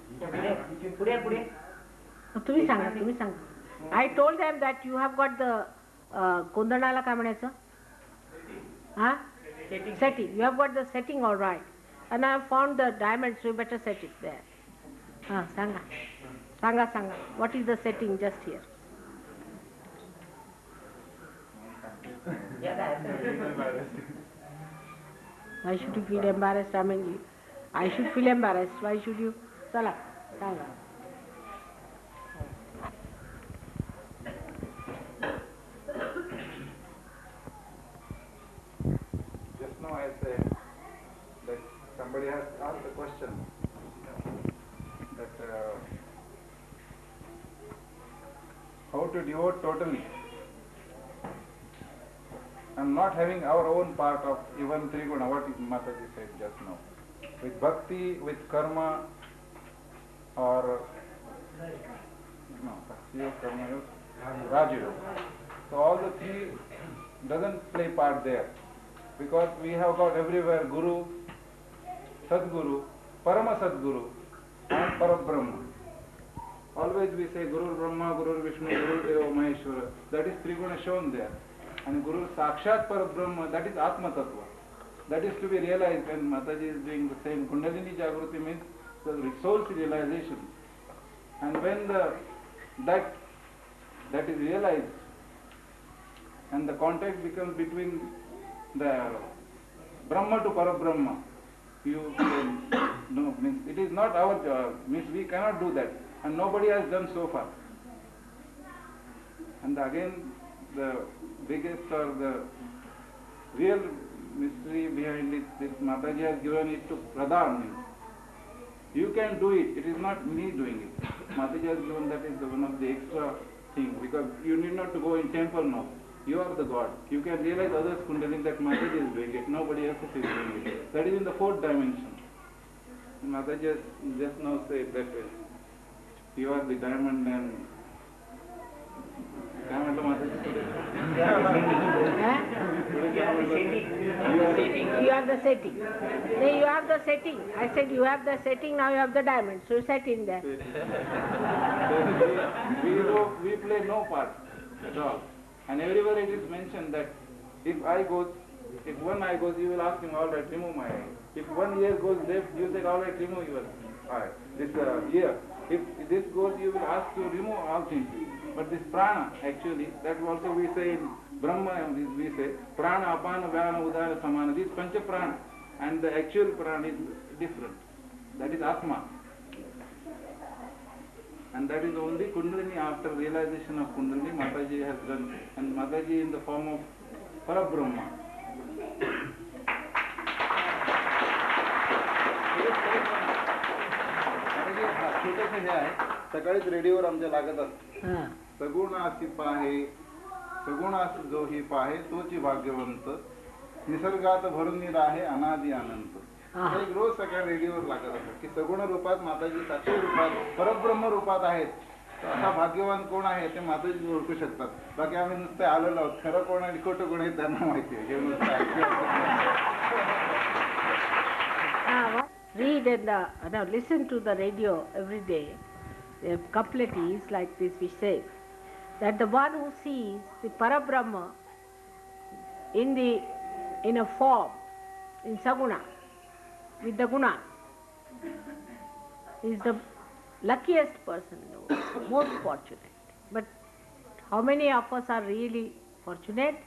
पुढे पुढे तुम्ही सांगा, तुम्ही सांगा. I told them that you have got the कोंदणाला काय म्हणायचं, हा setting. You have got the setting all right, and I have found the diamond, so you better set it there. Sanga. What is the setting just here? Why should you feel embarrassed? I mean, I should feel embarrassed. Why should you? Chala, Sanga. Just now I said that somebody has asked a question that how to devote totally and not having our own part of even Triguna, what Mataji said just now, with bhakti, with karma, or no, bhakti, karma, Raja Yoga. So all the three doesn't play part there, because we have got everywhere Guru, Sadguru, Parama Sadguru, and Parabrahma. Always we say Guru Brahma, Guru Vishnu, Guru Deva Maheshwara. That is Triguna shown there. And Guru Sakshat Parabrahma, that is Atma Tattva. That is to be realized, and Mataji is doing the same. Kundalini Jagruti means the soul's realization. And when that is realized, and the contact becomes between the Brahma to Parabrahma, you no, means it is not our job, means we cannot do that, and nobody has done so far. And again, the biggest or the real mystery behind it, this Mataji has given it to Pradhan. You can do it, it is not me doing it. Mataji has given that is one of the extra thing, because you need not to go in temple now. You are the God. You can realize others Kundalini that Mataji is doing it, nobody else is doing it. That is in the fourth dimension. Mataji just now said that you are the diamond and diamond to Mataji. You are the setting. Say you have the setting. I said you have the setting, now you have the diamond. So you set in there. We play no part at all. And everywhere it is mentioned that if one eye goes, you will ask him, all right, remove my eye. If one ear goes left, you say, all right, remove your eye. This ear. If this goes, you will ask to remove all things. But this prana, actually, that also we say in Brahma, we say, prana, apana, vyana, udana, samana, these pancha prana. and the actual pran is different. That is Atma. And that is only Kundalini. After realization of Kundalini, Mataji has done, and Mataji in the form of Parabrahma. छोटंसं हे आहे, सकाळीच रेडिओवर आमच्या लागत असतं, सगुण असी पाहे, सगुण असी जो ही पाहे तोची भाग्यवंत, निसर्गात भरून राहे अनादि अनंत. एक रोज सकाळी रेडिओवर लागत असतं की सगुण रूपात माताजी साक्षी रूपात परब्रह्म रूपात आहेत. असा भाग्यवान कोण आहे ते माताजी ओळखू शकतात. बाकी आम्ही नुसते आलेलो आहोत, खरं कोण आणि खोटं कोण आहे त्यांना माहिती आहे. हे Read and now listen to the radio every day. The couplet is like this, which says that the one who sees the Parabrahma in a form, in Saguna, with the guna, is the luckiest person in the world, most fortunate. But how many of us are really fortunate?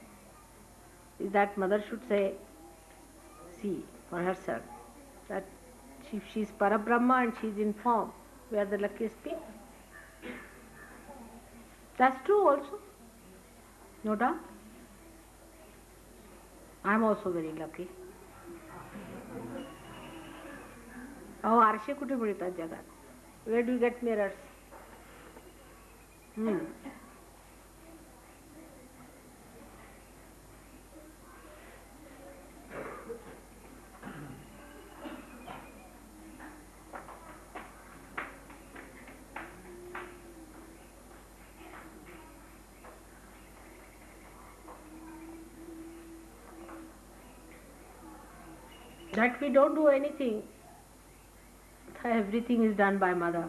Is that mother should say, see for herself, that if she is Parabrahma and she is in form, we are the luckiest people. That's true also, no doubt. I am also very lucky. अहो आरशे कुठे मिळतात जगात? Where do you get mirrors? That we don't do anything, everything is done by mother,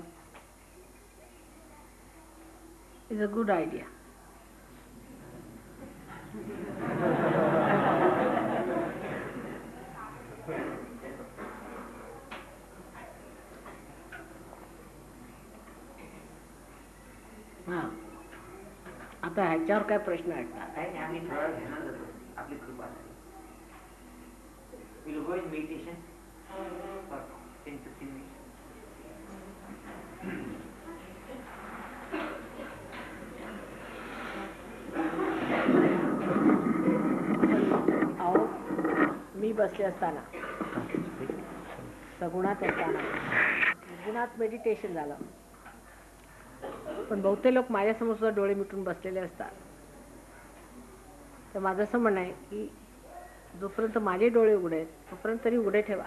is a good idea. आता ह्याच्यावर काय प्रश्न आहेत? आम्ही थोडा ध्यानात जातो, आपली कृपा आहे. We'll go in meditation for 10-15 minutes. अहो मी बसले असताना, सगुणात असताना, गुणात मेडिटेशन झालं, पण बहुतेक लोक माझ्यासमोर सुद्धा डोळे मिटून बसलेले असतात. तर माझं असं म्हणणं आहे की जोपर्यंत माझे डोळे उघडे आहेत तोपर्यंत तरी उघडे ठेवा.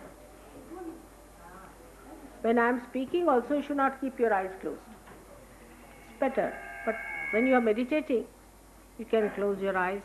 When I am speaking also you should not keep your eyes closed. It's better. But when you are meditating, you can close your eyes